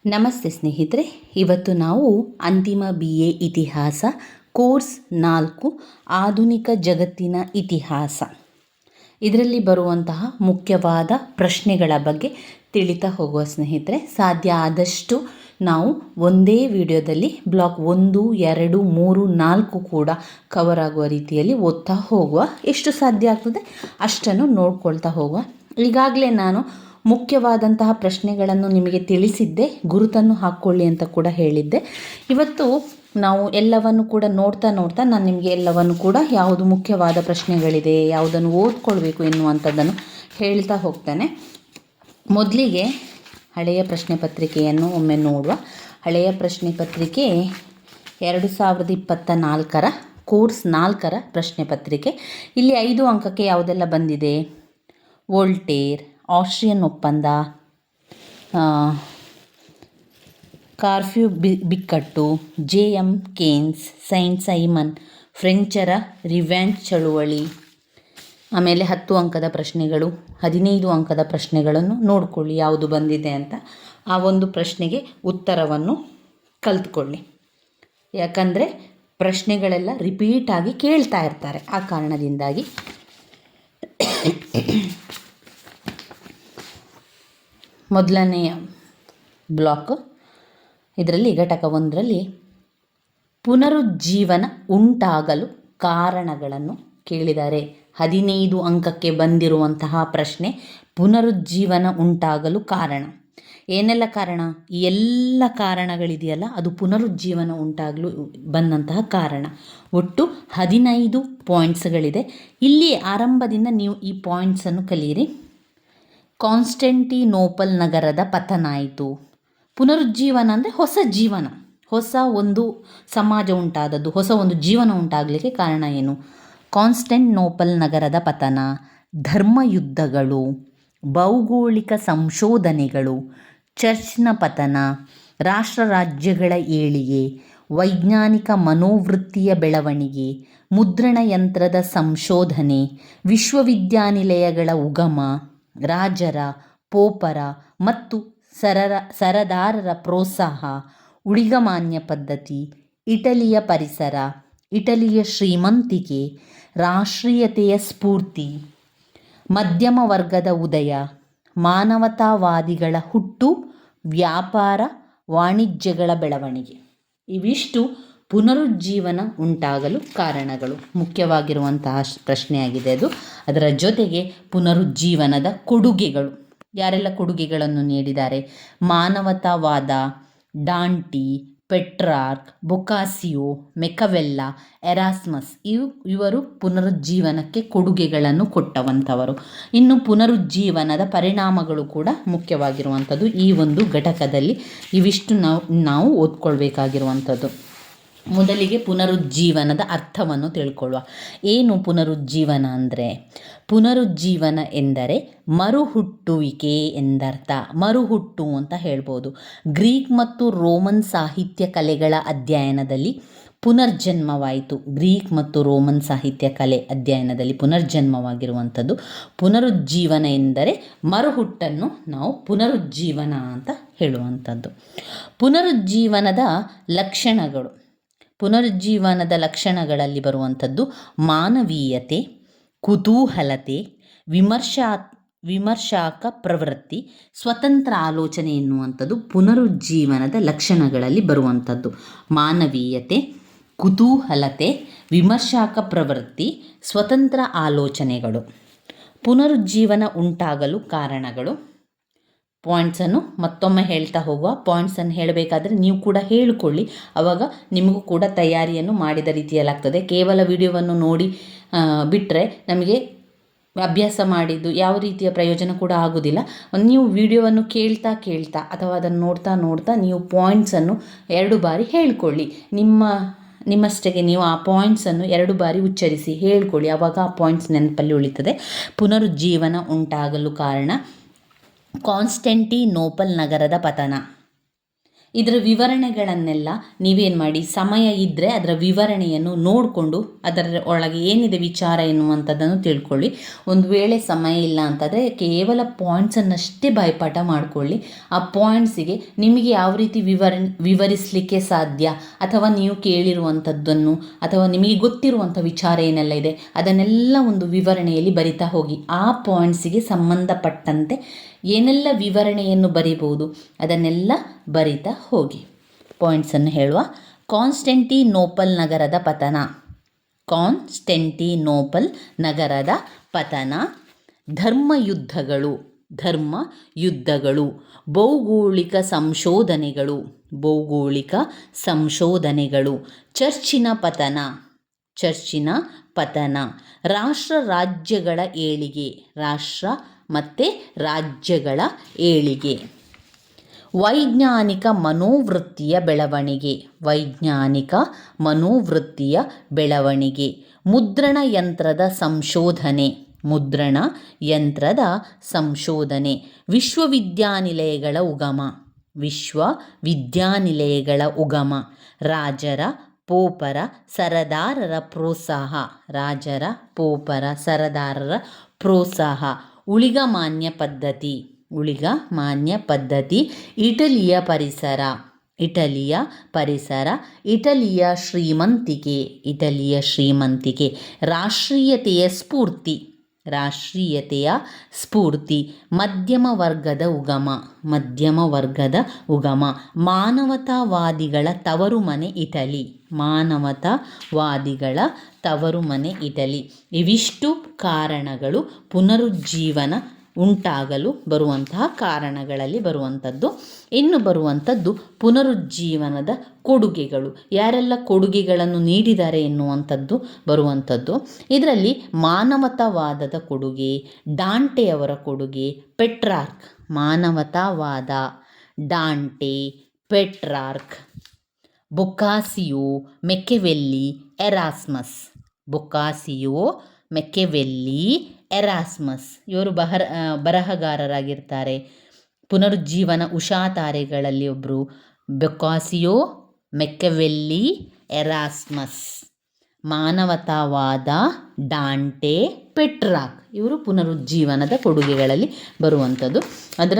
ನಮಸ್ತೆ ಸ್ನೇಹಿತರೆ, ಇವತ್ತು ನಾವು ಅಂತಿಮ BA ಇತಿಹಾಸ ಕೋರ್ಸ್ 4 ಆಧುನಿಕ ಜಗತ್ತಿನ ಇತಿಹಾಸ ಇದರಲ್ಲಿ ಬರುವಂತಹ ಮುಖ್ಯವಾದ ಪ್ರಶ್ನೆಗಳ ಬಗ್ಗೆ ತಿಳಿತಾ ಹೋಗುವ ಸ್ನೇಹಿತರೆ. ಸಾಧ್ಯ ಆದಷ್ಟು ನಾವು ಒಂದೇ ವಿಡಿಯೋದಲ್ಲಿ ಬ್ಲಾಕ್ 1, 2, 3, 4 ಕೂಡ ಕವರ್ ಆಗುವ ರೀತಿಯಲ್ಲಿ ಓದ್ತಾ ಹೋಗುವ. ಎಷ್ಟು ಸಾಧ್ಯ ಆಗ್ತದೆ ಅಷ್ಟನ್ನು ನೋಡ್ಕೊಳ್ತಾ ಹೋಗುವ. ಈಗಾಗಲೇ ನಾನು ಮುಖ್ಯವಾದಂತಹ ಪ್ರಶ್ನೆಗಳನ್ನು ನಿಮಗೆ ತಿಳಿಸಿದ್ದೆ, ಗುರುತನ್ನು ಹಾಕ್ಕೊಳ್ಳಿ ಅಂತ ಕೂಡ ಹೇಳಿದ್ದೆ. ಇವತ್ತು ನಾವು ಎಲ್ಲವನ್ನು ಕೂಡ ನೋಡ್ತಾ ನಾನು ನಿಮಗೆ ಎಲ್ಲವನ್ನು ಕೂಡ ಯಾವುದು ಮುಖ್ಯವಾದ ಪ್ರಶ್ನೆಗಳಿದೆ, ಯಾವುದನ್ನು ಓದ್ಕೊಳ್ಬೇಕು ಎನ್ನುವಂಥದ್ದನ್ನು ಹೇಳ್ತಾ ಹೋಗ್ತಾನೆ. ಮೊದಲಿಗೆ ಹಳೆಯ ಪ್ರಶ್ನೆ ಪತ್ರಿಕೆಯನ್ನು ಒಮ್ಮೆ ನೋಡುವ. ಹಳೆಯ ಪ್ರಶ್ನೆ ಪತ್ರಿಕೆ 2024 ಕೋರ್ಸ್ 4 ಪ್ರಶ್ನೆ ಪತ್ರಿಕೆ. ಇಲ್ಲಿ 5 ಅಂಕಕ್ಕೆ ಯಾವುದೆಲ್ಲ ಬಂದಿದೆ: ವೋಲ್ಟೇರ್, ಆಸ್ಟ್ರಿಯನ್ ಒಪ್ಪಂದ, ಕಾರ್ಫ್ಯೂ ಬಿಕ್ಕಟ್ಟು, JM ಕೇನ್ಸ್, ಸೈಂಟ್ ಸೈಮನ್, ಫ್ರೆಂಚರ ರಿವ್ಯಾಂಜ್ ಚಳುವಳಿ. ಆಮೇಲೆ 10 ಅಂಕದ ಪ್ರಶ್ನೆಗಳು, 15 ಅಂಕದ ಪ್ರಶ್ನೆಗಳನ್ನು ನೋಡಿಕೊಳ್ಳಿ ಯಾವುದು ಬಂದಿದೆ ಅಂತ. ಆ ಒಂದು ಪ್ರಶ್ನೆಗೆ ಉತ್ತರವನ್ನು ಕಲಿತ್ಕೊಳ್ಳಿ. ಯಾಕಂದರೆ ಪ್ರಶ್ನೆಗಳೆಲ್ಲ ರಿಪೀಟಾಗಿ ಕೇಳ್ತಾ ಇರ್ತಾರೆ, ಆ ಕಾರಣದಿಂದಾಗಿ. ಮೊದಲನೆಯ ಬ್ಲಾಕ್, ಇದರಲ್ಲಿ ಘಟಕ 1ರಲ್ಲಿ ಪುನರುಜ್ಜೀವನ ಉಂಟಾಗಲು ಕಾರಣಗಳನ್ನು ಕೇಳಿದ್ದಾರೆ. 15 ಅಂಕಕ್ಕೆ ಬಂದಿರುವಂತಹ ಪ್ರಶ್ನೆ ಪುನರುಜ್ಜೀವನ ಉಂಟಾಗಲು ಕಾರಣ. ಏನೆಲ್ಲ ಕಾರಣ? ಈ ಎಲ್ಲ ಕಾರಣಗಳಿದೆಯಲ್ಲ, ಅದು ಪುನರುಜ್ಜೀವನ ಉಂಟಾಗಲು ಬಂದಂತಹ ಕಾರಣ. ಒಟ್ಟು 15 ಪಾಯಿಂಟ್ಸ್ಗಳಿದೆ. ಇಲ್ಲಿ ಆರಂಭದಿಂದ ನೀವು ಈ ಪಾಯಿಂಟ್ಸನ್ನು ಕಲಿಯಿರಿ. ಕಾನ್ಸ್ಟಂಟಿನೋಪಲ್ ನಗರದ ಪತನ ಆಯಿತು. ಪುನರುಜ್ಜೀವನ ಅಂದರೆ ಹೊಸ ಜೀವನ, ಹೊಸ ಒಂದು ಸಮಾಜ ಉಂಟಾದದ್ದು, ಹೊಸ ಒಂದು ಜೀವನ ಉಂಟಾಗಲಿಕ್ಕೆ ಕಾರಣ ಏನು? ಕಾನ್ಸ್ಟಂಟಿನೋಪಲ್ ನಗರದ ಪತನ, ಧರ್ಮಯುದ್ಧಗಳು, ಭೌಗೋಳಿಕ ಸಂಶೋಧನೆಗಳು, ಚರ್ಚ್ನ ಪತನ, ರಾಷ್ಟ್ರ ರಾಜ್ಯಗಳ ಏಳಿಗೆ, ವೈಜ್ಞಾನಿಕ ಮನೋವೃತ್ತಿಯ ಬೆಳವಣಿಗೆ, ಮುದ್ರಣ ಯಂತ್ರದ ಸಂಶೋಧನೆ, ವಿಶ್ವವಿದ್ಯಾನಿಲಯಗಳ ಉಗಮ, ರಾಜರ, ಪೋಪರ ಮತ್ತು ಸರದಾರರ ಪ್ರೋತ್ಸಾಹ, ಉಳಿಗಮಾನ್ಯ ಪದ್ಧತಿ, ಇಟಲಿಯ ಪರಿಸರ, ಇಟಲಿಯ ಶ್ರೀಮಂತಿಕೆ, ರಾಷ್ಟ್ರೀಯತೆಯ ಸ್ಫೂರ್ತಿ, ಮಧ್ಯಮ ವರ್ಗದ ಉದಯ, ಮಾನವತಾವಾದಿಗಳ ಹುಟ್ಟು, ವ್ಯಾಪಾರ ವಾಣಿಜ್ಯಗಳ ಬೆಳವಣಿಗೆ. ಇವಿಷ್ಟು ಪುನರುಜ್ಜೀವನ ಉಂಟಾಗಲು ಕಾರಣಗಳು. ಮುಖ್ಯವಾಗಿರುವಂತಹ ಪ್ರಶ್ನೆಯಾಗಿದೆ ಅದು. ಅದರ ಜೊತೆಗೆ ಪುನರುಜ್ಜೀವನದ ಕೊಡುಗೆಗಳು, ಯಾರೆಲ್ಲ ಕೊಡುಗೆಗಳನ್ನು ನೀಡಿದ್ದಾರೆ? ಮಾನವತಾವಾದ, ಡಾಂಟಿ, ಪೆಟ್ರಾರ್ಕ್, ಬೊಕಾಸಿಯೋ, ಮೆಕವೆಲ್ಲ, ಎರಾಸ್ಮಸ್, ಇವರು ಪುನರುಜ್ಜೀವನಕ್ಕೆ ಕೊಡುಗೆಗಳನ್ನು ಕೊಟ್ಟವಂಥವರು. ಇನ್ನು ಪುನರುಜ್ಜೀವನದ ಪರಿಣಾಮಗಳು ಕೂಡ ಮುಖ್ಯವಾಗಿರುವಂಥದ್ದು ಈ ಒಂದು ಘಟಕದಲ್ಲಿ. ಇವಿಷ್ಟು ನಾವು ಓದ್ಕೊಳ್ಬೇಕಾಗಿರುವಂಥದ್ದು. ಮೊದಲಿಗೆ ಪುನರುಜ್ಜೀವನದ ಅರ್ಥವನ್ನು ತಿಳ್ಕೊಳ್ಳುವ. ಏನು ಪುನರುಜ್ಜೀವನ ಅಂದರೆ? ಪುನರುಜ್ಜೀವನ ಎಂದರೆ ಮರುಹುಟ್ಟುವಿಕೆ ಎಂದರ್ಥ. ಮರುಹುಟ್ಟು ಅಂತ ಹೇಳ್ಬೋದು. ಗ್ರೀಕ್ ಮತ್ತು ರೋಮನ್ ಸಾಹಿತ್ಯ ಕಲೆಗಳ ಅಧ್ಯಯನದಲ್ಲಿ ಪುನರ್ಜನ್ಮವಾಯಿತು. ಗ್ರೀಕ್ ಮತ್ತು ರೋಮನ್ ಸಾಹಿತ್ಯ ಕಲೆ ಅಧ್ಯಯನದಲ್ಲಿ ಪುನರ್ಜನ್ಮವಾಗಿರುವಂಥದ್ದು. ಪುನರುಜ್ಜೀವನ ಎಂದರೆ ಮರುಹುಟ್ಟನ್ನು ನಾವು ಪುನರುಜ್ಜೀವನ ಅಂತ ಹೇಳುವಂಥದ್ದು. ಪುನರುಜ್ಜೀವನದ ಲಕ್ಷಣಗಳು. ಪುನರುಜ್ಜೀವನದ ಲಕ್ಷಣಗಳಲ್ಲಿ ಬರುವಂಥದ್ದು ಮಾನವೀಯತೆ, ಕುತೂಹಲತೆ, ವಿಮರ್ಶಾಕ ಪ್ರವೃತ್ತಿ, ಸ್ವತಂತ್ರ ಆಲೋಚನೆ ಎನ್ನುವಂಥದ್ದು ಪುನರುಜ್ಜೀವನದ ಲಕ್ಷಣಗಳಲ್ಲಿ ಬರುವಂಥದ್ದು. ಮಾನವೀಯತೆ, ಕುತೂಹಲತೆ, ವಿಮರ್ಶಾಕ ಪ್ರವೃತ್ತಿ, ಸ್ವತಂತ್ರ ಆಲೋಚನೆಗಳು. ಪುನರುಜ್ಜೀವನ ಉಂಟಾಗಲು ಕಾರಣಗಳು. ಪಾಯಿಂಟ್ಸನ್ನು ಮತ್ತೊಮ್ಮೆ ಹೇಳ್ತಾ ಹೋಗುವ. ಪಾಯಿಂಟ್ಸನ್ನು ಹೇಳಬೇಕಾದ್ರೆ ನೀವು ಕೂಡ ಹೇಳಿಕೊಳ್ಳಿ, ಆವಾಗ ನಿಮಗೂ ಕೂಡ ತಯಾರಿಯನ್ನು ಮಾಡಿದ ರೀತಿಯಲ್ಲಾಗ್ತದೆ. ಕೇವಲ ವಿಡಿಯೋವನ್ನು ನೋಡಿ ಬಿಟ್ಟರೆ ನಮಗೆ ಅಭ್ಯಾಸ ಮಾಡಿದ್ದು ಯಾವ ರೀತಿಯ ಪ್ರಯೋಜನ ಕೂಡ ಆಗೋದಿಲ್ಲ. ನೀವು ವಿಡಿಯೋವನ್ನು ಕೇಳ್ತಾ ಅಥವಾ ಅದನ್ನು ನೋಡ್ತಾ ನೀವು ಪಾಯಿಂಟ್ಸನ್ನು 2 ಬಾರಿ ಹೇಳಿಕೊಳ್ಳಿ. ನಿಮ್ಮಷ್ಟಕ್ಕೆ ನೀವು ಆ ಪಾಯಿಂಟ್ಸನ್ನು 2 ಬಾರಿ ಉಚ್ಚರಿಸಿ ಹೇಳಿಕೊಳ್ಳಿ, ಆವಾಗ ಆ ಪಾಯಿಂಟ್ಸ್ ನೆನಪಲ್ಲಿ ಉಳಿತದೆ. ಪುನರುಜ್ಜೀವನ ಉಂಟಾಗಲು ಕಾರಣ: ಕಾನ್ಸ್ಟಂಟಿನೋಪಲ್ ನಗರದ ಪತನ. ಇದರ ವಿವರಣೆಗಳನ್ನೆಲ್ಲ ನೀವೇನು ಮಾಡಿ, ಸಮಯ ಇದ್ದರೆ ಅದರ ವಿವರಣೆಯನ್ನು ನೋಡಿಕೊಂಡು ಅದರ ಒಳಗೆ ಏನಿದೆ ವಿಚಾರ ಎನ್ನುವಂಥದ್ದನ್ನು ತಿಳ್ಕೊಳ್ಳಿ. ಒಂದು ವೇಳೆ ಸಮಯ ಇಲ್ಲ ಅಂತಂದರೆ ಕೇವಲ ಪಾಯಿಂಟ್ಸನ್ನಷ್ಟೇ ಬಾಯ್ಪಾಠ ಮಾಡಿಕೊಳ್ಳಿ. ಆ ಪಾಯಿಂಟ್ಸಿಗೆ ನಿಮಗೆ ಯಾವ ರೀತಿ ವಿವರಿಸಲಿಕ್ಕೆ ಸಾಧ್ಯ, ಅಥವಾ ನೀವು ಕೇಳಿರುವಂಥದ್ದನ್ನು ಅಥವಾ ನಿಮಗೆ ಗೊತ್ತಿರುವಂಥ ವಿಚಾರ ಏನೆಲ್ಲ ಇದೆ ಅದನ್ನೆಲ್ಲ ಒಂದು ವಿವರಣೆಯಲ್ಲಿ ಬರಿತಾ ಹೋಗಿ. ಆ ಪಾಯಿಂಟ್ಸಿಗೆ ಸಂಬಂಧಪಟ್ಟಂತೆ ಏನೆಲ್ಲ ವಿವರಣೆಯನ್ನು ಬರಿಬೋದು ಅದನ್ನೆಲ್ಲ ಬರಿತಾ ಹೋಗಿ. ಪಾಯಿಂಟ್ಸನ್ನು ಹೇಳುವ. ಕಾನ್ಸ್ಟೆಂಟಿನೋಪಲ್ ನಗರದ ಪತನ. ಕಾನ್ಸ್ಟೆಂಟಿನೋಪಲ್ ನಗರದ ಪತನ. ಧರ್ಮಯುದ್ಧಗಳು. ಭೌಗೋಳಿಕ ಸಂಶೋಧನೆಗಳು. ಚರ್ಚಿನ ಪತನ. ರಾಷ್ಟ್ರ ರಾಜ್ಯಗಳ ಏಳಿಗೆ. ಮತ್ತು ರಾಜ್ಯಗಳ ಏಳಿಗೆ. ವೈಜ್ಞಾನಿಕ ಮನೋವೃತ್ತಿಯ ಬೆಳವಣಿಗೆ. ಮುದ್ರಣ ಯಂತ್ರದ ಸಂಶೋಧನೆ. ವಿಶ್ವವಿದ್ಯಾನಿಲಯಗಳ ಉಗಮ. ರಾಜರ ಪೋಪರ ಸರದಾರರ ಪ್ರೋತ್ಸಾಹ. ಉಳಿಗಮಾನ್ಯ ಪದ್ಧತಿ. ಇಟಲಿಯ ಪರಿಸರ. ಇಟಲಿಯ ಶ್ರೀಮಂತಿಕೆ. ರಾಷ್ಟ್ರೀಯತೆಯ ಸ್ಫೂರ್ತಿ. ಮಧ್ಯಮ ವರ್ಗದ ಉಗಮ. ಮಾನವತಾವಾದಿಗಳ ತವರುಮನೆ ಇಟಲಿ. ಇವಿಷ್ಟು ಕಾರಣಗಳು ಪುನರುಜ್ಜೀವನ ಉಂಟಾಗಲು ಬರುವಂತಹ ಕಾರಣಗಳಲ್ಲಿ ಬರುವಂಥದ್ದು. ಇನ್ನು ಬರುವಂಥದ್ದು ಪುನರುಜ್ಜೀವನದ ಕೊಡುಗೆಗಳು. ಯಾರೆಲ್ಲ ಕೊಡುಗೆಗಳನ್ನು ನೀಡಿದ್ದಾರೆ ಎನ್ನುವಂಥದ್ದು ಬರುವಂಥದ್ದು. ಇದರಲ್ಲಿ ಮಾನವತಾವಾದದ ಕೊಡುಗೆ, ಡಾಂಟೆಯವರ ಕೊಡುಗೆ, ಪೆಟ್ರಾರ್ಕ್. ಮಾನವತಾವಾದ, Dante, Petrarch. Boccaccio, Machiavelli, Erasmus ಇವರು ಬರಹಗಾರರಾಗಿರ್ತಾರೆ. ಪುನರುಜ್ಜೀವನ ಉಷಾತಾರೆಗಳಲ್ಲಿ ಒಬ್ಬರು ಬೊಕ್ಕಾಸಿಯೋ, ಮೆಕ್ಕೆವೆಲ್ಲಿ, ಎರಾಸ್ಮಸ್. ಮಾನವತಾವಾದ, ಡಾಂಟೆ, ಪೆಟ್ರಾರ್ಕ್ ಇವರು ಪುನರುಜ್ಜೀವನದ ಕೊಡುಗೆಗಳಲ್ಲಿ ಬರುವಂಥದ್ದು. ಅದರ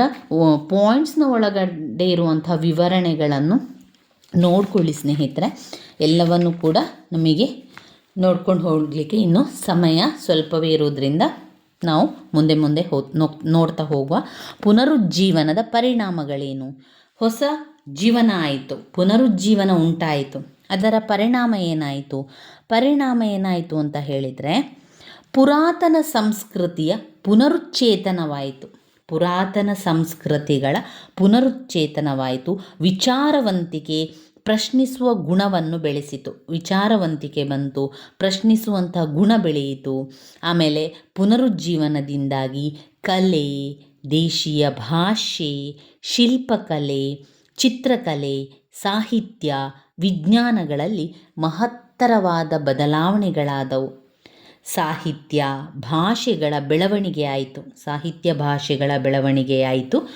ಪಾಯಿಂಟ್ಸ್ನ ಒಳಗಡೆ ಇರುವಂಥ ವಿವರಣೆಗಳನ್ನು ನೋಡ್ಕೊಳ್ಳಿ ಸ್ನೇಹಿತರೆ. ಎಲ್ಲವನ್ನು ಕೂಡ ನಮಗೆ ನೋಡ್ಕೊಂಡು ಹೋಗಲಿಕ್ಕೆ ಇನ್ನೂ ಸಮಯ ಸ್ವಲ್ಪವೇ ಇರೋದ್ರಿಂದ ನಾವು ಮುಂದೆ ನೋಡ್ತಾ ಹೋಗುವ. ಪುನರುಜ್ಜೀವನದ ಪರಿಣಾಮಗಳೇನು? ಹೊಸ ಜೀವನ ಆಯಿತು, ಪುನರುಜ್ಜೀವನ ಉಂಟಾಯಿತು. ಅದರ ಪರಿಣಾಮ ಏನಾಯಿತು ಅಂತ ಹೇಳಿದರೆ, ಪುರಾತನ ಸಂಸ್ಕೃತಿಯ ಪುನರುಚ್ಚೇತನವಾಯಿತು. ಪುರಾತನ ಸಂಸ್ಕೃತಿಗಳ ಪುನರುಚ್ಚೇತನವಾಯಿತು. ವಿಚಾರವಂತಿಕೆ, ಪ್ರಶ್ನಿಸುವ ಗುಣವನ್ನು ಬೆಳೆಸಿತು. ವಿಚಾರವಂತಿಕೆ ಬಂತು, ಪ್ರಶ್ನಿಸುವಂಥ ಗುಣ ಬೆಳೆಯಿತು. ಆಮೇಲೆ ಪುನರುಜ್ಜೀವನದಿಂದಾಗಿ ಕಲೆ, ದೇಶೀಯ ಭಾಷೆ, ಶಿಲ್ಪಕಲೆ, ಚಿತ್ರಕಲೆ, ಸಾಹಿತ್ಯ, ವಿಜ್ಞಾನಗಳಲ್ಲಿ ಮಹತ್ತರವಾದ ಬದಲಾವಣೆಗಳಾದವು. ಸಾಹಿತ್ಯ ಭಾಷೆಗಳ ಬೆಳವಣಿಗೆಯಾಯಿತು.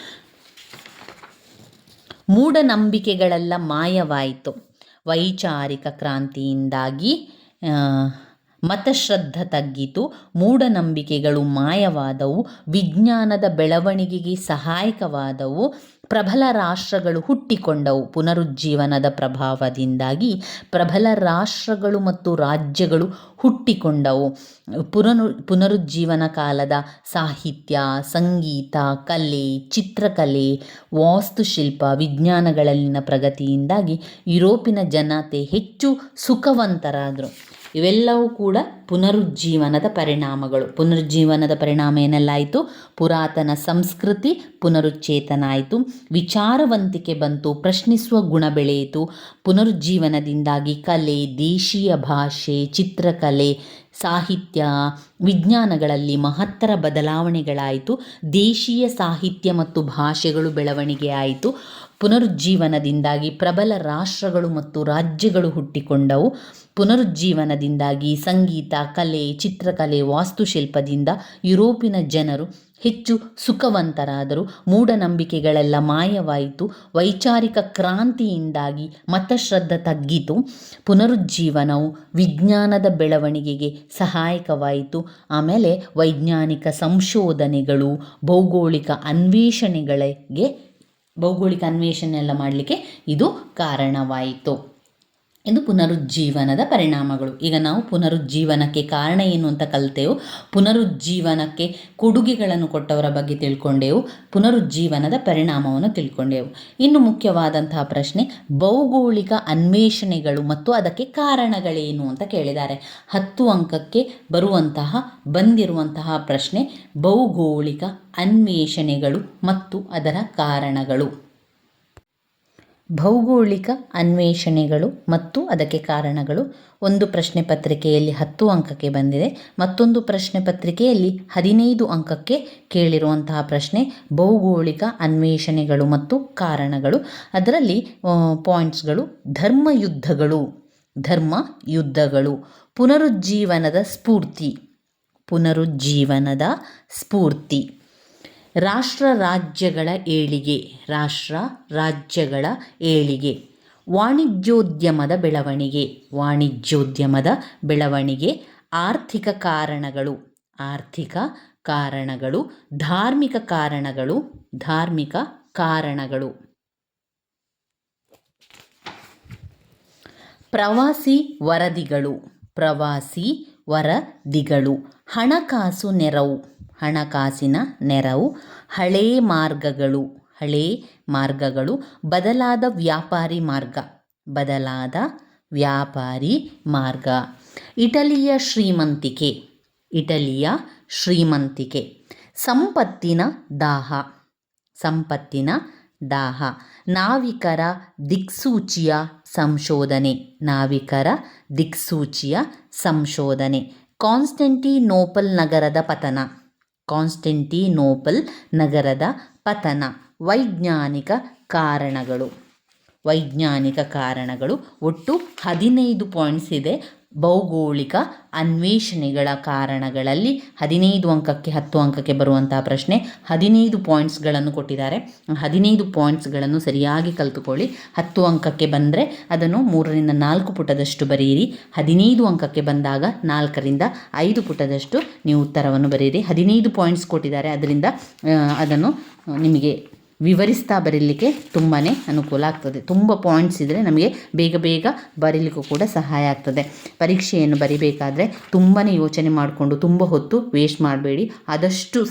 ಮೂಢನಂಬಿಕೆಗಳೆಲ್ಲ ಮಾಯವಾಯಿತು. ವೈಚಾರಿಕ ಕ್ರಾಂತಿಯಿಂದಾಗಿ ಮತಶ್ರದ್ಧೆ ತಗ್ಗಿತು. ಮೂಢನಂಬಿಕೆಗಳು ಮಾಯವಾದವು. ವಿಜ್ಞಾನದ ಬೆಳವಣಿಗೆಗೆ ಸಹಾಯಕವಾದವು. ಪ್ರಬಲ ರಾಷ್ಟ್ರಗಳು ಹುಟ್ಟಿಕೊಂಡವು. ಪುನರುಜ್ಜೀವನದ ಪ್ರಭಾವದಿಂದಾಗಿ ಪ್ರಬಲ ರಾಷ್ಟ್ರಗಳು ಮತ್ತು ರಾಜ್ಯಗಳು ಹುಟ್ಟಿಕೊಂಡವು. ಪುನರುಜ್ಜೀವನ ಕಾಲದ ಸಾಹಿತ್ಯ, ಸಂಗೀತ, ಕಲೆ, ಚಿತ್ರಕಲೆ, ವಾಸ್ತುಶಿಲ್ಪ, ವಿಜ್ಞಾನಗಳಲ್ಲಿನ ಪ್ರಗತಿಯಿಂದಾಗಿ ಯುರೋಪಿನ ಜನತೆ ಹೆಚ್ಚು ಸುಖವಂತರಾದರು. ಇವೆಲ್ಲವೂ ಕೂಡ ಪುನರುಜ್ಜೀವನದ ಪರಿಣಾಮಗಳು. ಪುನರುಜ್ಜೀವನದ ಪರಿಣಾಮ ಏನೆಲ್ಲ ಆಯಿತು? ಪುರಾತನ ಸಂಸ್ಕೃತಿ ಪುನರುಚ್ಚೇತನ ಆಯಿತು. ವಿಚಾರವಂತಿಕೆ ಬಂತು, ಪ್ರಶ್ನಿಸುವ ಗುಣ ಬೆಳೆಯಿತು. ಪುನರುಜ್ಜೀವನದಿಂದಾಗಿ ಕಲೆ, ದೇಶೀಯ ಭಾಷೆ, ಚಿತ್ರಕಲೆ, ಸಾಹಿತ್ಯ, ವಿಜ್ಞಾನಗಳಲ್ಲಿ ಮಹತ್ತರ ಬದಲಾವಣೆಗಳಾಯಿತು. ದೇಶೀಯ ಸಾಹಿತ್ಯ ಮತ್ತು ಭಾಷೆಗಳು ಬೆಳವಣಿಗೆ ಆಯಿತು. ಪುನರುಜ್ಜೀವನದಿಂದಾಗಿ ಪ್ರಬಲ ರಾಷ್ಟ್ರಗಳು ಮತ್ತು ರಾಜ್ಯಗಳು ಹುಟ್ಟಿಕೊಂಡವು. ಪುನರುಜ್ಜೀವನದಿಂದಾಗಿ ಸಂಗೀತ, ಕಲೆ, ಚಿತ್ರಕಲೆ, ವಾಸ್ತುಶಿಲ್ಪದಿಂದ ಯುರೋಪಿನ ಜನರು ಹೆಚ್ಚು ಸುಖವಂತರಾದರು. ಮೂಢನಂಬಿಕೆಗಳೆಲ್ಲ ಮಾಯವಾಯಿತು. ವೈಚಾರಿಕ ಕ್ರಾಂತಿಯಿಂದಾಗಿ ಮತಶ್ರದ್ಧೆ ತಗ್ಗಿತು. ಪುನರುಜ್ಜೀವನವು ವಿಜ್ಞಾನದ ಬೆಳವಣಿಗೆಗೆ ಸಹಾಯಕವಾಯಿತು. ಆಮೇಲೆ ವೈಜ್ಞಾನಿಕ ಸಂಶೋಧನೆಗಳು, ಭೌಗೋಳಿಕ ಅನ್ವೇಷಣೆ ಎಲ್ಲ ಮಾಡಲಿಕ್ಕೆ ಇದು ಕಾರಣವಾಯಿತು. ಇದು ಪುನರುಜ್ಜೀವನದ ಪರಿಣಾಮಗಳು. ಈಗ ನಾವು ಪುನರುಜ್ಜೀವನಕ್ಕೆ ಕಾರಣ ಏನು ಅಂತ ಕಲಿತೆವು. ಪುನರುಜ್ಜೀವನಕ್ಕೆ ಕೊಡುಗೆಗಳನ್ನು ಕೊಟ್ಟವರ ಬಗ್ಗೆ ತಿಳ್ಕೊಂಡೆವು. ಪುನರುಜ್ಜೀವನದ ಪರಿಣಾಮವನ್ನು ತಿಳ್ಕೊಂಡೆವು. ಇನ್ನು ಮುಖ್ಯವಾದಂತಹ ಪ್ರಶ್ನೆ, ಭೌಗೋಳಿಕ ಅನ್ವೇಷಣೆಗಳು ಮತ್ತು ಅದಕ್ಕೆ ಕಾರಣಗಳೇನು ಅಂತ ಕೇಳಿದ್ದಾರೆ. 10 ಅಂಕಕ್ಕೆ ಬಂದಿರುವಂತಹ ಪ್ರಶ್ನೆ ಭೌಗೋಳಿಕ ಅನ್ವೇಷಣೆಗಳು ಮತ್ತು ಅದರ ಕಾರಣಗಳು. ಭೌಗೋಳಿಕ ಅನ್ವೇಷಣೆಗಳು ಮತ್ತು ಅದಕ್ಕೆ ಕಾರಣಗಳು ಒಂದು ಪ್ರಶ್ನೆ ಪತ್ರಿಕೆಯಲ್ಲಿ 10 ಅಂಕಕ್ಕೆ ಬಂದಿದೆ. ಮತ್ತೊಂದು ಪ್ರಶ್ನೆ ಪತ್ರಿಕೆಯಲ್ಲಿ 15 ಅಂಕಕ್ಕೆ ಕೇಳಿರುವಂತಹ ಪ್ರಶ್ನೆ ಭೌಗೋಳಿಕ ಅನ್ವೇಷಣೆಗಳು ಮತ್ತು ಕಾರಣಗಳು. ಅದರಲ್ಲಿ ಪಾಯಿಂಟ್ಸ್ಗಳು: ಧರ್ಮ ಯುದ್ಧಗಳು, ಪುನರುಜ್ಜೀವನದ ಸ್ಫೂರ್ತಿ, ರಾಷ್ಟ್ರ ರಾಜ್ಯಗಳ ಏಳಿಗೆ, ವಾಣಿಜ್ಯೋದ್ಯಮದ ಬೆಳವಣಿಗೆ, ಆರ್ಥಿಕ ಕಾರಣಗಳು, ಧಾರ್ಮಿಕ ಕಾರಣಗಳು, ಪ್ರವಾಸಿ ವರದಿಗಳು, ಹಣಕಾಸಿನ ನೆರವು, ಹಳೆ ಮಾರ್ಗಗಳು, ಬದಲಾದ ವ್ಯಾಪಾರಿ ಮಾರ್ಗ, ಇಟಲಿಯ ಶ್ರೀಮಂತಿಕೆ, ಸಂಪತ್ತಿನ ದಾಹ, ನಾವಿಕರ ದಿಕ್ಸೂಚಿಯ ಸಂಶೋಧನೆ, ಕಾನ್ಸ್ಟಂಟಿನೋಪಲ್ ನಗರದ ಪತನ, ವೈಜ್ಞಾನಿಕ ಕಾರಣಗಳು. ಒಟ್ಟು 15 ಪಾಯಿಂಟ್ಸ್ ಇದೆ. ಭೌಗೋಳಿಕ ಅನ್ವೇಷಣೆಗಳ ಕಾರಣಗಳಲ್ಲಿ 15 ಅಂಕಕ್ಕೆ 10 ಅಂಕಕ್ಕೆ ಬರುವಂತಹ ಪ್ರಶ್ನೆ. 15 ಪಾಯಿಂಟ್ಸ್ಗಳನ್ನು ಕೊಟ್ಟಿದ್ದಾರೆ. 15 ಪಾಯಿಂಟ್ಸ್ಗಳನ್ನು ಸರಿಯಾಗಿ ಕಲಿತುಕೊಳ್ಳಿ. 10 ಅಂಕಕ್ಕೆ ಬಂದರೆ ಅದನ್ನು 3ರಿಂದ 4 ಪುಟದಷ್ಟು ಬರೆಯಿರಿ. 15 ಅಂಕಕ್ಕೆ ಬಂದಾಗ 4ರಿಂದ 5 ಪುಟದಷ್ಟು ನೀವು ಉತ್ತರವನ್ನು ಬರೆಯಿರಿ. 15 ಪಾಯಿಂಟ್ಸ್ ಕೊಟ್ಟಿದ್ದಾರೆ, ಅದರಿಂದ ಅದನ್ನು ನಿಮಗೆ ವಿವರಿಸ್ತಾ ಬರೀಲಿಕ್ಕೆ ತುಂಬಾ ಅನುಕೂಲ ಆಗ್ತದೆ. ತುಂಬ ಪಾಯಿಂಟ್ಸ್ ಇದ್ದರೆ ನಮಗೆ ಬೇಗ ಬರೀಲಿಕ್ಕೂ ಕೂಡ ಸಹಾಯ ಆಗ್ತದೆ. ಪರೀಕ್ಷೆಯನ್ನು ಬರಿಬೇಕಾದ್ರೆ ತುಂಬಾ ಯೋಚನೆ ಮಾಡಿಕೊಂಡು ತುಂಬ ಹೊತ್ತು ವೇಸ್ಟ್ ಮಾಡಬೇಡಿ.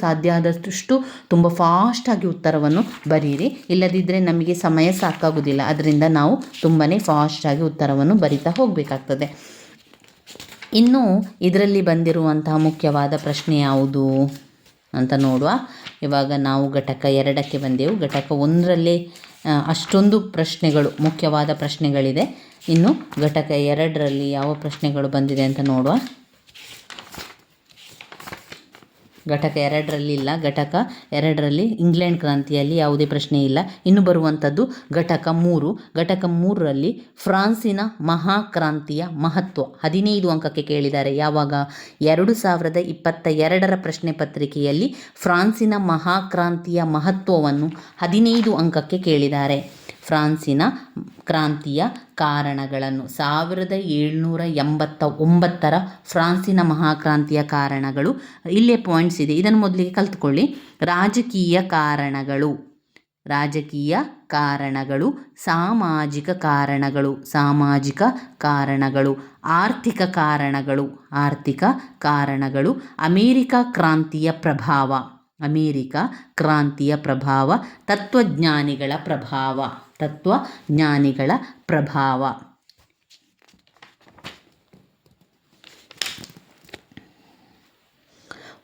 ಸಾಧ್ಯ ಆದಷ್ಟು ತುಂಬ ಫಾಸ್ಟಾಗಿ ಉತ್ತರವನ್ನು ಬರೀರಿ. ಇಲ್ಲದಿದ್ದರೆ ನಮಗೆ ಸಮಯ ಸಾಕಾಗೋದಿಲ್ಲ. ಅದರಿಂದ ನಾವು ತುಂಬಾ ಫಾಸ್ಟಾಗಿ ಉತ್ತರವನ್ನು ಬರಿತಾ ಹೋಗಬೇಕಾಗ್ತದೆ. ಇನ್ನು ಇದರಲ್ಲಿ ಬಂದಿರುವಂತಹ ಮುಖ್ಯವಾದ ಪ್ರಶ್ನೆ ಯಾವುದು ಅಂತ ನೋಡುವ. ಇವಾಗ ನಾವು ಘಟಕ 2ಕ್ಕೆ ಬಂದೆವು. ಘಟಕ 1ರಲ್ಲಿ ಅಷ್ಟೊಂದು ಮುಖ್ಯವಾದ ಪ್ರಶ್ನೆಗಳಿದೆ. ಇನ್ನು ಘಟಕ 2ರಲ್ಲಿ ಯಾವ ಪ್ರಶ್ನೆಗಳು ಬಂದಿದೆ ಅಂತ ನೋಡುವ. ಘಟಕ 2ರಲ್ಲಿ ಇಲ್ಲ. ಘಟಕ 2ರಲ್ಲಿ ಇಂಗ್ಲೆಂಡ್ ಕ್ರಾಂತಿಯಲ್ಲಿ ಯಾವುದೇ ಪ್ರಶ್ನೆ ಇಲ್ಲ. ಇನ್ನು ಬರುವಂಥದ್ದು ಘಟಕ 3. ಘಟಕ 3ರಲ್ಲಿ ಫ್ರಾನ್ಸಿನ ಮಹಾಕ್ರಾಂತಿಯ ಮಹತ್ವ 15 ಅಂಕಕ್ಕೆ ಕೇಳಿದ್ದಾರೆ. ಯಾವಾಗ? 2022ರ ಪ್ರಶ್ನೆ ಪತ್ರಿಕೆಯಲ್ಲಿ ಫ್ರಾನ್ಸಿನ ಮಹಾಕ್ರಾಂತಿಯ ಮಹತ್ವವನ್ನು 15 ಅಂಕಕ್ಕೆ ಕೇಳಿದ್ದಾರೆ. ಫ್ರಾನ್ಸಿನ ಕ್ರಾಂತಿಯ ಕಾರಣಗಳನ್ನು 1789ರ ಫ್ರಾನ್ಸಿನ ಮಹಾಕ್ರಾಂತಿಯ ಕಾರಣಗಳು. ಇಲ್ಲೇ ಪಾಯಿಂಟ್ಸ್ ಇದೆ, ಇದನ್ನು ಮೊದಲಿಗೆ ಕಲ್ತ್ಕೊಳ್ಳಿ. ರಾಜಕೀಯ ಕಾರಣಗಳು, ಸಾಮಾಜಿಕ ಕಾರಣಗಳು, ಆರ್ಥಿಕ ಕಾರಣಗಳು, ಅಮೇರಿಕಾ ಕ್ರಾಂತಿಯ ಪ್ರಭಾವ, ತತ್ವಜ್ಞಾನಿಗಳ ಪ್ರಭಾವ.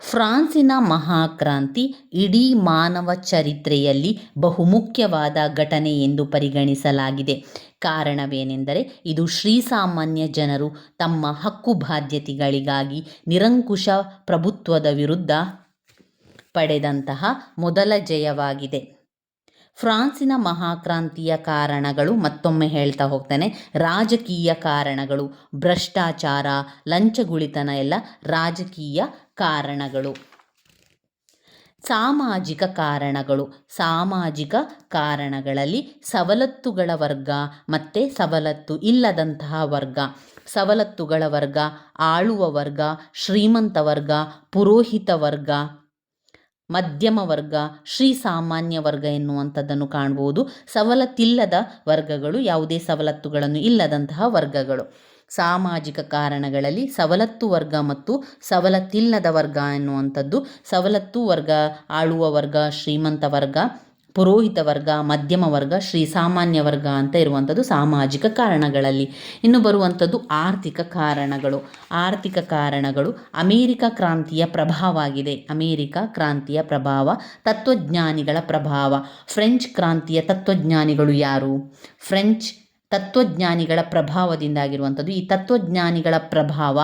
ಫ್ರಾನ್ಸಿನ ಮಹಾಕ್ರಾಂತಿ ಇಡೀ ಮಾನವ ಚರಿತ್ರೆಯಲ್ಲಿ ಬಹುಮುಖ್ಯವಾದ ಘಟನೆ ಎಂದು ಪರಿಗಣಿಸಲಾಗಿದೆ. ಕಾರಣವೇನೆಂದರೆ ಇದು ಶ್ರೀಸಾಮಾನ್ಯ ಜನರು ತಮ್ಮ ಹಕ್ಕುಬಾಧ್ಯತೆಗಳಿಗಾಗಿ ನಿರಂಕುಶ ಪ್ರಭುತ್ವದ ವಿರುದ್ಧ ಪಡೆದಂತಹ ಮೊದಲ ಜಯವಾಗಿದೆ. ಫ್ರಾನ್ಸಿನ ಮಹಾಕ್ರಾಂತಿಯ ಕಾರಣಗಳು ಮತ್ತೊಮ್ಮೆ ಹೇಳ್ತಾ ಹೋಗ್ತಾನೆ. ರಾಜಕೀಯ ಕಾರಣಗಳು, ಭ್ರಷ್ಟಾಚಾರ, ಲಂಚಗುಳಿತನ ಎಲ್ಲ ರಾಜಕೀಯ ಕಾರಣಗಳು. ಸಾಮಾಜಿಕ ಕಾರಣಗಳು. ಸಾಮಾಜಿಕ ಕಾರಣಗಳಲ್ಲಿ ಸವಲತ್ತುಗಳ ವರ್ಗ ಮತ್ತು ಸವಲತ್ತು ಇಲ್ಲದಂತಹ ವರ್ಗ. ಸವಲತ್ತುಗಳ ವರ್ಗ ಆಳುವ ವರ್ಗ, ಶ್ರೀಮಂತ ವರ್ಗ, ಪುರೋಹಿತ ವರ್ಗ, ಮಧ್ಯಮ ವರ್ಗ, ಶ್ರೀಸಾಮಾನ್ಯ ವರ್ಗ ಎನ್ನುವಂಥದ್ದನ್ನು ಕಾಣ್ಬೋದು. ಸವಲತ್ತಿಲ್ಲದ ವರ್ಗಗಳು ಯಾವುದೇ ಸವಲತ್ತುಗಳನ್ನು ಇಲ್ಲದಂತಹ ವರ್ಗಗಳು. ಸಾಮಾಜಿಕ ಕಾರಣಗಳಲ್ಲಿ ಸವಲತ್ತು ವರ್ಗ ಮತ್ತು ಸವಲತ್ತಿಲ್ಲದ ವರ್ಗ ಎನ್ನುವಂಥದ್ದು. ಸವಲತ್ತು ವರ್ಗ ಆಳುವ ವರ್ಗ, ಶ್ರೀಮಂತ ವರ್ಗ, ಪುರೋಹಿತ ವರ್ಗ, ಮಧ್ಯಮ ವರ್ಗ, ಶ್ರೀಸಾಮಾನ್ಯ ವರ್ಗ ಅಂತ ಇರುವಂಥದ್ದು ಸಾಮಾಜಿಕ ಕಾರಣಗಳಲ್ಲಿ. ಇನ್ನು ಬರುವಂಥದ್ದು ಆರ್ಥಿಕ ಕಾರಣಗಳು. ಆರ್ಥಿಕ ಕಾರಣಗಳು ಅಮೇರಿಕ ಕ್ರಾಂತಿಯ ಪ್ರಭಾವ ಆಗಿದೆ. ಅಮೇರಿಕ ಕ್ರಾಂತಿಯ ಪ್ರಭಾವ, ತತ್ವಜ್ಞಾನಿಗಳ ಪ್ರಭಾವ. ಫ್ರೆಂಚ್ ಕ್ರಾಂತಿಯ ತತ್ವಜ್ಞಾನಿಗಳು ಯಾರು? ಫ್ರೆಂಚ್ ತತ್ವಜ್ಞಾನಿಗಳ ಪ್ರಭಾವದಿಂದಾಗಿರುವಂಥದ್ದು. ಈ ತತ್ವಜ್ಞಾನಿಗಳ ಪ್ರಭಾವ,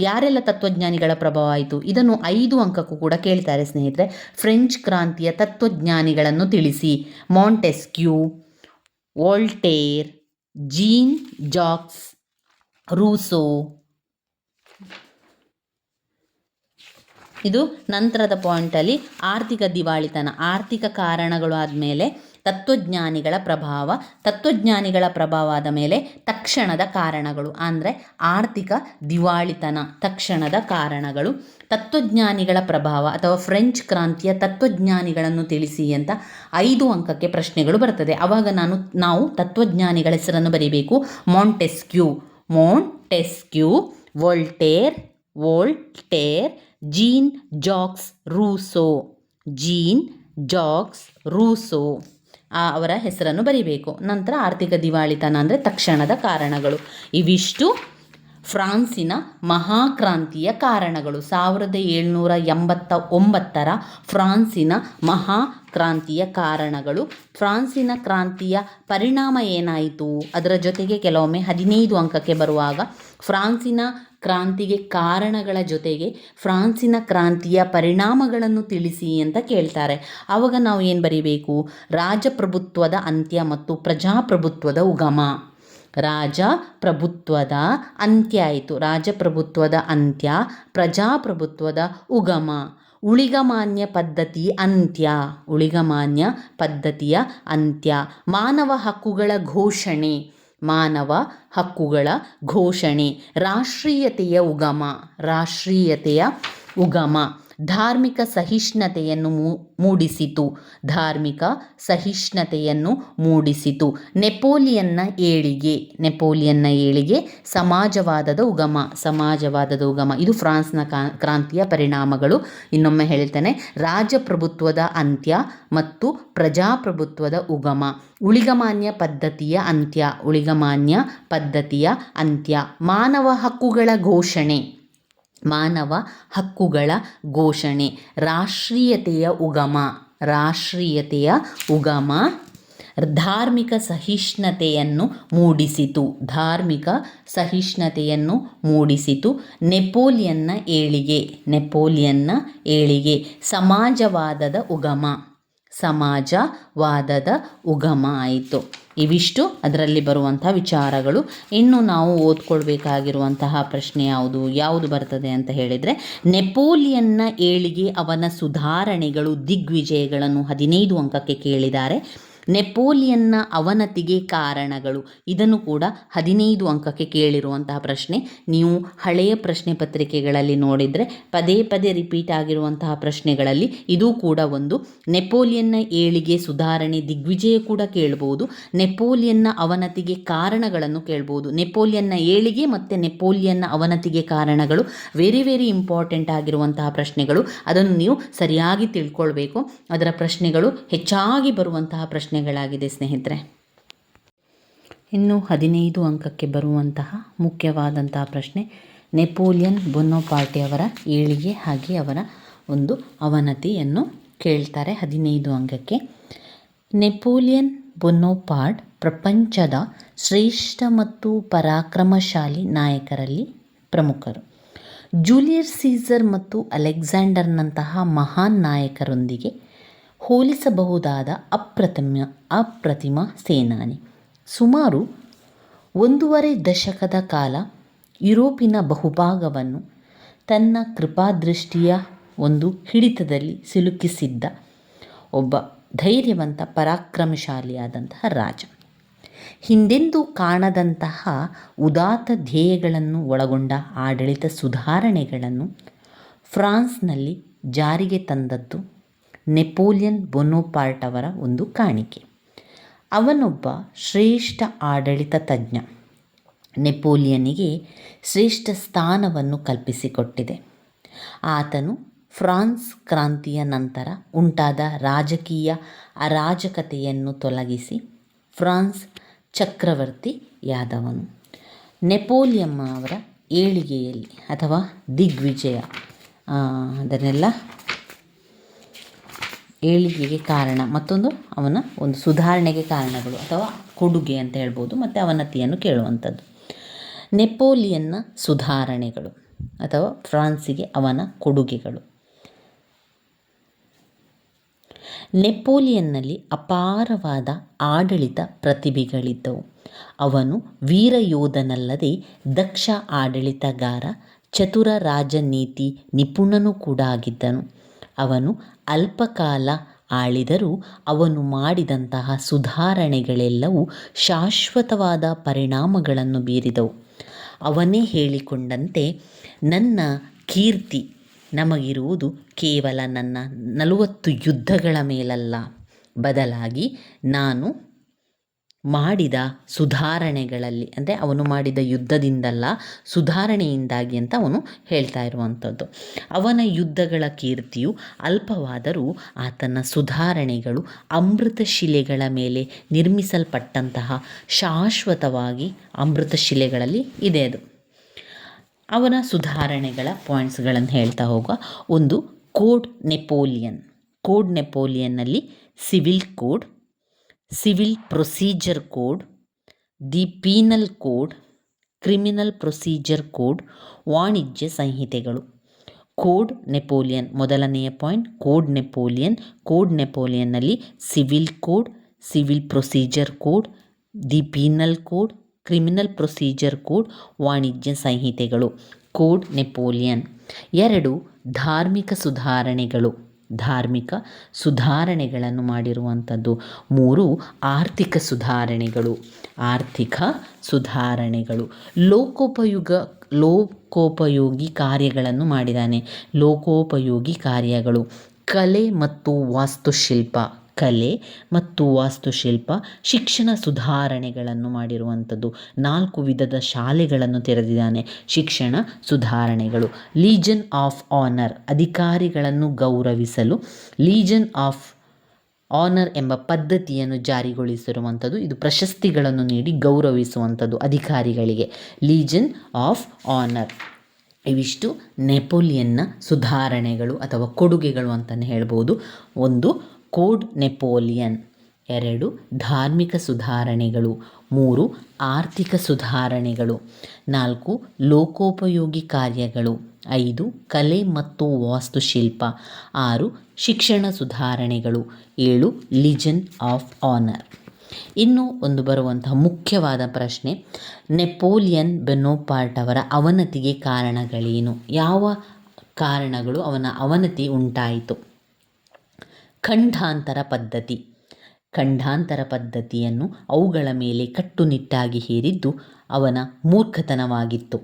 ಯಾರೆಲ್ಲ ತತ್ವಜ್ಞಾನಿಗಳ ಪ್ರಭಾವ ಆಯಿತು? ಇದನ್ನು 5 ಅಂಕಕ್ಕೂ ಕೂಡ ಕೇಳ್ತಾರೆ ಸ್ನೇಹಿತರೆ. ಫ್ರೆಂಚ್ ಕ್ರಾಂತಿಯ ತತ್ವಜ್ಞಾನಿಗಳನ್ನು ತಿಳಿಸಿ. Montesquieu, Voltaire, Jean Jacques Rousseau. ಇದು ನಂತರದ ಪಾಯಿಂಟಲ್ಲಿ ಆರ್ಥಿಕ ದಿವಾಳಿತನ. ಆರ್ಥಿಕ ಕಾರಣಗಳು ಆದಮೇಲೆ ತತ್ವಜ್ಞಾನಿಗಳ ಪ್ರಭಾವ. ತತ್ವಜ್ಞಾನಿಗಳ ಪ್ರಭಾವ ಆದ ಮೇಲೆ ತಕ್ಷಣದ ಕಾರಣಗಳು, ಅಂದರೆ ಆರ್ಥಿಕ ದಿವಾಳಿತನ, ತಕ್ಷಣದ ಕಾರಣಗಳು. ತತ್ವಜ್ಞಾನಿಗಳ ಪ್ರಭಾವ ಅಥವಾ ಫ್ರೆಂಚ್ ಕ್ರಾಂತಿಯ ತತ್ವಜ್ಞಾನಿಗಳನ್ನು ತಿಳಿಸಿ ಅಂತ 5 ಅಂಕಕ್ಕೆ ಪ್ರಶ್ನೆಗಳು ಬರ್ತದೆ. ಆವಾಗ ನಾವು ತತ್ವಜ್ಞಾನಿಗಳ ಹೆಸರನ್ನು ಬರೀಬೇಕು. Montesquieu, Voltaire, Jean Jacques Rousseau, ಅವರ ಹೆಸರನ್ನು ಬರೀಬೇಕು. ನಂತರ ಆರ್ಥಿಕ ದಿವಾಳಿತನ ಅಂದರೆ ತಕ್ಷಣದ ಕಾರಣಗಳು. ಇವಿಷ್ಟು ಫ್ರಾನ್ಸಿನ ಮಹಾಕ್ರಾಂತಿಯ ಕಾರಣಗಳು. 1789 ಫ್ರಾನ್ಸಿನ ಮಹಾಕ್ರಾಂತಿಯ ಕಾರಣಗಳು. ಫ್ರಾನ್ಸಿನ ಕ್ರಾಂತಿಯ ಪರಿಣಾಮ ಏನಾಯಿತು? ಅದರ ಜೊತೆಗೆ ಕೆಲವೊಮ್ಮೆ 15 ಅಂಕಕ್ಕೆ ಬರುವಾಗ ಫ್ರಾನ್ಸಿನ ಕ್ರಾಂತಿಗೆ ಕಾರಣಗಳ ಜೊತೆಗೆ ಫ್ರಾನ್ಸಿನ ಕ್ರಾಂತಿಯ ಪರಿಣಾಮಗಳನ್ನು ತಿಳಿಸಿ ಅಂತ ಕೇಳ್ತಾರೆ. ಆವಾಗ ನಾವು ಏನು ಬರೀಬೇಕು? ರಾಜಪ್ರಭುತ್ವದ ಅಂತ್ಯ ಮತ್ತು ಪ್ರಜಾಪ್ರಭುತ್ವದ ಉಗಮ. ರಾಜಪ್ರಭುತ್ವದ ಅಂತ್ಯ ಆಯಿತು. ರಾಜಪ್ರಭುತ್ವದ ಅಂತ್ಯ, ಪ್ರಜಾಪ್ರಭುತ್ವದ ಉಗಮ, ಉಳಿಗಮಾನ್ಯ ಪದ್ಧತಿಯ ಅಂತ್ಯ, ಮಾನವ ಹಕ್ಕುಗಳ ಘೋಷಣೆ, ರಾಷ್ಟ್ರೀಯತೆಯ ಉಗಮ, ಧಾರ್ಮಿಕ ಸಹಿಷ್ಣುತೆಯನ್ನು ಮೂಡಿಸಿತು. ನೆಪೋಲಿಯನ್ನ ಏಳಿಗೆ, ಸಮಾಜವಾದದ ಉಗಮ. ಇದು ಫ್ರಾನ್ಸ್ನ ಕ್ರಾಂತಿಯ ಪರಿಣಾಮಗಳು. ಇನ್ನೊಮ್ಮೆ ಹೇಳ್ತೇನೆ. ರಾಜಪ್ರಭುತ್ವದ ಅಂತ್ಯ ಮತ್ತು ಪ್ರಜಾಪ್ರಭುತ್ವದ ಉಗಮ, ಉಳಿಗಮಾನ್ಯ ಪದ್ಧತಿಯ ಅಂತ್ಯ, ಮಾನವ ಹಕ್ಕುಗಳ ಘೋಷಣೆ, ರಾಷ್ಟ್ರೀಯತೆಯ ಉಗಮ, ಧಾರ್ಮಿಕ ಸಹಿಷ್ಣುತೆಯನ್ನು ಮೂಡಿಸಿತು. ನೆಪೋಲಿಯನ್ನ ಏಳಿಗೆ, ಸಮಾಜವಾದದ ಉಗಮ ಆಯಿತು. ಇವಿಷ್ಟು ಅದರಲ್ಲಿ ಬರುವಂಥ ವಿಚಾರಗಳು. ಇನ್ನು ನಾವು ಓದ್ಕೊಳ್ಬೇಕಾಗಿರುವಂತಹ ಪ್ರಶ್ನೆ ಯಾವುದು ಬರ್ತದೆ ಅಂತ ಹೇಳಿದರೆ, ನೆಪೋಲಿಯನ್ನ ಏಳಿಗೆ, ಅವನ ಸುಧಾರಣೆಗಳು, ದಿಗ್ವಿಜಯಗಳನ್ನು 15 ಅಂಕಕ್ಕೆ ಕೇಳಿದ್ದಾರೆ. ನೆಪೋಲಿಯನ್ನ ಅವನತಿಗೆ ಕಾರಣಗಳು, ಇದನ್ನು ಕೂಡ 15 ಅಂಕಕ್ಕೆ ಕೇಳಿರುವಂತಹ ಪ್ರಶ್ನೆ. ನೀವು ಹಳೆಯ ಪ್ರಶ್ನೆ ಪತ್ರಿಕೆಗಳಲ್ಲಿ ನೋಡಿದರೆ ಪದೇ ಪದೇ ರಿಪೀಟ್ ಆಗಿರುವಂತಹ ಪ್ರಶ್ನೆಗಳಲ್ಲಿ ಇದು ಕೂಡ ಒಂದು. ನೆಪೋಲಿಯನ್ನ ಏಳಿಗೆ, ಸುಧಾರಣೆ, ದಿಗ್ವಿಜಯ ಕೂಡ ಕೇಳ್ಬೋದು. ನೆಪೋಲಿಯನ್ನ ಅವನತಿಗೆ ಕಾರಣಗಳನ್ನು ಕೇಳ್ಬೋದು. ನೆಪೋಲಿಯನ್ನ ಏಳಿಗೆ ಮತ್ತು ನೆಪೋಲಿಯನ್ನ ಅವನತಿಗೆ ಕಾರಣಗಳು ವೆರಿ ವೆರಿ ಇಂಪಾರ್ಟೆಂಟ್ ಆಗಿರುವಂತಹ ಪ್ರಶ್ನೆಗಳು. ಅದನ್ನು ನೀವು ಸರಿಯಾಗಿ ತಿಳ್ಕೊಳ್ಬೇಕು. ಅದರ ಪ್ರಶ್ನೆಗಳು ಹೆಚ್ಚಾಗಿ ಬರುವಂತಹ ಪ್ರಶ್ನೆಗಳಾಗಿದೆ ಸ್ನೇಹಿತರೆ. ಇನ್ನು 15 ಅಂಕಕ್ಕೆ ಬರುವಂತಹ ಮುಖ್ಯವಾದಂತಹ ಪ್ರಶ್ನೆ, ನೆಪೋಲಿಯನ್ ಬೋನಪಾರ್ಟೆ ಅವರ ಏಳಿಗೆ ಹಾಗೆ ಅವರ ಒಂದು ಅವನತಿಯನ್ನು ಕೇಳ್ತಾರೆ 15 ಅಂಕಕ್ಕೆ. ನೆಪೋಲಿಯನ್ ಬೋನಪಾರ್ಟ್ ಪ್ರಪಂಚದ ಶ್ರೇಷ್ಠ ಮತ್ತು ಪರಾಕ್ರಮಶಾಲಿ ನಾಯಕರಲ್ಲಿ ಪ್ರಮುಖರು. ಜೂಲಿಯಸ್ ಸೀಸರ್ ಮತ್ತು ಅಲೆಕ್ಸಾಂಡರ್ನಂತಹ ಮಹಾನ್ ನಾಯಕರೊಂದಿಗೆ ಹೋಲಿಸಬಹುದಾದ ಅಪ್ರತಿಮ ಸೇನಾನಿ. ಸುಮಾರು 1.5 ದಶಕದ ಕಾಲ ಯುರೋಪಿನ ಬಹುಭಾಗವನ್ನು ತನ್ನ ಕೃಪಾದೃಷ್ಟಿಯ ಒಂದು ಹಿಡಿತದಲ್ಲಿ ಸಿಲುಕಿಸಿದ್ದ ಒಬ್ಬ ಧೈರ್ಯವಂತ ಪರಾಕ್ರಮಶಾಲಿಯಾದಂತಹ ರಾಜ. ಹಿಂದೆಂದೂ ಕಾಣದಂತಹ ಉದಾತ್ತ ಧ್ಯೇಯಗಳನ್ನು ಒಳಗೊಂಡ ಆಡಳಿತ ಸುಧಾರಣೆಗಳನ್ನು ಫ್ರಾನ್ಸ್ನಲ್ಲಿ ಜಾರಿಗೆ ತಂದದ್ದು ನೆಪೋಲಿಯನ್ ಬೋನಪಾರ್ಟ್ ಅವರ ಒಂದು ಕಾಣಿಕೆ. ಅವನೊಬ್ಬ ಶ್ರೇಷ್ಠ ಆಡಳಿತ ತಜ್ಞ. ನೆಪೋಲಿಯನಿಗೆ ಶ್ರೇಷ್ಠ ಸ್ಥಾನವನ್ನು ಕಲ್ಪಿಸಿಕೊಟ್ಟಿದೆ. ಆತನು ಫ್ರಾನ್ಸ್ ಕ್ರಾಂತಿಯ ನಂತರ ಉಂಟಾದ ರಾಜಕೀಯ ಅರಾಜಕತೆಯನ್ನು ತೊಲಗಿಸಿ ಫ್ರಾನ್ಸ್ ಚಕ್ರವರ್ತಿಯಾದವನು. ನೆಪೋಲಿಯನ್ ಅವರ ಏಳಿಗೆಯಲ್ಲಿ ಅಥವಾ ದಿಗ್ವಿಜಯ ಅದನ್ನೆಲ್ಲ ಏಳಿಗೆಗೆ ಕಾರಣ, ಮತ್ತೊಂದು ಅವನ ಒಂದು ಸುಧಾರಣೆಗೆ ಕಾರಣಗಳು ಅಥವಾ ಕೊಡುಗೆ ಅಂತ ಹೇಳ್ಬೋದು, ಮತ್ತು ಅವನತಿಯನ್ನು ಕೇಳುವಂಥದ್ದು. ನೆಪೋಲಿಯನ್ನ ಸುಧಾರಣೆಗಳು ಅಥವಾ ಫ್ರಾನ್ಸಿಗೆ ಅವನ ಕೊಡುಗೆಗಳು. ನೆಪೋಲಿಯನ್ನಲ್ಲಿ ಅಪಾರವಾದ ಆಡಳಿತ ಪ್ರತಿಭೆಗಳಿದ್ದವು. ಅವನು ವೀರಯೋಧನಲ್ಲದೆ ದಕ್ಷ ಆಡಳಿತಗಾರ, ಚತುರ ರಾಜನೀತಿ ನಿಪುಣನೂ ಕೂಡ ಆಗಿದ್ದನು. ಅವನು ಅಲ್ಪಕಾಲ ಆಳಿದರೂ ಅವನು ಮಾಡಿದಂತಹ ಸುಧಾರಣೆಗಳೆಲ್ಲವೂ ಶಾಶ್ವತವಾದ ಪರಿಣಾಮಗಳನ್ನು ಬೀರಿದವು. ಅವನೇ ಹೇಳಿಕೊಂಡಂತೆ, ನನ್ನ ಕೀರ್ತಿ ನಮಗಿರುವುದು ಕೇವಲ ನನ್ನ 40 ಯುದ್ಧಗಳ ಮೇಲಲ್ಲ, ಬದಲಾಗಿ ನಾನು ಮಾಡಿದ ಸುಧಾರಣೆಗಳಲ್ಲಿ, ಅಂದರೆ ಅವನು ಮಾಡಿದ ಯುದ್ಧದಿಂದಲ್ಲ, ಸುಧಾರಣೆಯಿಂದಾಗಿ ಅಂತ ಅವನು ಹೇಳ್ತಾ ಇರುವಂಥದ್ದು. ಅವನ ಯುದ್ಧಗಳ ಕೀರ್ತಿಯು ಅಲ್ಪವಾದರೂ ಆತನ ಸುಧಾರಣೆಗಳು ಅಮೃತ ಶಿಲೆಗಳ ಮೇಲೆ ನಿರ್ಮಿಸಲ್ಪಟ್ಟಂತಹ ಶಾಶ್ವತವಾಗಿ ಅಮೃತ ಶಿಲೆಗಳಲ್ಲಿ ಇದೆ. ಅದು ಅವನ ಸುಧಾರಣೆಗಳ ಪಾಯಿಂಟ್ಸ್ಗಳನ್ನು ಹೇಳ್ತಾ ಹೋಗುವ. ಒಂದು, ಕೋಡ್ ನೆಪೋಲಿಯನ್. ಕೋಡ್ ನೆಪೋಲಿಯನ್ನಲ್ಲಿ civil code, civil procedure code, the penal code, criminal procedure code, ವಾಣಿಜ್ಯ ಸಂಹಿತೆಗಳು. ಕೋಡ್ ನೆಪೋಲಿಯನ್ ಮೊದಲನೆಯ ಪಾಯಿಂಟ್. Code Napoleon. ಕೋಡ್ ನೆಪೋಲಿಯನ್ನಲ್ಲಿ civil code, civil procedure code, the penal code, criminal procedure code, ವಾಣಿಜ್ಯ ಸಂಹಿತೆಗಳು. Code Napoleon. 2, ಧಾರ್ಮಿಕ ಸುಧಾರಣೆಗಳು. ಧಾರ್ಮಿಕ ಸುಧಾರಣೆಗಳನ್ನು ಮಾಡಿರುವಂಥದ್ದು. 3, ಆರ್ಥಿಕ ಸುಧಾರಣೆಗಳು. ಆರ್ಥಿಕ ಸುಧಾರಣೆಗಳು. ಲೋಕೋಪಯೋಗಿ ಕಾರ್ಯಗಳನ್ನು ಮಾಡಿದ್ದಾನೆ. ಲೋಕೋಪಯೋಗಿ ಕಾರ್ಯಗಳು. ಕಲೆ ಮತ್ತು ವಾಸ್ತುಶಿಲ್ಪ. ಕಲೆ ಮತ್ತು ವಾಸ್ತುಶಿಲ್ಪ. ಶಿಕ್ಷಣ ಸುಧಾರಣೆಗಳನ್ನು ಮಾಡಿರುವಂಥದ್ದು. 4 ವಿಧದ ಶಾಲೆಗಳನ್ನು ತೆರೆದಿದ್ದಾನೆ. ಶಿಕ್ಷಣ ಸುಧಾರಣೆಗಳು. Legion of honour. ಅಧಿಕಾರಿಗಳನ್ನು ಗೌರವಿಸಲು ಲೀಜನ್ ಆಫ್ ಆನರ್ ಎಂಬ ಪದ್ಧತಿಯನ್ನು ಜಾರಿಗೊಳಿಸಿರುವಂಥದ್ದು. ಇದು ಪ್ರಶಸ್ತಿಗಳನ್ನು ನೀಡಿ ಗೌರವಿಸುವಂಥದ್ದು ಅಧಿಕಾರಿಗಳಿಗೆ. Legion of honour. ಇವಿಷ್ಟು ನೆಪೋಲಿಯನ್ನ ಸುಧಾರಣೆಗಳು ಅಥವಾ ಕೊಡುಗೆಗಳು ಅಂತಲೇ ಹೇಳ್ಬೋದು. 1, ಕೋಡ್ ನೆಪೋಲಿಯನ್. 2, ಧಾರ್ಮಿಕ ಸುಧಾರಣೆಗಳು. 3, ಆರ್ಥಿಕ ಸುಧಾರಣೆಗಳು. 4, ಲೋಕೋಪಯೋಗಿ ಕಾರ್ಯಗಳು. 5, ಕಲೆ ಮತ್ತು ವಾಸ್ತುಶಿಲ್ಪ. 6, ಶಿಕ್ಷಣ ಸುಧಾರಣೆಗಳು. 7, ಲಿಜನ್ ಆಫ್ ಆನರ್. ಇನ್ನೂ ಒಂದು ಬರುವಂತಹ ಮುಖ್ಯವಾದ ಪ್ರಶ್ನೆ, ನೆಪೋಲಿಯನ್ ಬೋನಪಾರ್ಟ್ ಅವರ ಅವನತಿಗೆ ಕಾರಣಗಳೇನು? ಯಾವ ಕಾರಣಗಳು ಅವನ ಅವನತಿ ಉಂಟಾಯಿತು? ಖಂಡಾಂತರ ಪದ್ಧತಿ. ಖಂಡಾಂತರ ಪದ್ಧತಿಯನ್ನು ಅವುಗಳ ಮೇಲೆ ಕಟ್ಟುನಿಟ್ಟಾಗಿ ಹೇರಿದ್ದು ಅವನ ಮೂರ್ಖತನವಾಗಿತ್ತು.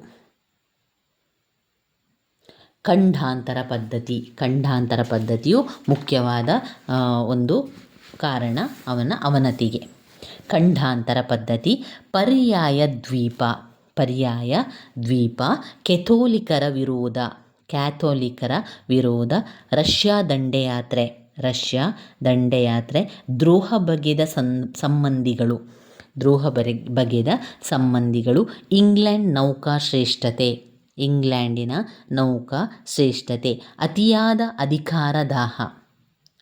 ಖಂಡಾಂತರ ಪದ್ಧತಿ. ಖಂಡಾಂತರ ಪದ್ಧತಿಯು ಮುಖ್ಯವಾದ ಒಂದು ಕಾರಣ ಅವನ ಅವನತಿಗೆ. ಖಂಡಾಂತರ ಪದ್ಧತಿ. ಪರ್ಯಾಯ ದ್ವೀಪ. ಪರ್ಯಾಯ ದ್ವೀಪ. ಕೆಥೋಲಿಕರ ವಿರೋಧ. ಕ್ಯಾಥೋಲಿಕರ ವಿರೋಧ. ರಷ್ಯಾ ದಂಡಯಾತ್ರೆ. ರಷ್ಯಾ ದಂಡಯಾತ್ರೆ. ದ್ರೋಹ ಬಗೆದ ಸಂಬಂಧಿಗಳು. ದ್ರೋಹ ಬಗೆದ ಸಂಬಂಧಿಗಳು. ಇಂಗ್ಲೆಂಡ್ ನೌಕಾ ಶ್ರೇಷ್ಠತೆ. ಇಂಗ್ಲೆಂಡಿನ ನೌಕಾ ಶ್ರೇಷ್ಠತೆ. ಅತಿಯಾದ ಅಧಿಕಾರ ದಾಹ.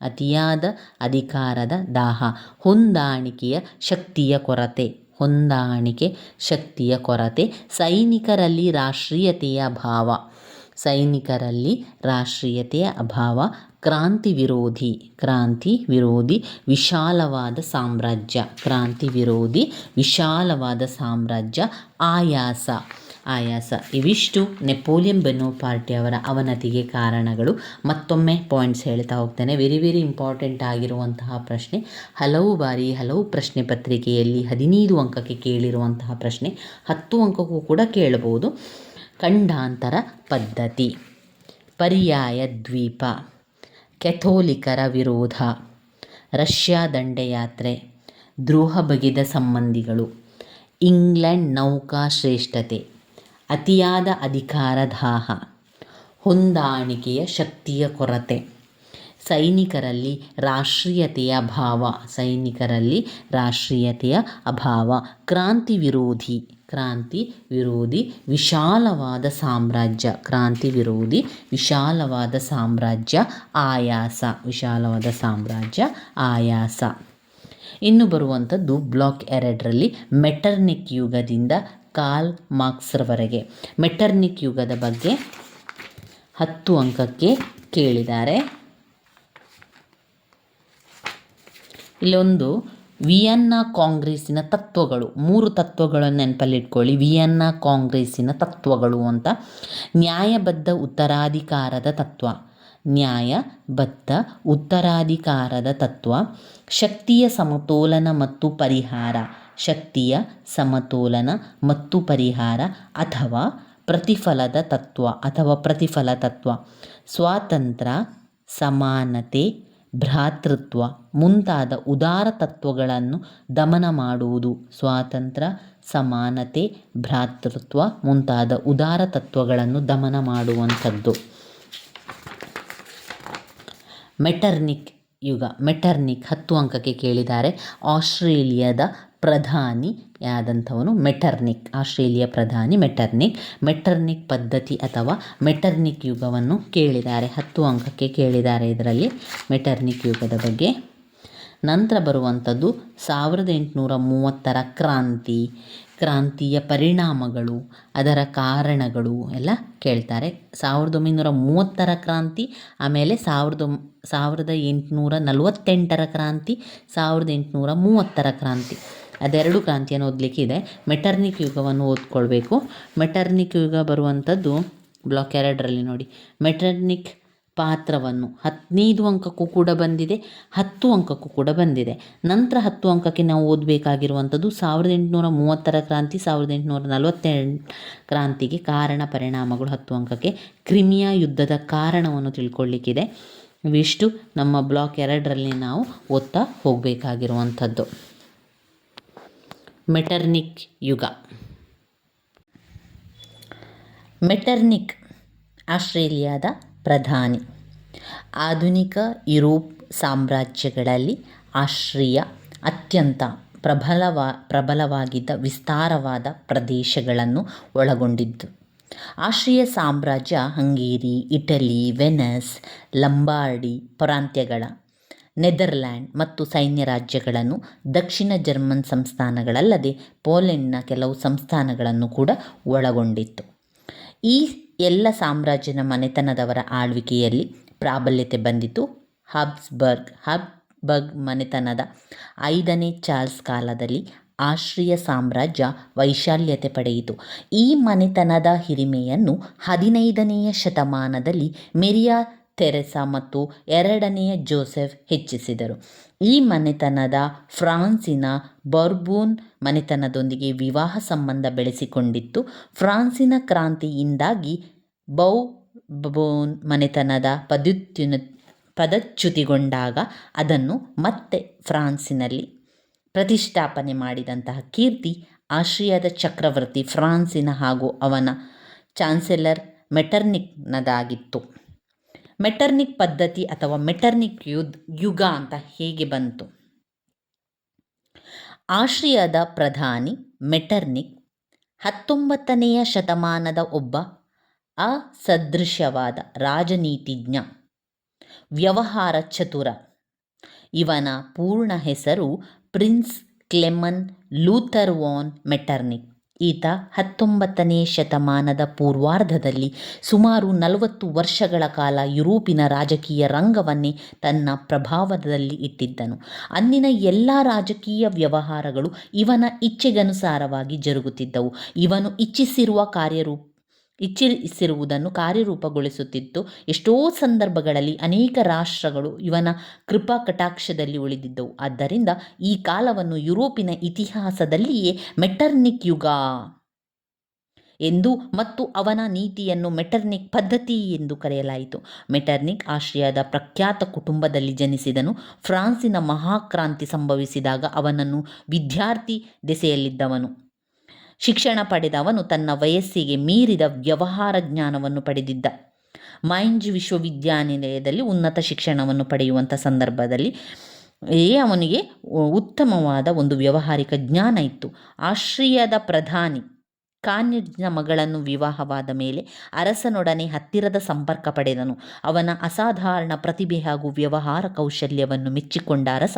ಅತಿಯಾದ ಅಧಿಕಾರದ ದಾಹ. ಹೊಂದಾಣಿಕೆಯ ಶಕ್ತಿಯ ಕೊರತೆ. ಹೊಂದಾಣಿಕೆ ಶಕ್ತಿಯ ಕೊರತೆ. ಸೈನಿಕರಲ್ಲಿ ರಾಷ್ಟ್ರೀಯತೆಯ ಅಭಾವ. ಸೈನಿಕರಲ್ಲಿ ರಾಷ್ಟ್ರೀಯತೆಯ ಅಭಾವ. ಕ್ರಾಂತಿ ವಿರೋಧಿ. ಕ್ರಾಂತಿ ವಿರೋಧಿ. ವಿಶಾಲವಾದ ಸಾಮ್ರಾಜ್ಯ. ಕ್ರಾಂತಿ ವಿರೋಧಿ. ವಿಶಾಲವಾದ ಸಾಮ್ರಾಜ್ಯ. ಆಯಾಸ. ಆಯಾಸ. ಇವಿಷ್ಟು ನೆಪೋಲಿಯನ್ ಬೋನಪಾರ್ಟೆ ಅವರ ಅವನತಿಗೆ ಕಾರಣಗಳು. ಮತ್ತೊಮ್ಮೆ ಪಾಯಿಂಟ್ಸ್ ಹೇಳ್ತಾ ಹೋಗ್ತೇನೆ. ವೆರಿ ವೆರಿ ಇಂಪಾರ್ಟೆಂಟ್ ಆಗಿರುವಂತಹ ಪ್ರಶ್ನೆ. ಹಲವು ಬಾರಿ ಹಲವು ಪ್ರಶ್ನೆ ಪತ್ರಿಕೆಯಲ್ಲಿ 15 ಅಂಕಕ್ಕೆ ಕೇಳಿರುವಂತಹ ಪ್ರಶ್ನೆ, 10 ಅಂಕಕ್ಕೂ ಕೂಡ ಕೇಳಬಹುದು. ಖಂಡಾಂತರ ಪದ್ಧತಿ, ಪರ್ಯಾಯ ದ್ವೀಪ, ಕೆಥೋಲಿಕರ ವಿರೋಧ, ರಷ್ಯಾ ದಂಡಯಾತ್ರೆ, ದ್ರೋಹ ಬಗೆದ ಸಂಬಂಧಿಗಳು, ಇಂಗ್ಲೆಂಡ್ ನೌಕಾ ಶ್ರೇಷ್ಠತೆ, ಅತಿಯಾದ ಅಧಿಕಾರದಾಹ, ಹೊಂದಾಣಿಕೆಯ ಶಕ್ತಿಯ ಕೊರತೆ, ಸೈನಿಕರಲ್ಲಿ ರಾಷ್ಟ್ರೀಯತೆಯ ಅಭಾವ, ಕ್ರಾಂತಿ ವಿರೋಧಿ ವಿಶಾಲವಾದ ಸಾಮ್ರಾಜ್ಯ, ಆಯಾಸ. ಇನ್ನು ಬರುವಂಥದ್ದು ಬ್ಲಾಕ್ 2ರಲ್ಲಿ ಮೆಟರ್ನಿಕ್ ಯುಗದಿಂದ ಕಾರ್ಲ್ ಮಾರ್ಕ್ಸ್ರವರೆಗೆ. ಮೆಟರ್ನಿಕ್ ಯುಗದ ಬಗ್ಗೆ 10 ಅಂಕಕ್ಕೆ ಕೇಳಿದ್ದಾರೆ. ಇಲ್ಲೊಂದು ವಿಯೆನ್ನಾ ಕಾಂಗ್ರೆಸ್ಸಿನ ತತ್ವಗಳು, 3 ತತ್ವಗಳನ್ನು ನೆನಪಲ್ಲಿಟ್ಕೊಳ್ಳಿ. ವಿಯೆನ್ನಾ ಕಾಂಗ್ರೆಸ್ಸಿನ ತತ್ವಗಳು ಅಂತ: ನ್ಯಾಯಬದ್ಧ ಉತ್ತರಾಧಿಕಾರದ ತತ್ವ, ಶಕ್ತಿಯ ಸಮತೋಲನ ಮತ್ತು ಪರಿಹಾರ ಅಥವಾ ಪ್ರತಿಫಲ ತತ್ವ, ಸ್ವಾತಂತ್ರ್ಯ, ಸಮಾನತೆ, ಭ್ರಾತೃತ್ವ ಮುಂತಾದ ಉದಾರ ತತ್ವಗಳನ್ನು ದಮನ ಮಾಡುವಂಥದ್ದು. ಮೆಟರ್ನಿಕ್ ಯುಗ. 10 ಅಂಕಕ್ಕೆ ಕೇಳಿದ್ದಾರೆ. ಆಸ್ಟ್ರೇಲಿಯಾದ ಪ್ರಧಾನಿಯಾದಂಥವನು ಮೆಟರ್ನಿಕ್ ಪದ್ಧತಿ ಅಥವಾ ಮೆಟರ್ನಿಕ್ ಯುಗವನ್ನು ಕೇಳಿದ್ದಾರೆ. 10 ಅಂಕಕ್ಕೆ ಕೇಳಿದ್ದಾರೆ ಇದರಲ್ಲಿ ಮೆಟರ್ನಿಕ್ ಯುಗದ ಬಗ್ಗೆ. ನಂತರ ಬರುವಂಥದ್ದು 1830ರ ಕ್ರಾಂತಿಯ ಪರಿಣಾಮಗಳು, ಅದರ ಕಾರಣಗಳು ಎಲ್ಲ ಕೇಳ್ತಾರೆ. 1930ರ ಕ್ರಾಂತಿ, ಆಮೇಲೆ 1848ರ ಕ್ರಾಂತಿ, 1830ರ ಕ್ರಾಂತಿ, ಅದೆರಡು ಕ್ರಾಂತಿಯನ್ನು ಓದಲಿಕ್ಕಿದೆ. ಮೆಟರ್ನಿಕ್ ಯುಗವನ್ನು ಓದ್ಕೊಳ್ಬೇಕು. ಮೆಟರ್ನಿಕ್ ಯುಗ ಬರುವಂಥದ್ದು ಬ್ಲಾಕ್ 2ರಲ್ಲಿ ನೋಡಿ. ಮೆಟರ್ನಿಕ್ ಪಾತ್ರವನ್ನು 15 ಅಂಕಕ್ಕೂ ಕೂಡ ಬಂದಿದೆ, 10 ಅಂಕಕ್ಕೂ ಕೂಡ ಬಂದಿದೆ. ನಂತರ 10 ಅಂಕಕ್ಕೆ ನಾವು ಓದಬೇಕಾಗಿರುವಂಥದ್ದು 1830ರ ಕ್ರಾಂತಿ, 1848 ಕ್ರಾಂತಿಗೆ ಕಾರಣ ಪರಿಣಾಮಗಳು 10 ಅಂಕಕ್ಕೆ. ಕ್ರಿಮಿಯಾ ಯುದ್ಧದ ಕಾರಣವನ್ನು ತಿಳ್ಕೊಳ್ಳಿಕ್ಕಿದೆ. ಇವಿಷ್ಟು ನಮ್ಮ ಬ್ಲಾಕ್ 2ರಲ್ಲಿ ನಾವು ಓದ್ತಾ ಹೋಗಬೇಕಾಗಿರುವಂಥದ್ದು. ಮೆಟರ್ನಿಕ್ ಯುಗ. ಮೆಟರ್ನಿಕ್ ಆಸ್ಟ್ರೇಲಿಯಾದ ಪ್ರಧಾನಿ. ಆಧುನಿಕ ಯುರೋಪ್ ಸಾಮ್ರಾಜ್ಯಗಳಲ್ಲಿ ಆಸ್ಟ್ರಿಯಾ ಅತ್ಯಂತ ಪ್ರಬಲವಾಗಿದ್ದ ವಿಸ್ತಾರವಾದ ಪ್ರದೇಶಗಳನ್ನು ಒಳಗೊಂಡಿದ್ದು. ಆಸ್ಟ್ರಿಯಾ ಸಾಮ್ರಾಜ್ಯ ಹಂಗೇರಿ, ಇಟಲಿ, ವೆನಿಸ್, ಲಂಬಾರ್ಡಿ ಪ್ರಾಂತ್ಯಗಳ, ನೆದರ್ಲ್ಯಾಂಡ್ ಮತ್ತು ಸೈನ್ಯ ರಾಜ್ಯಗಳನ್ನು, ದಕ್ಷಿಣ ಜರ್ಮನ್ ಸಂಸ್ಥಾನಗಳಲ್ಲದೆ ಪೋಲೆಂಡ್ನ ಕೆಲವು ಸಂಸ್ಥಾನಗಳನ್ನು ಕೂಡ ಒಳಗೊಂಡಿತ್ತು. ಈ ಎಲ್ಲ ಸಾಮ್ರಾಜ್ಯದ ಮನೆತನದವರ ಆಳ್ವಿಕೆಯಲ್ಲಿ ಪ್ರಾಬಲ್ಯತೆ ಬಂದಿತು. ಹಬ್ಸ್ಬರ್ಗ್ ಮನೆತನದ 5ನೇ ಚಾರ್ಲ್ಸ್ ಕಾಲದಲ್ಲಿ ಆಸ್ಟ್ರಿಯಾ ಸಾಮ್ರಾಜ್ಯ ವೈಶಾಲ್ಯತೆ ಪಡೆಯಿತು. ಈ ಮನೆತನದ ಹಿರಿಮೆಯನ್ನು 15ನೆಯ ಶತಮಾನದಲ್ಲಿ ಮೇರಿಯಾ ತೆರೇಸಾ ಮತ್ತು 2ನೇ ಜೋಸೆಫ್ ಹೆಚ್ಚಿಸಿದರು. ಈ ಮನೆತನದ ಫ್ರಾನ್ಸಿನ ಬೌರ್ಬೋನ್ ಮನೆತನದೊಂದಿಗೆ ವಿವಾಹ ಸಂಬಂಧ ಬೆಳೆಸಿಕೊಂಡಿತ್ತು. ಫ್ರಾನ್ಸಿನ ಕ್ರಾಂತಿಯಿಂದಾಗಿ ಬೌರ್ಬೋನ್ ಮನೆತನದ ಪದಚ್ಯುತಿಗೊಂಡಾಗ ಅದನ್ನು ಮತ್ತೆ ಫ್ರಾನ್ಸಿನಲ್ಲಿ ಪ್ರತಿಷ್ಠಾಪನೆ ಮಾಡಿದಂತಹ ಕೀರ್ತಿ ಆಸ್ಟ್ರಿಯಾದ ಚಕ್ರವರ್ತಿ ಫ್ರಾನ್ಸಿನ ಹಾಗೂ ಅವನ ಚಾನ್ಸೆಲರ್ ಮೆಟರ್ನಿಕ್ನದಾಗಿತ್ತು. ಮೆಟರ್ನಿಕ್ ಪದ್ಧತಿ ಅಥವಾ ಮೆಟರ್ನಿಕ್ ಯುಗ ಅಂತ ಹೇಗೆ ಬಂತು? ಆಸ್ಟ್ರಿಯಾದ ಪ್ರಧಾನಿ ಮೆಟರ್ನಿಕ್ 19ನೆಯ ಶತಮಾನದ ಒಬ್ಬ ಅಸದೃಶವಾದ ರಾಜನೀತಿಜ್ಞ, ವ್ಯವಹಾರ ಚತುರ. ಇವನ ಪೂರ್ಣ ಹೆಸರು prince Clement Luther von Metternich. ಈತ 19ನೇ ಶತಮಾನದ ಪೂರ್ವಾರ್ಧದಲ್ಲಿ ಸುಮಾರು 40 ವರ್ಷಗಳ ಕಾಲ ಯುರೋಪಿನ ರಾಜಕೀಯ ರಂಗವನ್ನೇ ತನ್ನ ಪ್ರಭಾವದಲ್ಲಿ ಇಟ್ಟಿದ್ದನು. ಅಂದಿನ ಎಲ್ಲ ರಾಜಕೀಯ ವ್ಯವಹಾರಗಳು ಇವನ ಇಚ್ಛೆಗನುಸಾರವಾಗಿ ಜರುಗುತ್ತಿದ್ದವು. ಇವನು ಇಚ್ಛಿಸಿರುವುದನ್ನು ಕಾರ್ಯರೂಪಗೊಳಿಸುತ್ತಿತ್ತು. ಎಷ್ಟೋ ಸಂದರ್ಭಗಳಲ್ಲಿ ಅನೇಕ ರಾಷ್ಟ್ರಗಳು ಇವನ ಕೃಪಾ ಕಟಾಕ್ಷದಲ್ಲಿ ಉಳಿದಿದ್ದವು. ಆದ್ದರಿಂದ ಈ ಕಾಲವನ್ನು ಯುರೋಪಿನ ಇತಿಹಾಸದಲ್ಲಿಯೇ ಮೆಟರ್ನಿಕ್ ಯುಗ ಎಂದು ಮತ್ತು ಅವನ ನೀತಿಯನ್ನು ಮೆಟರ್ನಿಕ್ ಪದ್ಧತಿ ಎಂದು ಕರೆಯಲಾಯಿತು. ಮೆಟರ್ನಿಕ್ ಆಸ್ಟ್ರಿಯಾದ ಪ್ರಖ್ಯಾತ ಕುಟುಂಬದಲ್ಲಿ ಜನಿಸಿದನು. ಫ್ರಾನ್ಸಿನ ಮಹಾಕ್ರಾಂತಿ ಸಂಭವಿಸಿದಾಗ ಅವನನ್ನು ವಿದ್ಯಾರ್ಥಿ ದೆಸೆಯಲ್ಲಿದ್ದವನು. ಶಿಕ್ಷಣ ಪಡೆದ ಅವನು ತನ್ನ ವಯಸ್ಸಿಗೆ ಮೀರಿದ ವ್ಯವಹಾರ ಜ್ಞಾನವನ್ನು ಪಡೆದಿದ್ದ. ಮೈನ್ಜ್ ವಿಶ್ವವಿದ್ಯಾನಿಲಯದಲ್ಲಿ ಉನ್ನತ ಶಿಕ್ಷಣವನ್ನು ಪಡೆಯುವಂಥ ಸಂದರ್ಭದಲ್ಲಿ ಅವನಿಗೆ ಉತ್ತಮವಾದ ಒಂದು ವ್ಯಾವಹಾರಿಕ ಜ್ಞಾನ ಇತ್ತು. ಆಸ್ಟ್ರಿಯಾದ ಪ್ರಧಾನಿ ಕಾನ್ಯಜ್ನ ಮಗಳನ್ನು ವಿವಾಹವಾದ ಮೇಲೆ ಅರಸನೊಡನೆ ಹತ್ತಿರದ ಸಂಪರ್ಕ ಪಡೆದನು. ಅವನ ಅಸಾಧಾರಣ ಪ್ರತಿಭೆ ಹಾಗೂ ವ್ಯವಹಾರ ಕೌಶಲ್ಯವನ್ನು ಮೆಚ್ಚಿಕೊಂಡ ಅರಸ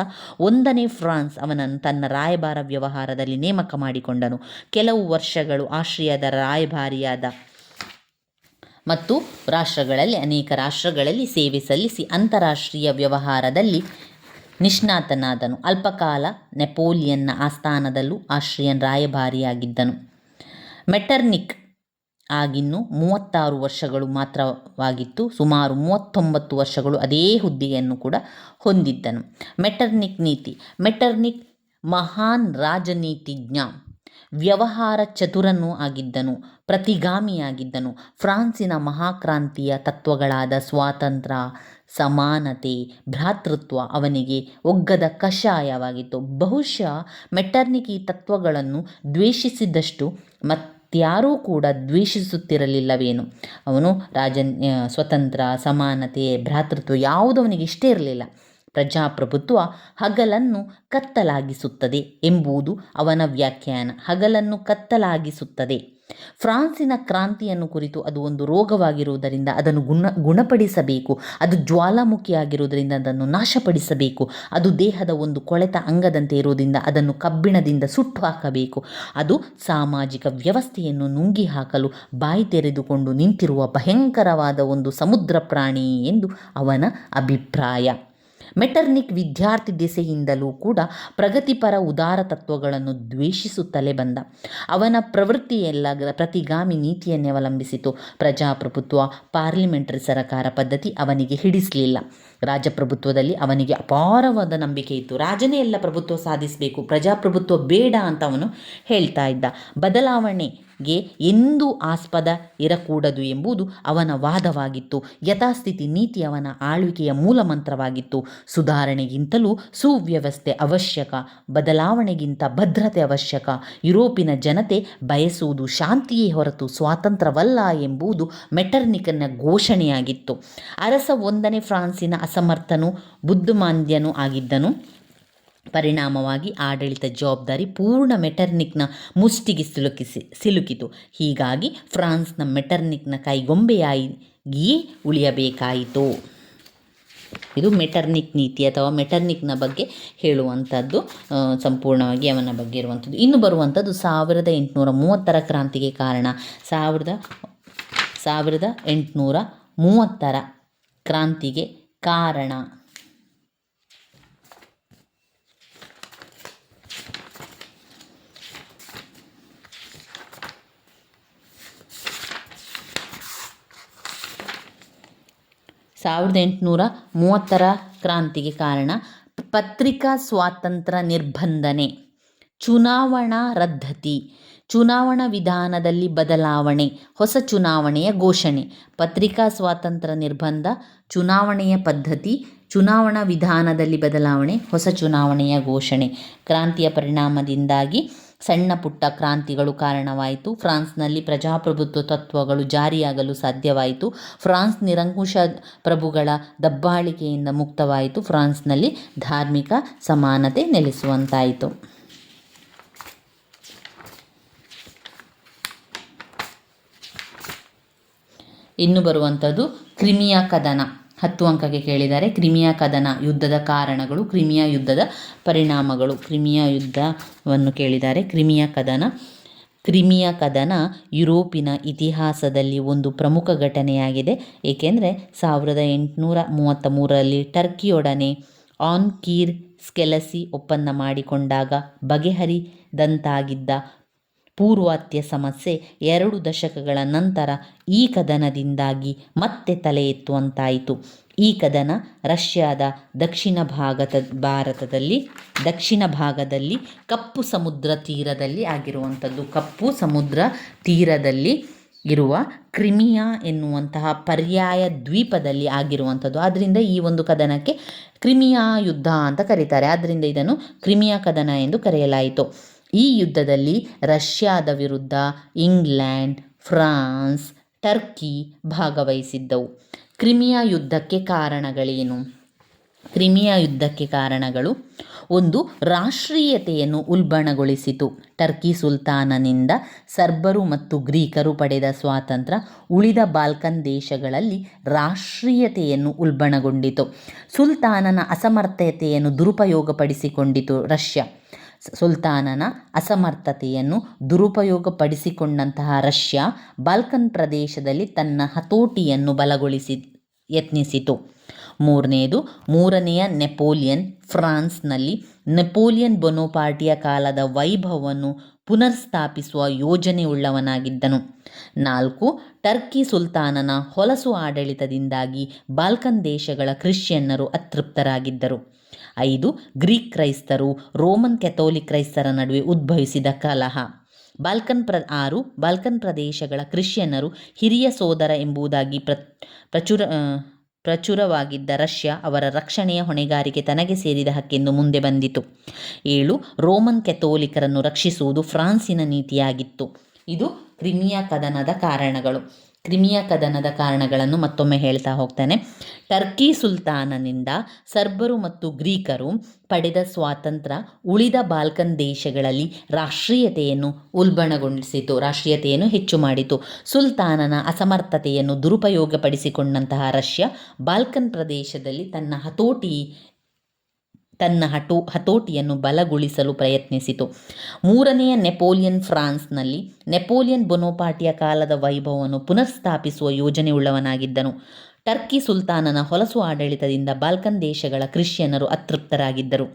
1ನೇ ಫ್ರಾನ್ಸ್ ಅವನನ್ನು ತನ್ನ ರಾಯಭಾರ ವ್ಯವಹಾರದಲ್ಲಿ ನೇಮಕ ಮಾಡಿಕೊಂಡನು. ಕೆಲವು ವರ್ಷಗಳು ಆಸ್ಟ್ರಿಯಾದ ರಾಯಭಾರಿಯಾದ ಮತ್ತು ಅನೇಕ ರಾಷ್ಟ್ರಗಳಲ್ಲಿ ಸೇವೆ ಸಲ್ಲಿಸಿ ಅಂತಾರಾಷ್ಟ್ರೀಯ ವ್ಯವಹಾರದಲ್ಲಿ ನಿಷ್ಣಾತನಾದನು. ಅಲ್ಪಕಾಲ ನೆಪೋಲಿಯನ್ನ ಆಸ್ಥಾನದಲ್ಲೂ ಆಸ್ಟ್ರಿಯನ್ ರಾಯಭಾರಿಯಾಗಿದ್ದನು. ಮೆಟರ್ನಿಕ್ ಆಗಿನ್ನೂ 36 ವರ್ಷಗಳು ಮಾತ್ರವಾಗಿತ್ತು. ಸುಮಾರು 39 ವರ್ಷಗಳು ಅದೇ ಹುದ್ದೆಯನ್ನು ಕೂಡ ಹೊಂದಿದ್ದನು. ಮೆಟರ್ನಿಕ್ ನೀತಿ. ಮೆಟರ್ನಿಕ್ ಮಹಾನ್ ರಾಜನೀತಿಜ್ಞ, ವ್ಯವಹಾರ ಚತುರನೂ ಆಗಿದ್ದನು, ಪ್ರತಿಗಾಮಿಯಾಗಿದ್ದನು. ಫ್ರಾನ್ಸಿನ ಮಹಾಕ್ರಾಂತಿಯ ತತ್ವಗಳಾದ ಸ್ವಾತಂತ್ರ್ಯ, ಸಮಾನತೆ, ಭ್ರಾತೃತ್ವ ಅವನಿಗೆ ಒಗ್ಗದ ಕಷಾಯವಾಗಿತ್ತು. ಬಹುಶಃ ಮೆಟರ್ನಿಕ್ ಈ ತತ್ವಗಳನ್ನು ದ್ವೇಷಿಸಿದಷ್ಟು ಮತ್ಯಾರೂ ಕೂಡ ದ್ವೇಷಿಸುತ್ತಿರಲಿಲ್ಲವೇನು. ಅವನು ಸ್ವತಂತ್ರ, ಸಮಾನತೆ, ಭ್ರಾತೃತ್ವ ಯಾವುದು ಅವನಿಗೆ ಇಷ್ಟ ಇರಲಿಲ್ಲ. ಪ್ರಜಾಪ್ರಭುತ್ವ ಹಗಲನ್ನು ಕತ್ತಲಾಗಿಸುತ್ತದೆ ಎಂಬುದು ಅವನ ವ್ಯಾಖ್ಯಾನ. ಹಗಲನ್ನು ಕತ್ತಲಾಗಿಸುತ್ತದೆ. ಫ್ರಾನ್ಸಿನ ಕ್ರಾಂತಿಯನ್ನು ಕುರಿತು ಅದು ಒಂದು ರೋಗವಾಗಿರುವುದರಿಂದ ಅದನ್ನು ಗುಣಪಡಿಸಬೇಕು. ಅದು ಜ್ವಾಲಾಮುಖಿಯಾಗಿರುವುದರಿಂದ ಅದನ್ನು ನಾಶಪಡಿಸಬೇಕು. ಅದು ದೇಹದ ಒಂದು ಕೊಳೆತ ಅಂಗದಂತೆ ಇರುವುದರಿಂದ ಅದನ್ನು ಕಬ್ಬಿಣದಿಂದ ಸುಟ್ಟು ಹಾಕಬೇಕು. ಅದು ಸಾಮಾಜಿಕ ವ್ಯವಸ್ಥೆಯನ್ನು ನುಂಗಿ ಹಾಕಲು ಬಾಯಿ ತೆರೆದುಕೊಂಡು ನಿಂತಿರುವ ಭಯಂಕರವಾದ ಒಂದು ಸಮುದ್ರ ಪ್ರಾಣಿ ಎಂದು ಅವನ ಅಭಿಪ್ರಾಯ. ಮೆಟರ್ನಿಕ್ ವಿದ್ಯಾರ್ಥಿ ದೆಸೆಯಿಂದಲೂ ಕೂಡ ಪ್ರಗತಿಪರ ಉದಾರ ತತ್ವಗಳನ್ನು ದ್ವೇಷಿಸುತ್ತಲೇ ಬಂದ. ಅವನ ಪ್ರವೃತ್ತಿಯೆಲ್ಲ ಪ್ರತಿಗಾಮಿ ನೀತಿಯನ್ನೇ ಅವಲಂಬಿಸಿತು. ಪ್ರಜಾಪ್ರಭುತ್ವ, ಪಾರ್ಲಿಮೆಂಟರಿ ಸರಕಾರ ಪದ್ಧತಿ ಅವನಿಗೆ ಹಿಡಿಸಲಿಲ್ಲ. ರಾಜಪ್ರಭುತ್ವದಲ್ಲಿ ಅವನಿಗೆ ಅಪಾರವಾದ ನಂಬಿಕೆ ಇತ್ತು. ರಾಜನೇ ಎಲ್ಲ ಪ್ರಭುತ್ವ ಸಾಧಿಸಬೇಕು, ಪ್ರಜಾಪ್ರಭುತ್ವ ಬೇಡ ಅಂತ ಅವನು ಹೇಳ್ತಾ ಇದ್ದ. ಬದಲಾವಣೆಗೆ ಎಂದೂ ಆಸ್ಪದ ಇರಕೂಡದು ಎಂಬುದು ಅವನ ವಾದವಾಗಿತ್ತು. ಯಥಾಸ್ಥಿತಿ ನೀತಿ ಅವನ ಆಳ್ವಿಕೆಯ ಮೂಲಮಂತ್ರವಾಗಿತ್ತು. ಸುಧಾರಣೆಗಿಂತಲೂ ಸುವ್ಯವಸ್ಥೆ ಅವಶ್ಯಕ, ಬದಲಾವಣೆಗಿಂತ ಭದ್ರತೆ ಅವಶ್ಯಕ. ಯುರೋಪಿನ ಜನತೆ ಬಯಸುವುದು ಶಾಂತಿಯೇ ಹೊರತು ಸ್ವಾತಂತ್ರ್ಯವಲ್ಲ ಎಂಬುದು ಮೆಟರ್ನಿಕ್ನ ಘೋಷಣೆಯಾಗಿತ್ತು. ಅರಸ 1ನೇ ಫ್ರಾನ್ಸಿನ ಅಸಮರ್ಥನೂ ಬುದ್ಧಿಮಾಂದ್ಯನೂ ಆಗಿದ್ದನು. ಪರಿಣಾಮವಾಗಿ ಆಡಳಿತ ಜವಾಬ್ದಾರಿ ಪೂರ್ಣ ಮೆಟರ್ನಿಕ್ನ ಮುಷ್ಟಿಗೆ ಸಿಲುಕಿತು. ಹೀಗಾಗಿ ಫ್ರಾನ್ಸ್ನ ಮೆಟರ್ನಿಕ್ನ ಕೈಗೊಂಬೆಯಾಗಿಯೇ ಉಳಿಯಬೇಕಾಯಿತು. ಇದು ಮೆಟರ್ನಿಕ್ ನೀತಿ ಅಥವಾ ಮೆಟರ್ನಿಕ್ನ ಬಗ್ಗೆ ಹೇಳುವಂಥದ್ದು, ಸಂಪೂರ್ಣವಾಗಿ ಅವನ ಬಗ್ಗೆ ಇರುವಂಥದ್ದು. ಇನ್ನು ಬರುವಂಥದ್ದು 1830ರ ಕ್ರಾಂತಿಗೆ ಕಾರಣ. 1830ರ ಕ್ರಾಂತಿಗೆ ಕಾರಣ. ಕ್ರಾಂತಿಗೆ ಕಾರಣ ಪತ್ರಿಕಾ ಸ್ವಾತಂತ್ರ್ಯ ನಿರ್ಬಂಧನೆ, ಚುನಾವಣಾ ರದ್ಧತಿ, ಚುನಾವಣಾ ವಿಧಾನದಲ್ಲಿ ಬದಲಾವಣೆ, ಹೊಸ ಚುನಾವಣೆಯ ಘೋಷಣೆ. ಪತ್ರಿಕಾ ಸ್ವಾತಂತ್ರ್ಯ ನಿರ್ಬಂಧ, ಚುನಾವಣೆಯ ಪದ್ಧತಿ, ಚುನಾವಣಾ ವಿಧಾನದಲ್ಲಿ ಬದಲಾವಣೆ, ಹೊಸ ಚುನಾವಣೆಯ ಘೋಷಣೆ. ಕ್ರಾಂತಿಯ ಪರಿಣಾಮದಿಂದಾಗಿ ಸಣ್ಣ ಪುಟ್ಟ ಕ್ರಾಂತಿಗಳು ಕಾರಣವಾಯಿತು. ಫ್ರಾನ್ಸ್ನಲ್ಲಿ ಪ್ರಜಾಪ್ರಭುತ್ವ ತತ್ವಗಳು ಜಾರಿಯಾಗಲು ಸಾಧ್ಯವಾಯಿತು. ಫ್ರಾನ್ಸ್ ನಿರಂಕುಶ ಪ್ರಭುಗಳ ದಬ್ಬಾಳಿಕೆಯಿಂದ ಮುಕ್ತವಾಯಿತು. ಫ್ರಾನ್ಸ್ನಲ್ಲಿ ಧಾರ್ಮಿಕ ಸಮಾನತೆ ನೆಲೆಸುವಂತಾಯಿತು. ಇನ್ನು ಬರುವಂಥದ್ದು ಕ್ರಿಮಿಯಾ ಕದನ. 10 ಅಂಕಕ್ಕೆ ಕೇಳಿದ್ದಾರೆ. ಕ್ರಿಮಿಯಾ ಕದನ, ಯುದ್ಧದ ಕಾರಣಗಳು, ಕ್ರಿಮಿಯಾ ಯುದ್ಧದ ಪರಿಣಾಮಗಳು. ಕ್ರಿಮಿಯಾ ಯುದ್ಧವನ್ನು ಕೇಳಿದ್ದಾರೆ. ಕ್ರಿಮಿಯಾ ಕದನ ಕ್ರಿಮಿಯಾ ಕದನ ಯುರೋಪಿನ ಇತಿಹಾಸದಲ್ಲಿ ಒಂದು ಪ್ರಮುಖ ಘಟನೆಯಾಗಿದೆ. ಏಕೆಂದರೆ 1833ರಲ್ಲಿ ಟರ್ಕಿಯೊಡನೆ ಆನ್ ಕೀರ್ ಸ್ಕೆಲಸಿ ಒಪ್ಪಂದ ಮಾಡಿಕೊಂಡಾಗ ಬಗೆಹರಿದಂತಾಗಿದ್ದ ಪೂರ್ವಾತ್ಯ ಸಮಸ್ಯೆ 2 ದಶಕಗಳ ನಂತರ ಈ ಕದನದಿಂದಾಗಿ ಮತ್ತೆ ತಲೆ ಎತ್ತುವಂತಾಯಿತು. ಈ ಕದನ ರಷ್ಯಾದ ದಕ್ಷಿಣ ಭಾಗದಲ್ಲಿ ಕಪ್ಪು ಸಮುದ್ರ ತೀರದಲ್ಲಿ ಆಗಿರುವಂಥದ್ದು. ಕಪ್ಪು ಸಮುದ್ರ ತೀರದಲ್ಲಿ ಇರುವ ಕ್ರಿಮಿಯಾ ಎನ್ನುವಂತಹ ಪರ್ಯಾಯ ದ್ವೀಪದಲ್ಲಿ ಆಗಿರುವಂಥದ್ದು. ಆದ್ದರಿಂದ ಈ ಒಂದು ಕದನಕ್ಕೆ ಕ್ರಿಮಿಯಾ ಯುದ್ಧ ಅಂತ ಕರೀತಾರೆ. ಆದ್ದರಿಂದ ಇದನ್ನು ಕ್ರಿಮಿಯಾ ಕದನ ಎಂದು ಕರೆಯಲಾಯಿತು. ಈ ಯುದ್ಧದಲ್ಲಿ ರಷ್ಯಾದ ವಿರುದ್ಧ ಇಂಗ್ಲೆಂಡ್, ಫ್ರಾನ್ಸ್, ಟರ್ಕಿ ಭಾಗವಹಿಸಿದ್ದವು. ಕ್ರಿಮಿಯಾ ಯುದ್ಧಕ್ಕೆ ಕಾರಣಗಳೇನು? ಕ್ರಿಮಿಯಾ ಯುದ್ಧಕ್ಕೆ ಕಾರಣಗಳು: 1. ರಾಷ್ಟ್ರೀಯತೆಯನ್ನು ಉಲ್ಬಣಗೊಳಿಸಿತು. ಟರ್ಕಿ ಸುಲ್ತಾನನಿಂದ ಸರ್ಬರು ಮತ್ತು ಗ್ರೀಕರು ಪಡೆದ ಸ್ವಾತಂತ್ರ್ಯ ಉಳಿದ ಬಾಲ್ಕನ್ ದೇಶಗಳಲ್ಲಿ ರಾಷ್ಟ್ರೀಯತೆಯನ್ನು ಉಲ್ಬಣಗೊಂಡಿತು. ಸುಲ್ತಾನನ ಅಸಮರ್ಥತೆಯನ್ನು ದುರುಪಯೋಗಪಡಿಸಿಕೊಂಡಿತು ರಷ್ಯಾ. ಸುಲ್ತಾನನ ಅಸಮರ್ಥತೆಯನ್ನು ದುರುಪಯೋಗಪಡಿಸಿಕೊಂಡಂತಹ ರಷ್ಯಾ ಬಾಲ್ಕನ್ ಪ್ರದೇಶದಲ್ಲಿ ತನ್ನ ಹತೋಟಿಯನ್ನು ಯತ್ನಿಸಿತು. 3ನೇಯ ನೆಪೋಲಿಯನ್ ಫ್ರಾನ್ಸ್ನಲ್ಲಿ ನೆಪೋಲಿಯನ್ ಬೊನಪಾರ್ಟಿಯ ಕಾಲದ ವೈಭವವನ್ನು ಪುನರ್ಸ್ಥಾಪಿಸುವ ಯೋಜನೆಯುಳ್ಳವನಾಗಿದ್ದನು. 4. ಟರ್ಕಿ ಸುಲ್ತಾನನ ಹೊಲಸು ಆಡಳಿತದಿಂದಾಗಿ ಬಾಲ್ಕನ್ ದೇಶಗಳ ಕ್ರಿಶ್ಚಿಯನ್ನರು ಅತೃಪ್ತರಾಗಿದ್ದರು. 5. ಗ್ರೀಕ್ ಕ್ರೈಸ್ತರು ರೋಮನ್ ಕೆಥೋಲಿಕ್ ಕ್ರೈಸ್ತರ ನಡುವೆ ಉದ್ಭವಿಸಿದ ಕಲಹ. 6. ಬಾಲ್ಕನ್ ಪ್ರದೇಶಗಳ ಕ್ರಿಶ್ಚಿಯನ್ನರು ಹಿರಿಯ ಸೋದರ ಎಂಬುದಾಗಿ ಪ್ರಚುರವಾಗಿದ್ದ ರಷ್ಯಾ ಅವರ ರಕ್ಷಣೆಯ ಹೊಣೆಗಾರಿಕೆ ತನಗೆ ಸೇರಿದ ಹಕ್ಕೆಂದು ಮುಂದೆ ಬಂದಿತು. 7. ರೋಮನ್ ಕೆಥೋಲಿಕರನ್ನು ರಕ್ಷಿಸುವುದು ಫ್ರಾನ್ಸಿನ ನೀತಿಯಾಗಿತ್ತು. ಇದು ಕ್ರಿಮಿಯಾ ಕದನದ ಕಾರಣಗಳು. ಕ್ರಿಮಿಯಾ ಕದನದ ಕಾರಣಗಳನ್ನು ಮತ್ತೊಮ್ಮೆ ಹೇಳ್ತಾ ಹೋಗ್ತಾನೆ. ಟರ್ಕಿ ಸುಲ್ತಾನನಿಂದ ಸರ್ಬರು ಮತ್ತು ಗ್ರೀಕರು ಪಡೆದ ಸ್ವಾತಂತ್ರ್ಯ ಉಳಿದ ಬಾಲ್ಕನ್ ದೇಶಗಳಲ್ಲಿ ರಾಷ್ಟ್ರೀಯತೆಯನ್ನು ಉಲ್ಬಣಗೊಳಿಸಿತು, ರಾಷ್ಟ್ರೀಯತೆಯನ್ನು ಹೆಚ್ಚು ಮಾಡಿತು. ಸುಲ್ತಾನನ ಅಸಮರ್ಥತೆಯನ್ನು ದುರುಪಯೋಗಪಡಿಸಿಕೊಂಡಂತಹ ರಷ್ಯಾ ಬಾಲ್ಕನ್ ಪ್ರದೇಶದಲ್ಲಿ ತನ್ನ ಹತೋಟಿಯನ್ನು ಬಲಗೊಳಿಸಲು ಪ್ರಯತ್ನಿಸಿತು. 3ನೇಯ ನೆಪೋಲಿಯನ್ ಫ್ರಾನ್ಸ್ನಲ್ಲಿ ನೆಪೋಲಿಯನ್ ಬೊನಪಾರ್ಟಿಯ ಕಾಲದ ವೈಭವವನ್ನು ಪುನರ್ಸ್ಥಾಪಿಸುವ ಯೋಜನೆಯುಳ್ಳವನಾಗಿದ್ದನು. ಟರ್ಕಿ ಸುಲ್ತಾನನ ಹೊಲಸು ಆಡಳಿತದಿಂದ ಬಾಲ್ಕನ್ ದೇಶಗಳ ಕ್ರಿಶ್ಚಿಯನ್ನರು ಅತೃಪ್ತರಾಗಿದ್ದರು.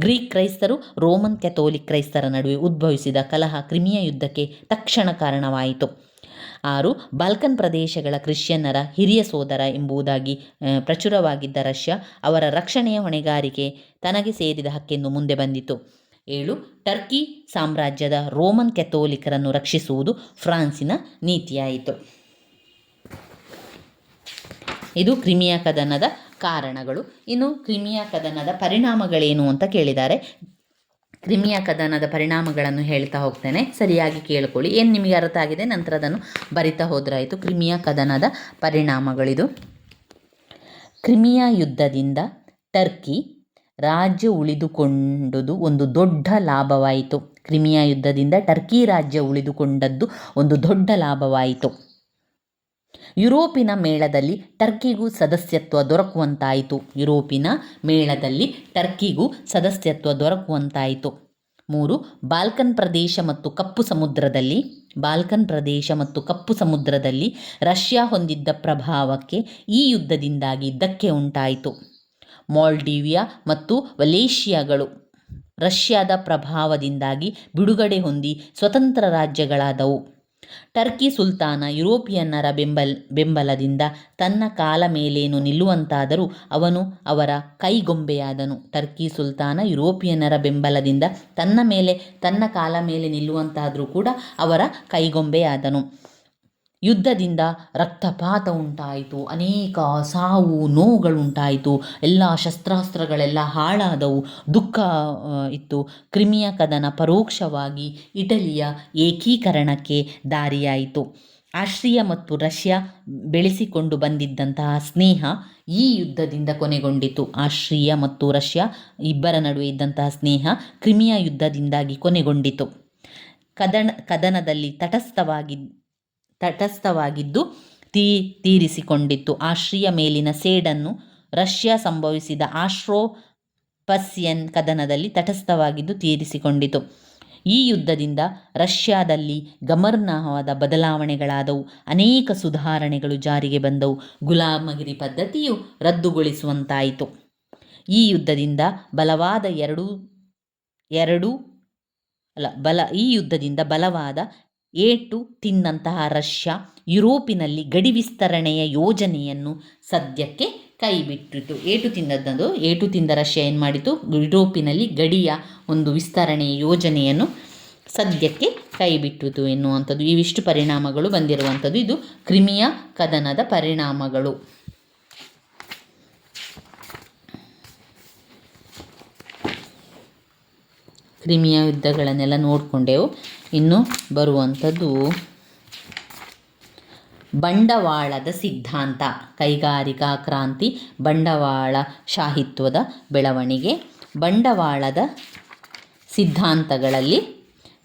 ಗ್ರೀಕ್ ಕ್ರೈಸ್ತರು ರೋಮನ್ ಕೆಥೋಲಿಕ್ ಕ್ರೈಸ್ತರ ನಡುವೆ ಉದ್ಭವಿಸಿದ ಕಲಹ ಕ್ರಿಮಿಯಾ ಯುದ್ಧಕ್ಕೆ ತಕ್ಷಣ ಕಾರಣವಾಯಿತು. 6. ಬಾಲ್ಕನ್ ಪ್ರದೇಶಗಳ ಕ್ರಿಶ್ಚಿಯನ್ನರ ಹಿರಿಯ ಸೋದರ ಎಂಬುದಾಗಿ ಪ್ರಚುರವಾಗಿದ್ದ ರಷ್ಯಾ ಅವರ ರಕ್ಷಣೆಯ ಹೊಣೆಗಾರಿಕೆ ತನಗೆ ಸೇರಿದ ಹಕ್ಕೆಂದು ಮುಂದೆ ಬಂದಿತು. 7. ಟರ್ಕಿ ಸಾಮ್ರಾಜ್ಯದ ರೋಮನ್ ಕೆಥೋಲಿಕರನ್ನು ರಕ್ಷಿಸುವುದು ಫ್ರಾನ್ಸಿನ ನೀತಿಯಾಯಿತು. ಇದು ಕ್ರಿಮಿಯಾ ಕದನದ ಕಾರಣಗಳು. ಇನ್ನು ಕ್ರಿಮಿಯಾ ಕದನದ ಪರಿಣಾಮಗಳೇನು ಅಂತ ಕೇಳಿದ್ದಾರೆ. ಕ್ರಿಮಿಯಾ ಕದನದ ಪರಿಣಾಮಗಳನ್ನು ಹೇಳ್ತಾ ಹೋಗ್ತೇನೆ, ಸರಿಯಾಗಿ ಕೇಳ್ಕೊಳ್ಳಿ. ಏನು ನಿಮಗೆ ಅರ್ಥ ಆಗಿದೆ ನಂತರ ಅದನ್ನು ಬರಿತಾ ಹೋದ್ರಾಯಿತು. ಕ್ರಿಮಿಯಾ ಕದನದ ಪರಿಣಾಮಗಳಿದು. ಕ್ರಿಮಿಯಾ ಯುದ್ಧದಿಂದ ಟರ್ಕಿ ರಾಜ್ಯ ಉಳಿದುಕೊಂಡುದು ಒಂದು ದೊಡ್ಡ ಲಾಭವಾಯಿತು. ಕ್ರಿಮಿಯಾ ಯುದ್ಧದಿಂದ ಟರ್ಕಿ ರಾಜ್ಯ ಉಳಿದುಕೊಂಡದ್ದು ಒಂದು ದೊಡ್ಡ ಲಾಭವಾಯಿತು. ಯುರೋಪಿನ ಮೇಳದಲ್ಲಿ ಟರ್ಕಿಗೂ ಸದಸ್ಯತ್ವ ದೊರಕುವಂತಾಯಿತು. ಯುರೋಪಿನ ಮೇಳದಲ್ಲಿ ಟರ್ಕಿಗೂ ಸದಸ್ಯತ್ವ ದೊರಕುವಂತಾಯಿತು. 3. ಬಾಲ್ಕನ್ ಪ್ರದೇಶ ಮತ್ತು ಕಪ್ಪು ಸಮುದ್ರದಲ್ಲಿ ರಷ್ಯಾ ಹೊಂದಿದ್ದ ಪ್ರಭಾವಕ್ಕೆ ಈ ಯುದ್ಧದಿಂದಾಗಿ ಧಕ್ಕೆ ಉಂಟಾಯಿತು. ಮಾಲ್ಡೀವಿಯಾ ಮತ್ತು ವಲೇಷಿಯಾಗಳು ರಷ್ಯಾದ ಪ್ರಭಾವದಿಂದಾಗಿ ಬಿಡುಗಡೆ ಹೊಂದಿ ಸ್ವತಂತ್ರ ರಾಜ್ಯಗಳಾದವು. ಟರ್ಕಿ ಸುಲ್ತಾನ ಯುರೋಪಿಯನ್ನರ ಬೆಂಬಲದಿಂದ ತನ್ನ ಕಾಲ ಮೇಲೇನು ನಿಲ್ಲುವಂತಾದರೂ ಅವನು ಅವರ ಕೈಗೊಂಬೆಯಾದನು. ಟರ್ಕಿ ಸುಲ್ತಾನ ಯುರೋಪಿಯನ್ನರ ಬೆಂಬಲದಿಂದ ತನ್ನ ಕಾಲ ಮೇಲೆ ನಿಲ್ಲುವಂತಾದರೂ ಕೂಡ ಅವರ ಕೈಗೊಂಬೆಯಾದನು. ಯುದ್ಧದಿಂದ ರಕ್ತಪಾತ ಉಂಟಾಯಿತು, ಅನೇಕ ಸಾವು ನೋವುಗಳುಂಟಾಯಿತು, ಎಲ್ಲ ಶಸ್ತ್ರಾಸ್ತ್ರಗಳೆಲ್ಲ ಹಾಳಾದವು, ದುಃಖ ಇತ್ತು. ಕ್ರಿಮಿಯಾ ಕದನ ಪರೋಕ್ಷವಾಗಿ ಇಟಲಿಯ ಏಕೀಕರಣಕ್ಕೆ ದಾರಿಯಾಯಿತು. ಆಸ್ಟ್ರಿಯಾ ಮತ್ತು ರಷ್ಯಾ ಬೆಳೆಸಿಕೊಂಡು ಬಂದಿದ್ದಂತಹ ಸ್ನೇಹ ಈ ಯುದ್ಧದಿಂದ ಕೊನೆಗೊಂಡಿತು. ಆಸ್ಟ್ರಿಯಾ ಮತ್ತು ರಷ್ಯಾ ಇಬ್ಬರ ನಡುವೆ ಇದ್ದಂತಹ ಸ್ನೇಹ ಕ್ರಿಮಿಯಾ ಯುದ್ಧದಿಂದಾಗಿ ಕೊನೆಗೊಂಡಿತು. ಕದನದಲ್ಲಿ ತಟಸ್ಥವಾಗಿದ್ದು ತೀರಿಸಿಕೊಂಡಿತ್ತು. ಆಸ್ಟ್ರಿಯಾ ಮೇಲಿನ ಸೇಡನ್ನು ರಷ್ಯಾ ಸಂಭವಿಸಿದ ಆಸ್ಟ್ರೋ-ಪರ್ಷಿಯನ್ ಕದನದಲ್ಲಿ ತಟಸ್ಥವಾಗಿದ್ದು ತೀರಿಸಿಕೊಂಡಿತು. ಈ ಯುದ್ಧದಿಂದ ರಷ್ಯಾದಲ್ಲಿ ಗಮನಾರ್ಹವಾದ ಬದಲಾವಣೆಗಳಾದವು. ಅನೇಕ ಸುಧಾರಣೆಗಳು ಜಾರಿಗೆ ಬಂದವು. ಗುಲಾಮಗಿರಿ ಪದ್ಧತಿಯು ರದ್ದುಗೊಳಿಸುವಂತಾಯಿತು. ಈ ಯುದ್ಧದಿಂದ ಬಲವಾದ ಏಟು ತಿಂದಂತಹ ರಷ್ಯಾ ಯುರೋಪಿನಲ್ಲಿ ಗಡಿ ವಿಸ್ತರಣೆಯ ಯೋಜನೆಯನ್ನು ಸದ್ಯಕ್ಕೆ ಕೈಬಿಟ್ಟಿತು. ಏಟು ತಿಂದ ರಷ್ಯಾ ಏನು ಮಾಡಿತು? ಯುರೋಪಿನಲ್ಲಿ ಗಡಿಯ ಒಂದು ವಿಸ್ತರಣೆಯ ಯೋಜನೆಯನ್ನು ಸದ್ಯಕ್ಕೆ ಕೈಬಿಟ್ಟಿತು ಎನ್ನುವಂಥದ್ದು. ಇವಿಷ್ಟು ಪರಿಣಾಮಗಳು ಬಂದಿರುವಂಥದ್ದು. ಇದು ಕ್ರಿಮಿಯಾ ಕದನದ ಪರಿಣಾಮಗಳು. ಕ್ರಿಮಿಯಾ ಯುದ್ಧಗಳನ್ನೆಲ್ಲ ನೋಡಿಕೊಂಡೆವು. ಇನ್ನು ಬರುವಂಥದ್ದು ಬಂಡವಾಳದ ಸಿದ್ಧಾಂತ, ಕೈಗಾರಿಕಾ ಕ್ರಾಂತಿ, ಬಂಡವಾಳಶಾಹಿತ್ವದ ಬೆಳವಣಿಗೆ. ಬಂಡವಾಳದ ಸಿದ್ಧಾಂತಗಳಲ್ಲಿ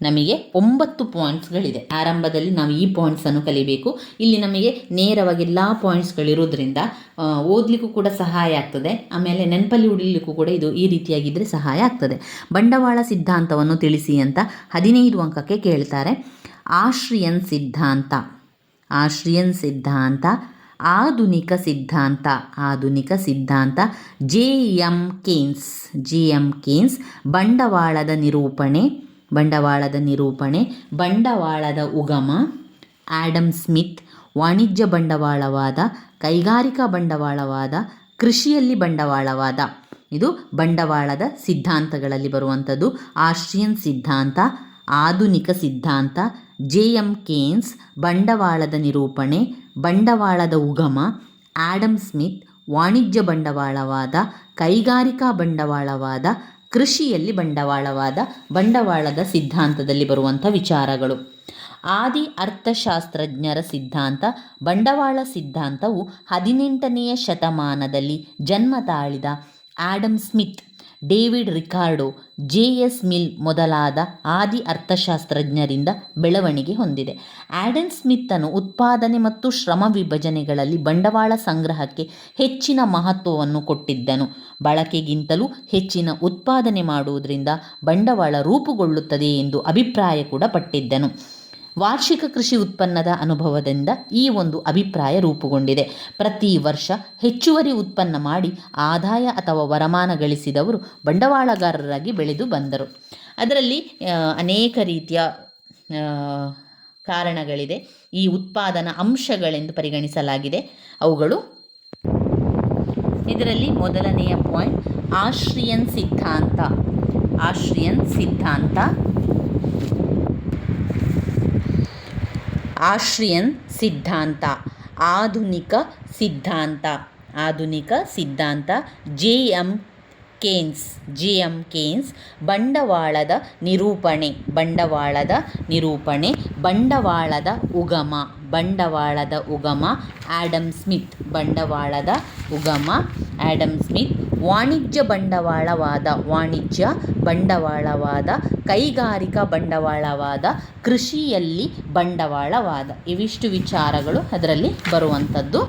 ನಮಗೆ 9 ಪಾಯಿಂಟ್ಸ್ಗಳಿದೆ. ಆರಂಭದಲ್ಲಿ ನಾವು ಈ ಪಾಯಿಂಟ್ಸನ್ನು ಕಲಿಬೇಕು. ಇಲ್ಲಿ ನಮಗೆ ನೇರವಾಗಿ ಎಲ್ಲ ಪಾಯಿಂಟ್ಸ್ಗಳಿರೋದ್ರಿಂದ ಓದಲಿಕ್ಕೂ ಕೂಡ ಸಹಾಯ ಆಗ್ತದೆ. ಆಮೇಲೆ ನೆನಪಲ್ಲಿ ಉಳಿಲಿಕ್ಕೂ ಕೂಡ ಇದು ಈ ರೀತಿಯಾಗಿದ್ದರೆ ಸಹಾಯ ಆಗ್ತದೆ. ಬಂಡವಾಳ ಸಿದ್ಧಾಂತವನ್ನು ತಿಳಿಸಿ ಅಂತ 15 ಅಂಕಕ್ಕೆ ಕೇಳ್ತಾರೆ. ಆಸ್ಟ್ರಿಯನ್ ಸಿದ್ಧಾಂತ, ಆಧುನಿಕ ಸಿದ್ಧಾಂತ, ಜೆ ಎಂ ಕೇನ್ಸ್, ಬಂಡವಾಳದ ನಿರೂಪಣೆ, ಬಂಡವಾಳದ ಉಗಮ, ಆಡಮ್ ಸ್ಮಿತ್, ವಾಣಿಜ್ಯ ಬಂಡವಾಳವಾದ, ಕೈಗಾರಿಕಾ ಬಂಡವಾಳವಾದ, ಕೃಷಿಯಲ್ಲಿ ಬಂಡವಾಳವಾದ. ಇದು ಬಂಡವಾಳದ ಸಿದ್ಧಾಂತಗಳಲ್ಲಿ ಬರುವಂಥದ್ದು. ಆಸ್ಟ್ರಿಯನ್ ಸಿದ್ಧಾಂತ, ಆಧುನಿಕ ಸಿದ್ಧಾಂತ, ಜೆ ಎಂ ಕೇನ್ಸ್, ಬಂಡವಾಳದ ನಿರೂಪಣೆ, ಬಂಡವಾಳದ ಉಗಮ, ಆಡಮ್ ಸ್ಮಿತ್, ವಾಣಿಜ್ಯ ಬಂಡವಾಳವಾದ, ಕೈಗಾರಿಕಾ ಬಂಡವಾಳವಾದ, ಕೃಷಿಯಲ್ಲಿ ಬಂಡವಾಳವಾದ. ಬಂಡವಾಳದ ಸಿದ್ಧಾಂತದಲ್ಲಿ ಬರುವಂಥ ವಿಚಾರಗಳು. ಆದಿ ಅರ್ಥಶಾಸ್ತ್ರಜ್ಞರ ಸಿದ್ಧಾಂತ. ಬಂಡವಾಳ ಸಿದ್ಧಾಂತವು 18ನೇ ಶತಮಾನದಲ್ಲಿ ಜನ್ಮ ತಾಳಿದ Adam Smith, David Ricardo, J S. Mill ಮೊದಲಾದ ಆದಿ ಅರ್ಥಶಾಸ್ತ್ರಜ್ಞರಿಂದ ಬೆಳವಣಿಗೆ ಹೊಂದಿದೆ. ಆಡಮ್ ಸ್ಮಿತ್ತನು ಉತ್ಪಾದನೆ ಮತ್ತು ಶ್ರಮ ವಿಭಜನೆಗಳಲ್ಲಿ ಬಂಡವಾಳ ಸಂಗ್ರಹಕ್ಕೆ ಹೆಚ್ಚಿನ ಮಹತ್ವವನ್ನು ಕೊಟ್ಟಿದ್ದನು. ಬಳಕೆಗಿಂತಲೂ ಹೆಚ್ಚಿನ ಉತ್ಪಾದನೆ ಮಾಡುವುದರಿಂದ ಬಂಡವಾಳ ರೂಪುಗೊಳ್ಳುತ್ತದೆ ಎಂದು ಅಭಿಪ್ರಾಯ ಕೂಡ ಪಟ್ಟಿದ್ದನು. ವಾರ್ಷಿಕ ಕೃಷಿ ಉತ್ಪನ್ನದ ಅನುಭವದಿಂದ ಈ ಒಂದು ಅಭಿಪ್ರಾಯ ರೂಪುಗೊಂಡಿದೆ. ಪ್ರತಿ ವರ್ಷ ಹೆಚ್ಚುವರಿ ಉತ್ಪನ್ನ ಮಾಡಿ ಆದಾಯ ಅಥವಾ ವರಮಾನ ಗಳಿಸಿದವರು ಬಂಡವಾಳಗಾರರಾಗಿ ಬೆಳೆದು ಬಂದರು. ಅದರಲ್ಲಿ ಅನೇಕ ರೀತಿಯ ಕಾರಣಗಳಿದೆ. ಈ ಉತ್ಪಾದನಾ ಅಂಶಗಳೆಂದು ಪರಿಗಣಿಸಲಾಗಿದೆ. ಅವುಗಳು ಇದರಲ್ಲಿ ಮೊದಲನೆಯ ಪಾಯಿಂಟ್ ಆಸ್ಟ್ರಿಯನ್ ಸಿದ್ಧಾಂತ, ಆಧುನಿಕ ಸಿದ್ಧಾಂತ, ಜೆ ಎಂ ಕೇನ್ಸ್, ಬಂಡವಾಳದ ನಿರೂಪಣೆ, ಬಂಡವಾಳದ ಉಗಮ, ಆಡಮ್ ಸ್ಮಿತ್, ವಾಣಿಜ್ಯ ಬಂಡವಾಳವಾದ, ಕೈಗಾರಿಕಾ ಬಂಡವಾಳವಾದ, ಕೃಷಿಯಲ್ಲಿ ಬಂಡವಾಳವಾದ. ಇವಿಷ್ಟು ವಿಚಾರಗಳು ಅದರಲ್ಲಿ ಬರುವಂಥದ್ದು.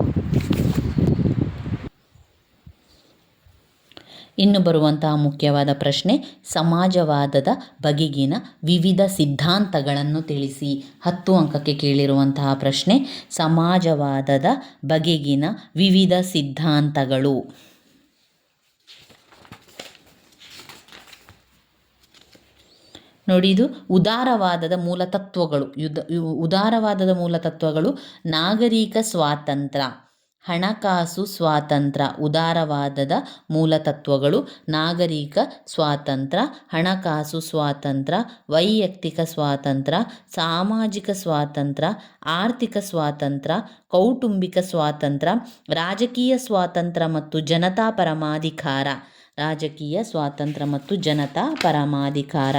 ಇನ್ನು ಬರುವಂತಹ ಮುಖ್ಯವಾದ ಪ್ರಶ್ನೆ, ಸಮಾಜವಾದದ ಬಗೆಗಿನ ವಿವಿಧ ಸಿದ್ಧಾಂತಗಳನ್ನು ತಿಳಿಸಿ. 10 ಅಂಕಕ್ಕೆ ಕೇಳಿರುವಂತಹ ಪ್ರಶ್ನೆ, ಸಮಾಜವಾದದ ಬಗೆಗಿನ ವಿವಿಧ ಸಿದ್ಧಾಂತಗಳು. ನೋಡಿ, ಇದು ಉದಾರವಾದದ ಮೂಲತತ್ವಗಳು. ನಾಗರಿಕ ಸ್ವಾತಂತ್ರ್ಯ, ಹಣಕಾಸು ಸ್ವಾತಂತ್ರ್ಯ. ಉದಾರವಾದದ ಮೂಲತತ್ವಗಳು: ನಾಗರಿಕ ಸ್ವಾತಂತ್ರ್ಯ, ಹಣಕಾಸು ಸ್ವಾತಂತ್ರ್ಯ, ವೈಯಕ್ತಿಕ ಸ್ವಾತಂತ್ರ್ಯ, ಸಾಮಾಜಿಕ ಸ್ವಾತಂತ್ರ್ಯ, ಆರ್ಥಿಕ ಸ್ವಾತಂತ್ರ್ಯ, ಕೌಟುಂಬಿಕ ಸ್ವಾತಂತ್ರ್ಯ, ರಾಜಕೀಯ ಸ್ವಾತಂತ್ರ್ಯ ಮತ್ತು ಜನತಾ ಪರಮಾಧಿಕಾರ.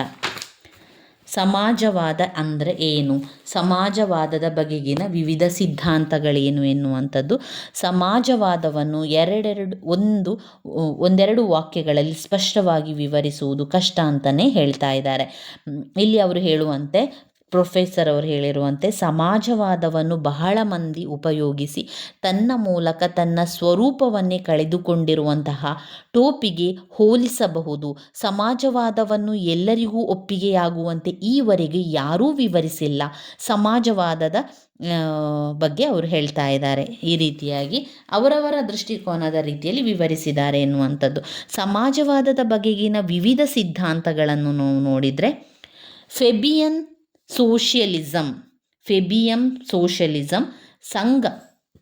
ಸಮಾಜವಾದ ಅಂದರೆ ಏನು? ಸಮಾಜವಾದದ ಬಗೆಗಿನ ವಿವಿಧ ಸಿದ್ಧಾಂತಗಳೇನು ಎನ್ನುವಂಥದ್ದು. ಸಮಾಜವಾದವನ್ನು ಒಂದೆರಡು ವಾಕ್ಯಗಳಲ್ಲಿ ಸ್ಪಷ್ಟವಾಗಿ ವಿವರಿಸುವುದು ಕಷ್ಟ ಅಂತಲೇ ಹೇಳ್ತಾ ಇದ್ದಾರೆ. ಇಲ್ಲಿ ಅವರು ಹೇಳುವಂತೆ ಪ್ರೊಫೆಸರ್ ಅವರು ಹೇಳಿರುವಂತೆ ಸಮಾಜವಾದವನ್ನು ಬಹಳ ಮಂದಿ ಉಪಯೋಗಿಸಿ ತನ್ನ ಮೂಲಕ ತನ್ನ ಸ್ವರೂಪವನ್ನೇ ಕಳೆದುಕೊಂಡಿರುವಂತಹ ಟೋಪಿಗೆ ಹೋಲಿಸಬಹುದು. ಸಮಾಜವಾದವನ್ನು ಎಲ್ಲರಿಗೂ ಒಪ್ಪಿಗೆಯಾಗುವಂತೆ ಈವರೆಗೆ ಯಾರೂ ವಿವರಿಸಿಲ್ಲ. ಸಮಾಜವಾದದ ಬಗ್ಗೆ ಅವರು ಹೇಳ್ತಾ ಇದ್ದಾರೆ. ಈ ರೀತಿಯಾಗಿ ಅವರವರ ದೃಷ್ಟಿಕೋನದ ರೀತಿಯಲ್ಲಿ ವಿವರಿಸಿದ್ದಾರೆ ಎನ್ನುವಂಥದ್ದು. ಸಮಾಜವಾದದ ಬಗೆಗಿನ ವಿವಿಧ ಸಿದ್ಧಾಂತಗಳನ್ನು ನೋಡಿದರೆ ಫೆಬಿಯನ್ ಸೋಷಿಯಲಿಸಮ್ ಸಂಘ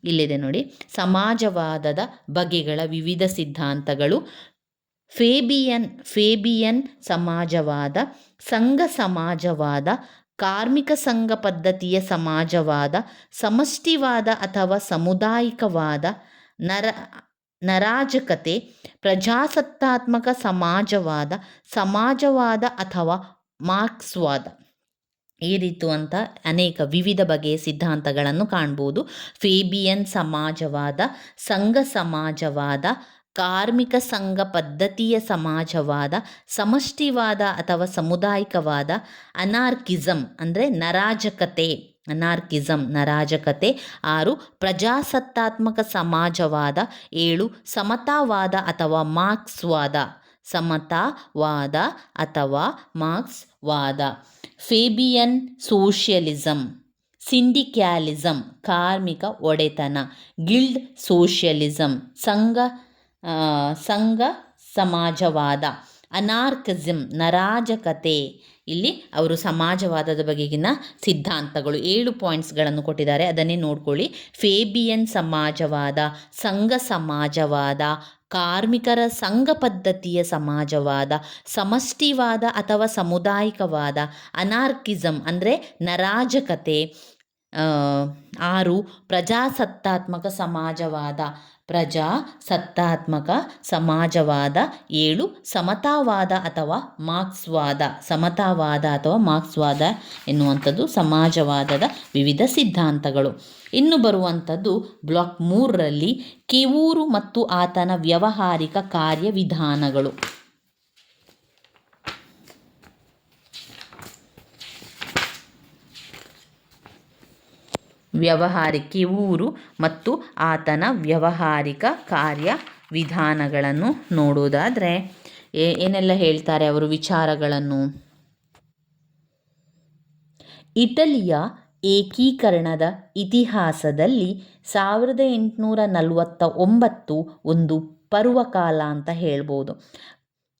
ಇಲ್ಲಿದೆ ನೋಡಿ. ಸಮಾಜವಾದದ ಬಗೆಗಳ ವಿವಿಧ ಸಿದ್ಧಾಂತಗಳು ಫೇಬಿಯನ್ ಸಮಾಜವಾದ, ಸಂಘ ಸಮಾಜವಾದ, ಕಾರ್ಮಿಕ ಸಂಘ ಪದ್ಧತಿಯ ಸಮಾಜವಾದ, ಸಮಷ್ಟಿವಾದ ಅಥವಾ ಸಾಮುದಾಯಿಕವಾದ, ನರಾಜಕತೆ, ಪ್ರಜಾಸತ್ತಾತ್ಮಕ ಸಮಾಜವಾದ ಅಥವಾ ಮಾರ್ಕ್ಸ್ವಾದ. ಈ ರೀತಿಯಂಥ ಅನೇಕ ವಿವಿಧ ಬಗೆಯ ಸಿದ್ಧಾಂತಗಳನ್ನು ಕಾಣ್ಬೋದು. ಫೇಬಿಯನ್ ಸಮಾಜವಾದ, ಸಂಘ ಸಮಾಜವಾದ, ಕಾರ್ಮಿಕ ಸಂಘ ಪದ್ಧತಿಯ ಸಮಾಜವಾದ, ಸಮಷ್ಟಿವಾದ ಅಥವಾ ಸಾಮುದಾಯಿಕವಾದ, ಅನಾರ್ಕಿಸಮ್ ಅಂದರೆ ನರಾಜಕತೆ 6 ಪ್ರಜಾಸತ್ತಾತ್ಮಕ ಸಮಾಜವಾದ, 7 ಸಮತಾವಾದ ಅಥವಾ ಮಾರ್ಕ್ಸ್ವಾದ. ಫೇಬಿಯನ್ ಸೋಷಿಯಲಿಸಮ್, ಸಿಂಡಿಕ್ಯಾಲಿಸಮ್ ಕಾರ್ಮಿಕ ಒಡೆತನ, ಗಿಲ್ಡ್ ಸೋಷಿಯಲಿಸಮ್ ಸಂಘ ಸಮಾಜವಾದ, ಅನಾರ್ಕಿಸಮ್ ನರಾಜಕತೆ. ಇಲ್ಲಿ ಅವರು ಸಮಾಜವಾದದ ಬಗೆಗಿನ ಸಿದ್ಧಾಂತಗಳು 7 ಪಾಯಿಂಟ್ಸ್ಗಳನ್ನು ಕೊಟ್ಟಿದ್ದಾರೆ, ಅದನ್ನೇ ನೋಡ್ಕೊಳ್ಳಿ. ಫೇಬಿಯನ್ ಸಮಾಜವಾದ, ಸಂಘ ಸಮಾಜವಾದ, ಕಾರ್ಮಿಕರ ಸಂಘ ಪದ್ಧತಿಯ ಸಮಾಜವಾದ, ಸಮಷ್ಟಿವಾದ ಅಥವಾ ಸಾಮುದಾಯಿಕವಾದ, ಅನಾರ್ಕಿಸಮ್ ಅಂದರೆ ನರಾಜಕತೆ, 6 ಪ್ರಜಾಸತ್ತಾತ್ಮಕ ಸಮಾಜವಾದ, 7 ಸಮತಾವಾದ ಅಥವಾ ಮಾರ್ಕ್ಸ್ವಾದ ಎನ್ನುವಂಥದ್ದು ಸಮಾಜವಾದದ ವಿವಿಧ ಸಿದ್ಧಾಂತಗಳು. ಇನ್ನು ಬರುವಂಥದ್ದು ಬ್ಲಾಕ್ 3ರಲ್ಲಿ ಕೆವೂರು ಮತ್ತು ಆತನ ವ್ಯಾವಹಾರಿಕ ಕಾರ್ಯವಿಧಾನಗಳು. ಕೆವೂರು ಮತ್ತು ಆತನ ವ್ಯಾವಹಾರಿಕ ಕಾರ್ಯವಿಧಾನಗಳನ್ನು ನೋಡುವುದಾದರೆ ಏನೆಲ್ಲ ಹೇಳ್ತಾರೆ ಅವರು ವಿಚಾರಗಳನ್ನು. ಇಟಲಿಯ ಏಕೀಕರಣದ ಇತಿಹಾಸದಲ್ಲಿ 1849 ಒಂದು ಪರ್ವಕಾಲ ಅಂತ ಹೇಳ್ಬೋದು.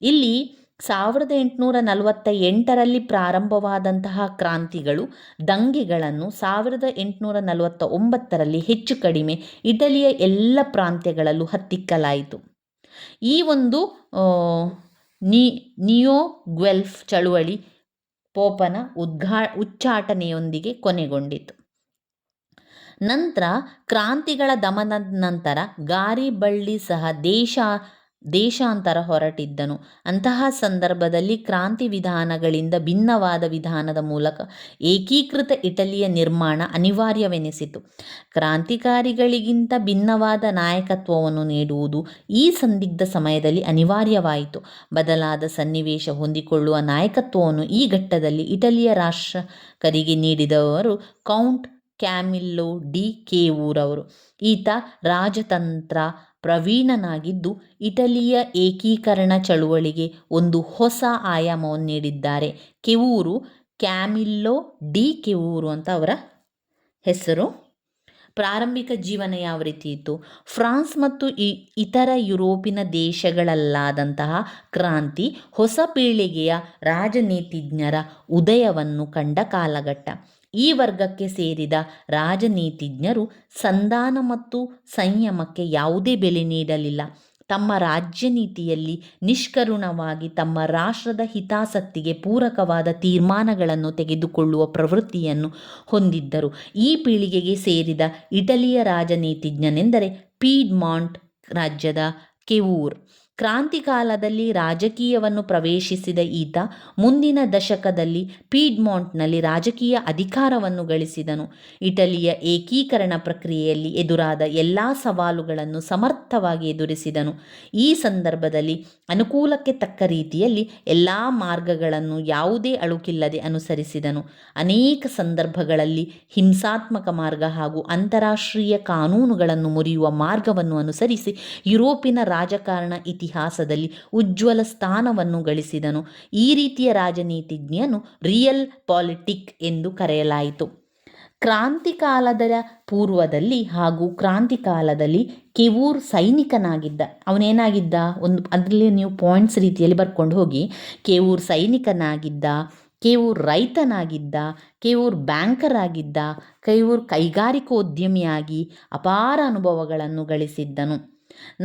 ಇಲ್ಲಿ 1848ರಲ್ಲಿ ಪ್ರಾರಂಭವಾದಂತಹ ಕ್ರಾಂತಿಗಳು, ದಂಗೆಗಳನ್ನು 1849ರಲ್ಲಿ ಹೆಚ್ಚು ಕಡಿಮೆ ಇಟಲಿಯ ಎಲ್ಲ ಪ್ರಾಂತ್ಯಗಳಲ್ಲೂ ಹತ್ತಿಕ್ಕಲಾಯಿತು. ಈ ಒಂದು ನಿಯೋ ಗ್ವೆಲ್ಫ್ ಚಳುವಳಿ ಪೋಪನ ಉಚ್ಚಾಟನೆಯೊಂದಿಗೆ ಕೊನೆಗೊಂಡಿತು. ನಂತರ ಕ್ರಾಂತಿಗಳ ದಮನದ ನಂತರ ಗಾರಿಬಲ್ಡಿ ಸಹ ದೇಶಾಂತರ ಹೊರಟಿದ್ದನು. ಅಂತಹ ಸಂದರ್ಭದಲ್ಲಿ ಕ್ರಾಂತಿ ವಿಧಾನಗಳಿಂದ ಭಿನ್ನವಾದ ವಿಧಾನದ ಮೂಲಕ ಏಕೀಕೃತ ಇಟಲಿಯ ನಿರ್ಮಾಣ ಅನಿವಾರ್ಯವೆನಿಸಿತು. ಕ್ರಾಂತಿಕಾರಿಗಳಿಗಿಂತ ಭಿನ್ನವಾದ ನಾಯಕತ್ವವನ್ನು ನೀಡುವುದು ಈ ಸಂದಿಗ್ಧ ಸಮಯದಲ್ಲಿ ಅನಿವಾರ್ಯವಾಯಿತು. ಬದಲಾದ ಸನ್ನಿವೇಶ ಹೊಂದಿಕೊಳ್ಳುವ ನಾಯಕತ್ವವನ್ನು ಈ ಘಟ್ಟದಲ್ಲಿ ಇಟಲಿಯ ರಾಷ್ಟ್ರಕರಿಗೆ ನೀಡಿದವರು ಕೌಂಟ್ ಕ್ಯಾಮಿಲ್ಲೋ ಡಿ ಕೆವೂರ್ ಅವರು. ಈತ ರಾಜತಂತ್ರ ಪ್ರವೀಣನಾಗಿದ್ದು ಇಟಲಿಯ ಏಕೀಕರಣ ಚಳುವಳಿಗೆ ಒಂದು ಹೊಸ ಆಯಾಮವನ್ನು ನೀಡಿದ್ದಾರೆ. ಕ್ಯಾಮಿಲ್ಲೋ ಡಿ ಕೆವೂರ್ ಅಂತ ಅವರ ಹೆಸರು. ಪ್ರಾರಂಭಿಕ ಜೀವನ ಯಾವ ರೀತಿ ಇತ್ತು? ಫ್ರಾನ್ಸ್ ಮತ್ತು ಇತರ ಯುರೋಪಿನ ದೇಶಗಳಲ್ಲಾದಂತಹ ಕ್ರಾಂತಿ ಹೊಸ ಪೀಳಿಗೆಯ ರಾಜನೀತಿಜ್ಞರ ಉದಯವನ್ನು ಕಂಡ ಕಾಲಘಟ್ಟ. ಈ ವರ್ಗಕ್ಕೆ ಸೇರಿದ ರಾಜನೀತಿಜ್ಞರು ಸಂಧಾನ ಮತ್ತು ಸಂಯಮಕ್ಕೆ ಯಾವುದೇ ಬೆಲೆ ನೀಡಲಿಲ್ಲ. ತಮ್ಮ ರಾಜ್ಯ ನೀತಿಯಲ್ಲಿ ನಿಷ್ಕರುಣವಾಗಿ ತಮ್ಮ ರಾಷ್ಟ್ರದ ಹಿತಾಸಕ್ತಿಗೆ ಪೂರಕವಾದ ತೀರ್ಮಾನಗಳನ್ನು ತೆಗೆದುಕೊಳ್ಳುವ ಪ್ರವೃತ್ತಿಯನ್ನು ಹೊಂದಿದ್ದರು. ಈ ಪೀಳಿಗೆಗೆ ಸೇರಿದ ಇಟಲಿಯ ರಾಜನೀತಿಜ್ಞನೆಂದರೆ ಪೀಡ್ಮಾಂಟ್ ರಾಜ್ಯದ ಕೆವೂರ್. ಕ್ರಾಂತಿಕಾಲದಲ್ಲಿ ರಾಜಕೀಯವನ್ನು ಪ್ರವೇಶಿಸಿದ ಈತ ಮುಂದಿನ ದಶಕದಲ್ಲಿ ಪೀಡ್ಮಾಂಟ್ನಲ್ಲಿ ರಾಜಕೀಯ ಅಧಿಕಾರವನ್ನು ಗಳಿಸಿದನು. ಇಟಲಿಯ ಏಕೀಕರಣ ಪ್ರಕ್ರಿಯೆಯಲ್ಲಿ ಎದುರಾದ ಎಲ್ಲ ಸವಾಲುಗಳನ್ನು ಸಮರ್ಥವಾಗಿ ಎದುರಿಸಿದನು. ಈ ಸಂದರ್ಭದಲ್ಲಿ ಅನುಕೂಲಕ್ಕೆ ತಕ್ಕ ರೀತಿಯಲ್ಲಿ ಎಲ್ಲ ಮಾರ್ಗಗಳನ್ನು ಯಾವುದೇ ಅಳುಕಿಲ್ಲದೆ ಅನುಸರಿಸಿದನು. ಅನೇಕ ಸಂದರ್ಭಗಳಲ್ಲಿ ಹಿಂಸಾತ್ಮಕ ಮಾರ್ಗ ಹಾಗೂ ಅಂತಾರಾಷ್ಟ್ರೀಯ ಕಾನೂನುಗಳನ್ನು ಮುರಿಯುವ ಮಾರ್ಗವನ್ನು ಅನುಸರಿಸಿ ಯುರೋಪಿನ ರಾಜಕಾರಣ ಇತಿಹಾಸದಲ್ಲಿ ಉಜ್ವಲ ಸ್ಥಾನವನ್ನು ಗಳಿಸಿದನು. ಈ ರೀತಿಯ ರಾಜನೀತಿಜ್ಞನು ರಿಯಲ್ ಪಾಲಿಟಿಕ್ ಎಂದು ಕರೆಯಲಾಯಿತು. ಕ್ರಾಂತಿಕಾಲದ ಪೂರ್ವದಲ್ಲಿ ಹಾಗೂ ಕ್ರಾಂತಿಕಾಲದಲ್ಲಿ ಕೆವೂರ್ ಸೈನಿಕನಾಗಿದ್ದ. ಅವನೇನಾಗಿದ್ದ, ಅದರಲ್ಲಿ ನೀವು ಪಾಯಿಂಟ್ಸ್ ರೀತಿಯಲ್ಲಿ ಬರ್ಕೊಂಡು ಹೋಗಿ. ಕೆವೂರ್ ಸೈನಿಕನಾಗಿದ್ದ, ಕೆವೂರ್ ರೈತನಾಗಿದ್ದ, ಕೆವೂರ್ ಬ್ಯಾಂಕರ್ ಆಗಿದ್ದ, ಕೆವೂರ್ ಕೈಗಾರಿಕೋದ್ಯಮಿಯಾಗಿ ಅಪಾರ ಅನುಭವಗಳನ್ನು ಗಳಿಸಿದ್ದನು.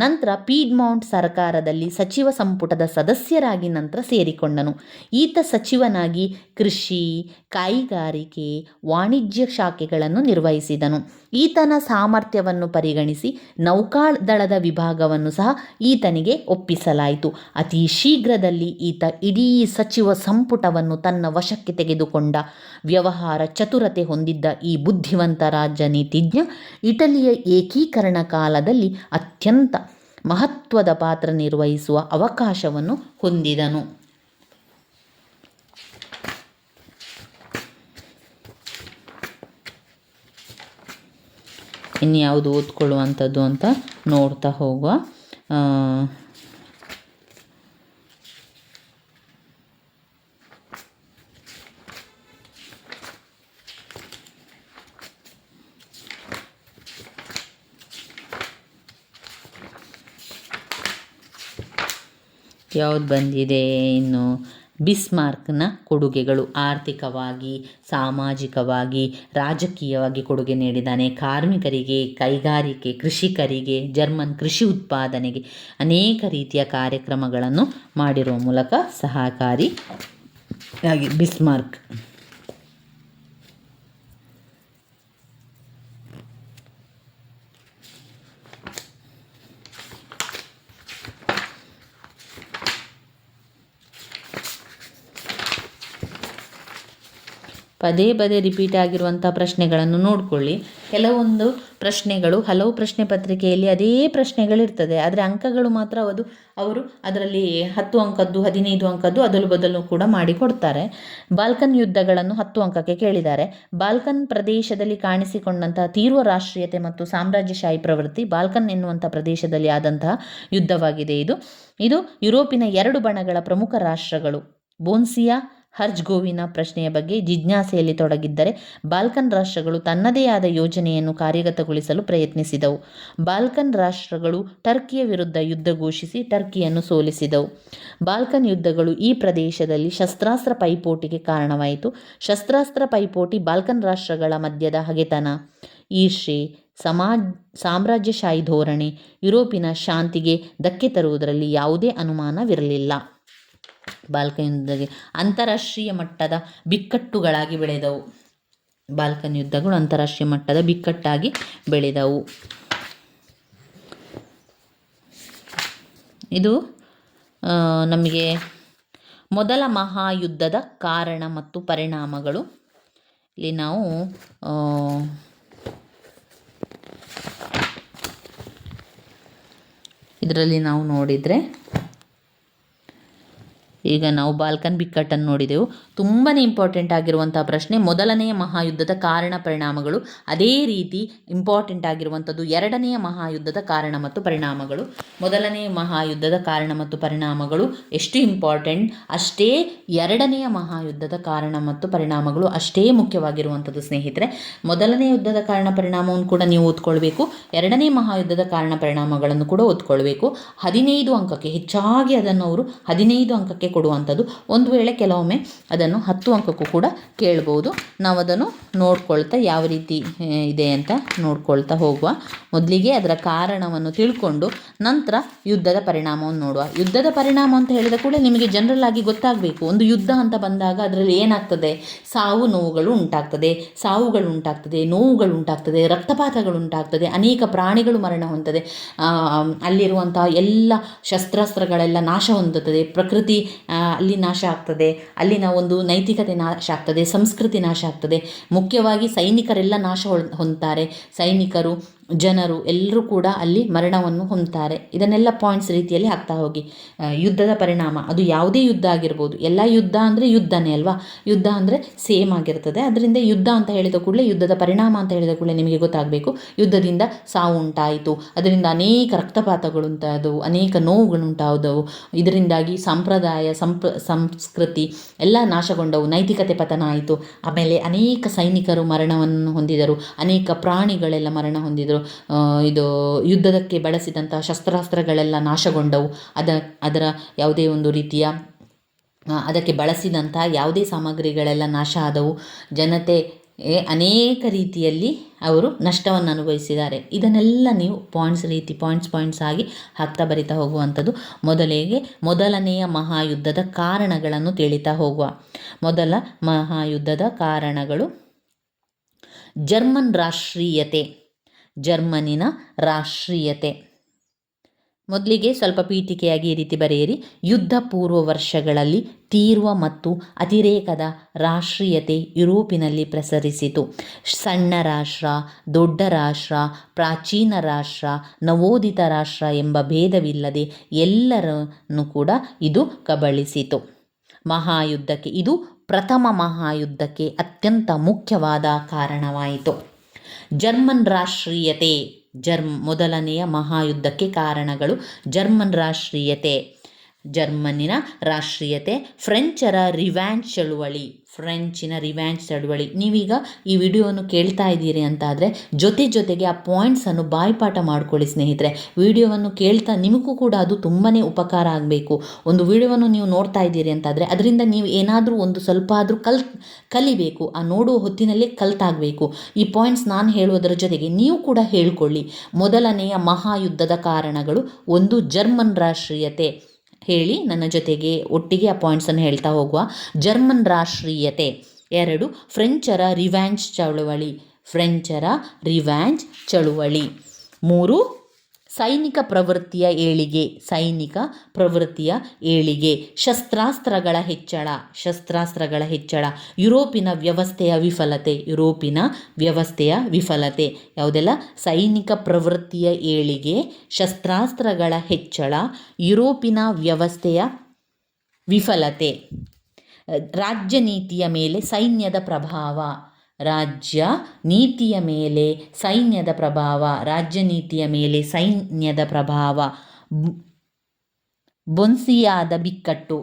ನಂತರ ಪೀಡ್ಮಾಂಟ್ ಸರ್ಕಾರದಲ್ಲಿ ಸಚಿವ ಸಂಪುಟದ ಸದಸ್ಯರಾಗಿ ನಂತರ ಸೇರಿಕೊಂಡನು. ಈತ ಸಚಿವನಾಗಿ ಕೃಷಿ, ಕೈಗಾರಿಕೆ, ವಾಣಿಜ್ಯ ಶಾಖೆಗಳನ್ನು ನಿರ್ವಹಿಸಿದನು. ಈತನ ಸಾಮರ್ಥ್ಯವನ್ನು ಪರಿಗಣಿಸಿ ನೌಕಾದಳದ ವಿಭಾಗವನ್ನು ಸಹ ಈತನಿಗೆ ಒಪ್ಪಿಸಲಾಯಿತು. ಅತಿ ಶೀಘ್ರದಲ್ಲಿ ಈತ ಇಡೀ ಸಚಿವ ಸಂಪುಟವನ್ನು ತನ್ನ ವಶಕ್ಕೆ ತೆಗೆದುಕೊಂಡ. ವ್ಯವಹಾರ ಚತುರತೆ ಹೊಂದಿದ್ದ ಈ ಬುದ್ಧಿವಂತ ರಾಜನೀತಿಜ್ಞ ಇಟಲಿಯ ಏಕೀಕರಣ ಕಾಲದಲ್ಲಿ ಅತ್ಯಂತ ಮಹತ್ವದ ಪಾತ್ರ ನಿರ್ವಹಿಸುವ ಅವಕಾಶವನ್ನು ಹೊಂದಿದನು. ಇನ್ಯಾವುದು ಓದ್ಕೊಳ್ಳುವಂಥದ್ದು ಅಂತ ನೋಡ್ತಾ ಹೋಗುವ. ಯಾವುದು ಬಂದಿದೆ ಇನ್ನು? ಬಿಸ್ಮಾರ್ಕ್ನ ಕೊಡುಗೆಗಳು. ಆರ್ಥಿಕವಾಗಿ, ಸಾಮಾಜಿಕವಾಗಿ, ರಾಜಕೀಯವಾಗಿ ಕೊಡುಗೆ ನೀಡಿದ್ದಾನೆ. ಕಾರ್ಮಿಕರಿಗೆ, ಕೈಗಾರಿಕೆ, ಕೃಷಿಕರಿಗೆ, ಜರ್ಮನ್ ಕೃಷಿ ಉತ್ಪಾದನೆಗೆ ಅನೇಕ ರೀತಿಯ ಕಾರ್ಯಕ್ರಮಗಳನ್ನು ಮಾಡಿರುವ ಮೂಲಕ ಸಹಕಾರಿಯಾಗಿ ಬಿಸ್ಮಾರ್ಕ್. ಪದೇ ಪದೇ ರಿಪೀಟ್ ಆಗಿರುವಂಥ ಪ್ರಶ್ನೆಗಳನ್ನು ನೋಡಿಕೊಳ್ಳಿ. ಕೆಲವೊಂದು ಪ್ರಶ್ನೆಗಳು ಹಲವು ಪ್ರಶ್ನೆ ಪತ್ರಿಕೆಯಲ್ಲಿ ಅದೇ ಪ್ರಶ್ನೆಗಳಿರ್ತದೆ, ಆದರೆ ಅಂಕಗಳು ಮಾತ್ರ ಅವರು ಅದರಲ್ಲಿ 10 ಅಂಕದ್ದು 15 ಅಂಕದ್ದು ಅದಲು ಬದಲು ಕೂಡ ಮಾಡಿಕೊಡ್ತಾರೆ. ಬಾಲ್ಕನ್ ಯುದ್ಧಗಳನ್ನು 10 ಅಂಕಕ್ಕೆ ಕೇಳಿದ್ದಾರೆ. ಬಾಲ್ಕನ್ ಪ್ರದೇಶದಲ್ಲಿ ಕಾಣಿಸಿಕೊಂಡಂತಹ ತೀವ್ರ ರಾಷ್ಟ್ರೀಯತೆ ಮತ್ತು ಸಾಮ್ರಾಜ್ಯಶಾಹಿ ಪ್ರವೃತ್ತಿ ಬಾಲ್ಕನ್ ಎನ್ನುವಂಥ ಪ್ರದೇಶದಲ್ಲಿ ಆದಂತಹ ಯುದ್ಧವಾಗಿದೆ. ಇದು ಯುರೋಪಿನ 2 ಬಣಗಳ ಪ್ರಮುಖ ರಾಷ್ಟ್ರಗಳು ಬೋಸ್ನಿಯಾ ಹರ್ಜಗೋವಿನ ಪ್ರಶ್ನೆಯ ಬಗ್ಗೆ ಜಿಜ್ಞಾಸೆಯಲ್ಲಿ ತೊಡಗಿದ್ದರೆ ಬಾಲ್ಕನ್ ರಾಷ್ಟ್ರಗಳು ತನ್ನದೇ ಆದ ಯೋಜನೆಯನ್ನು ಕಾರ್ಯಗತಗೊಳಿಸಲು ಪ್ರಯತ್ನಿಸಿದವು. ಬಾಲ್ಕನ್ ರಾಷ್ಟ್ರಗಳು ಟರ್ಕಿಯ ವಿರುದ್ಧ ಯುದ್ಧ ಘೋಷಿಸಿ ಟರ್ಕಿಯನ್ನು ಸೋಲಿಸಿದವು. ಬಾಲ್ಕನ್ ಯುದ್ಧಗಳು ಈ ಪ್ರದೇಶದಲ್ಲಿ ಶಸ್ತ್ರಾಸ್ತ್ರ ಪೈಪೋಟಿಗೆ ಕಾರಣವಾಯಿತು. ಶಸ್ತ್ರಾಸ್ತ್ರ ಪೈಪೋಟಿ ಬಾಲ್ಕನ್ ರಾಷ್ಟ್ರಗಳ ಮಧ್ಯದ ಹಗೆತನ, ಈರ್ಷೆ, ಸಾಮ್ರಾಜ್ಯಶಾಹಿ ಧೋರಣೆ, ಯುರೋಪಿನ ಶಾಂತಿಗೆ ಧಕ್ಕೆ ತರುವುದರಲ್ಲಿ ಯಾವುದೇ ಅನುಮಾನವಿರಲಿಲ್ಲ. ಬಾಲ್ಕನ್ ಯುದ್ಧಕ್ಕೆ ಅಂತಾರಾಷ್ಟ್ರೀಯ ಮಟ್ಟದ ಬಿಕ್ಕಟ್ಟುಗಳಾಗಿ ಬೆಳೆದವು. ಬಾಲ್ಕನ್ ಯುದ್ಧಗಳು ಅಂತಾರಾಷ್ಟ್ರೀಯ ಮಟ್ಟದ ಬಿಕ್ಕಟ್ಟಾಗಿ ಬೆಳೆದವು. ಇದು ನಮಗೆ ಮೊದಲ ಮಹಾಯುದ್ಧದ ಕಾರಣ ಮತ್ತು ಪರಿಣಾಮಗಳು. ಇಲ್ಲಿ ನಾವು ಇದರಲ್ಲಿ ನಾವು ನೋಡಿದರೆ, ಈಗ ನಾವು ಬಾಲ್ಕನ್ ಬಿಕ್ಕಟ್ಟನ್ನು ನೋಡಿದೆವು. ತುಂಬಾ ಇಂಪಾರ್ಟೆಂಟ್ ಆಗಿರುವಂಥ ಪ್ರಶ್ನೆ ಮೊದಲನೆಯ ಮಹಾಯುದ್ಧದ ಕಾರಣ ಪರಿಣಾಮಗಳು. ಅದೇ ರೀತಿ ಇಂಪಾರ್ಟೆಂಟ್ ಆಗಿರುವಂಥದ್ದು ಎರಡನೆಯ ಮಹಾಯುದ್ಧದ ಕಾರಣ ಮತ್ತು ಪರಿಣಾಮಗಳು. ಮೊದಲನೆಯ ಮಹಾಯುದ್ಧದ ಕಾರಣ ಮತ್ತು ಪರಿಣಾಮಗಳು ಎಷ್ಟು ಇಂಪಾರ್ಟೆಂಟ್, ಅಷ್ಟೇ ಎರಡನೆಯ ಮಹಾಯುದ್ಧದ ಕಾರಣ ಮತ್ತು ಪರಿಣಾಮಗಳು ಅಷ್ಟೇ ಮುಖ್ಯವಾಗಿರುವಂಥದ್ದು ಸ್ನೇಹಿತರೆ. ಮೊದಲನೇ ಯುದ್ಧದ ಕಾರಣ ಪರಿಣಾಮವನ್ನು ಕೂಡ ನೀವು ಓದ್ಕೊಳ್ಬೇಕು, ಎರಡನೇ ಮಹಾಯುದ್ಧದ ಕಾರಣ ಪರಿಣಾಮಗಳನ್ನು ಕೂಡ ಓದ್ಕೊಳ್ಬೇಕು. 15 ಅಂಕಕ್ಕೆ ಹೆಚ್ಚಾಗಿ ಅದನ್ನು ಅವರು 15 ಅಂಕಕ್ಕೆ ಕೊಡುವಂಥದ್ದು. ಒಂದು ವೇಳೆ ಕೆಲವೊಮ್ಮೆ ಅದನ್ನು ಇದನ್ನು 10 ಅಂಕಕ್ಕೂ ಕೂಡ ಕೇಳ್ಬೋದು. ನಾವು ಅದನ್ನು ನೋಡ್ಕೊಳ್ತಾ ಯಾವ ರೀತಿ ಇದೆ ಅಂತ ನೋಡ್ಕೊಳ್ತಾ ಹೋಗುವ. ಮೊದಲಿಗೆ ಅದರ ಕಾರಣವನ್ನು ತಿಳ್ಕೊಂಡು ನಂತರ ಯುದ್ಧದ ಪರಿಣಾಮವನ್ನು ನೋಡುವ. ಯುದ್ಧದ ಪರಿಣಾಮ ಅಂತ ಹೇಳಿದ ಕೂಡ ನಿಮಗೆ ಜನರಲ್ ಆಗಿ ಗೊತ್ತಾಗಬೇಕು. ಒಂದು ಯುದ್ಧ ಅಂತ ಬಂದಾಗ ಅದರಲ್ಲಿ ಏನಾಗ್ತದೆ, ಸಾವುಗಳು ಉಂಟಾಗ್ತದೆ, ನೋವುಗಳು ಉಂಟಾಗ್ತದೆ, ರಕ್ತಪಾತಗಳು ಉಂಟಾಗ್ತದೆ, ಅನೇಕ ಪ್ರಾಣಿಗಳು ಮರಣ ಹೊಂದುತ್ತದೆ, ಅಲ್ಲಿರುವಂತಹ ಎಲ್ಲ ಶಸ್ತ್ರಾಸ್ತ್ರಗಳೆಲ್ಲ ನಾಶ ಹೊಂದುತ್ತದೆ, ಪ್ರಕೃತಿ ಅಲ್ಲಿ ನಾಶ ಆಗ್ತದೆ, ಅಲ್ಲಿನ ಒಂದು ನೈತಿಕತೆ ನಾಶ ಆಗ್ತದೆ, ಸಂಸ್ಕೃತಿ ನಾಶ ಆಗ್ತದೆ. ಮುಖ್ಯವಾಗಿ ಸೈನಿಕರೆಲ್ಲ ನಾಶ ಹೊಂದ್ತಾರೆ. ಸೈನಿಕರು, ಜನರು ಎಲ್ಲರೂ ಕೂಡ ಅಲ್ಲಿ ಮರಣವನ್ನು ಹೊಂದ್ತಾರೆ. ಇದನ್ನೆಲ್ಲ ಪಾಯಿಂಟ್ಸ್ ರೀತಿಯಲ್ಲಿ ಹಾಕ್ತಾ ಹೋಗಿ. ಯುದ್ಧದ ಪರಿಣಾಮ, ಅದು ಯಾವುದೇ ಯುದ್ಧ ಆಗಿರ್ಬೋದು. ಎಲ್ಲ ಯುದ್ಧ ಅಂದರೆ ಯುದ್ಧನೇ ಅಲ್ವಾ, ಯುದ್ಧ ಅಂದರೆ ಸೇಮ್ ಆಗಿರ್ತದೆ. ಅದರಿಂದ ಯುದ್ಧ ಅಂತ ಹೇಳಿದ ಕೂಡಲೇ, ಯುದ್ಧದ ಪರಿಣಾಮ ಅಂತ ಹೇಳಿದ ಕೂಡಲೇ ನಿಮಗೆ ಗೊತ್ತಾಗಬೇಕು, ಯುದ್ಧದಿಂದ ಸಾವು ಉಂಟಾಯಿತು, ಅದರಿಂದ ಅನೇಕ ರಕ್ತಪಾತಗಳು ಉಂಟಾದವು, ಅನೇಕ ನೋವುಗಳು ಉಂಟಾದವು, ಇದರಿಂದಾಗಿ ಸಂಪ್ರದಾಯ ಸಂಸ್ಕೃತಿ ಎಲ್ಲ ನಾಶಗೊಂಡವು, ನೈತಿಕತೆ ಪತನ ಆಯಿತು. ಆಮೇಲೆ ಅನೇಕ ಸೈನಿಕರು ಮರಣವನ್ನು ಹೊಂದಿದರು, ಅನೇಕ ಪ್ರಾಣಿಗಳೆಲ್ಲ ಮರಣ ಹೊಂದಿದರು. ಇದು ಯುದ್ಧದಕ್ಕೆ ಬಳಸಿದಂಥ ಶಸ್ತ್ರಾಸ್ತ್ರಗಳೆಲ್ಲ ನಾಶಗೊಂಡವು. ಅದರ ಯಾವುದೇ ಒಂದು ರೀತಿಯ ಅದಕ್ಕೆ ಬಳಸಿದಂಥ ಯಾವುದೇ ಸಾಮಗ್ರಿಗಳೆಲ್ಲ ನಾಶ ಆದವು. ಜನತೆ ಅನೇಕ ರೀತಿಯಲ್ಲಿ ಅವರು ನಷ್ಟವನ್ನು ಅನುಭವಿಸಿದ್ದಾರೆ. ಇದನ್ನೆಲ್ಲ ನೀವು ಪಾಯಿಂಟ್ಸ್ ಆಗಿ ಹಾಕ್ತಾ ಬರಿತಾ ಹೋಗುವಂಥದ್ದು. ಮೊದಲನೆಯ ಮಹಾಯುದ್ಧದ ಕಾರಣಗಳನ್ನು ತಿಳಿತಾ ಹೋಗುವ. ಮೊದಲ ಮಹಾಯುದ್ಧದ ಕಾರಣಗಳು: ಜರ್ಮನಿನ ರಾಷ್ಟ್ರೀಯತೆ. ಮೊದಲಿಗೆ ಸ್ವಲ್ಪ ಪೀಠಿಕೆಯಾಗಿ ಈ ರೀತಿ ಬರೆಯಿರಿ. ಯುದ್ಧ ಪೂರ್ವ ವರ್ಷಗಳಲ್ಲಿ ತೀವ್ರ ಮತ್ತು ಅತಿರೇಕದ ರಾಷ್ಟ್ರೀಯತೆ ಯುರೋಪಿನಲ್ಲಿ ಪ್ರಸರಿಸಿತು. ಸಣ್ಣ ರಾಷ್ಟ್ರ, ದೊಡ್ಡ ರಾಷ್ಟ್ರ, ಪ್ರಾಚೀನ ರಾಷ್ಟ್ರ, ನವೋದಿತ ರಾಷ್ಟ್ರ ಎಂಬ ಭೇದವಿಲ್ಲದೆ ಎಲ್ಲರನ್ನು ಕೂಡ ಇದು ಕಬಳಿಸಿತು. ಇದು ಪ್ರಥಮ ಮಹಾಯುದ್ಧಕ್ಕೆ ಅತ್ಯಂತ ಮುಖ್ಯವಾದ ಕಾರಣವಾಯಿತು. ಜರ್ಮನ್ ರಾಷ್ಟ್ರೀಯತೆ. ಮೊದಲನೆಯ ಮಹಾಯುದ್ಧಕ್ಕೆ ಕಾರಣಗಳು: ಜರ್ಮನಿನ ರಾಷ್ಟ್ರೀಯತೆ, ಫ್ರೆಂಚಿನ ರಿವ್ಯಾಂಜ್ ಚಳುವಳಿ. ನೀವೀಗ ಈ ವಿಡಿಯೋವನ್ನು ಕೇಳ್ತಾ ಇದ್ದೀರಿ ಅಂತಾದರೆ ಜೊತೆಗೆ ಆ ಪಾಯಿಂಟ್ಸನ್ನು ಬಾಯ್ಪಾಠ ಮಾಡ್ಕೊಳ್ಳಿ ಸ್ನೇಹಿತರೆ. ವಿಡಿಯೋವನ್ನು ಕೇಳ್ತಾ ನಿಮಗೂ ಕೂಡ ಅದು ತುಂಬಾ ಉಪಕಾರ ಆಗಬೇಕು. ಒಂದು ವಿಡಿಯೋವನ್ನು ನೀವು ನೋಡ್ತಾ ಇದ್ದೀರಿ ಅಂತಾದರೆ ಅದರಿಂದ ನೀವು ಏನಾದರೂ ಒಂದು ಸ್ವಲ್ಪ ಆದರೂ ಕಲಿಬೇಕು. ಆ ನೋಡುವ ಹೊತ್ತಿನಲ್ಲೇ ಕಲ್ತಾಗಬೇಕು. ಈ ಪಾಯಿಂಟ್ಸ್ ನಾನು ಹೇಳುವುದರ ಜೊತೆಗೆ ನೀವು ಕೂಡ ಹೇಳ್ಕೊಳ್ಳಿ. ಮೊದಲನೆಯ ಮಹಾಯುದ್ಧದ ಕಾರಣಗಳು: 1. ಜರ್ಮನ್ ರಾಷ್ಟ್ರೀಯತೆ. ಹೇಳಿ ನನ್ನ ಜೊತೆಗೆ ಒಟ್ಟಿಗೆ ಆ ಪಾಯಿಂಟ್ಸನ್ನು ಹೇಳ್ತಾ ಹೋಗುವ. ಜರ್ಮನ್ ರಾಷ್ಟ್ರೀಯತೆ. 2. ಫ್ರೆಂಚರ ರಿವ್ಯಾಂಜ್ ಚಳುವಳಿ. 3. ಸೈನಿಕ ಪ್ರವೃತ್ತಿಯ ಏಳಿಗೆ. ಶಸ್ತ್ರಾಸ್ತ್ರಗಳ ಹೆಚ್ಚಳ. ಯುರೋಪಿನ ವ್ಯವಸ್ಥೆಯ ವಿಫಲತೆ. ಯಾವುದೆಲ್ಲ? ಸೈನಿಕ ಪ್ರವೃತ್ತಿಯ ಏಳಿಗೆ, ಶಸ್ತ್ರಾಸ್ತ್ರಗಳ ಹೆಚ್ಚಳ, ಯುರೋಪಿನ ವ್ಯವಸ್ಥೆಯ ವಿಫಲತೆ. ರಾಜ್ಯ ನೀತಿಯ ಮೇಲೆ ಸೈನ್ಯದ ಪ್ರಭಾವ. ರಾಜ್ಯ ನೀತಿಯ ಪ್ರಭಾವ. ಬೋನ್ಸಿಯಾದ ಬಿಕ್ಕಟ್ಟು.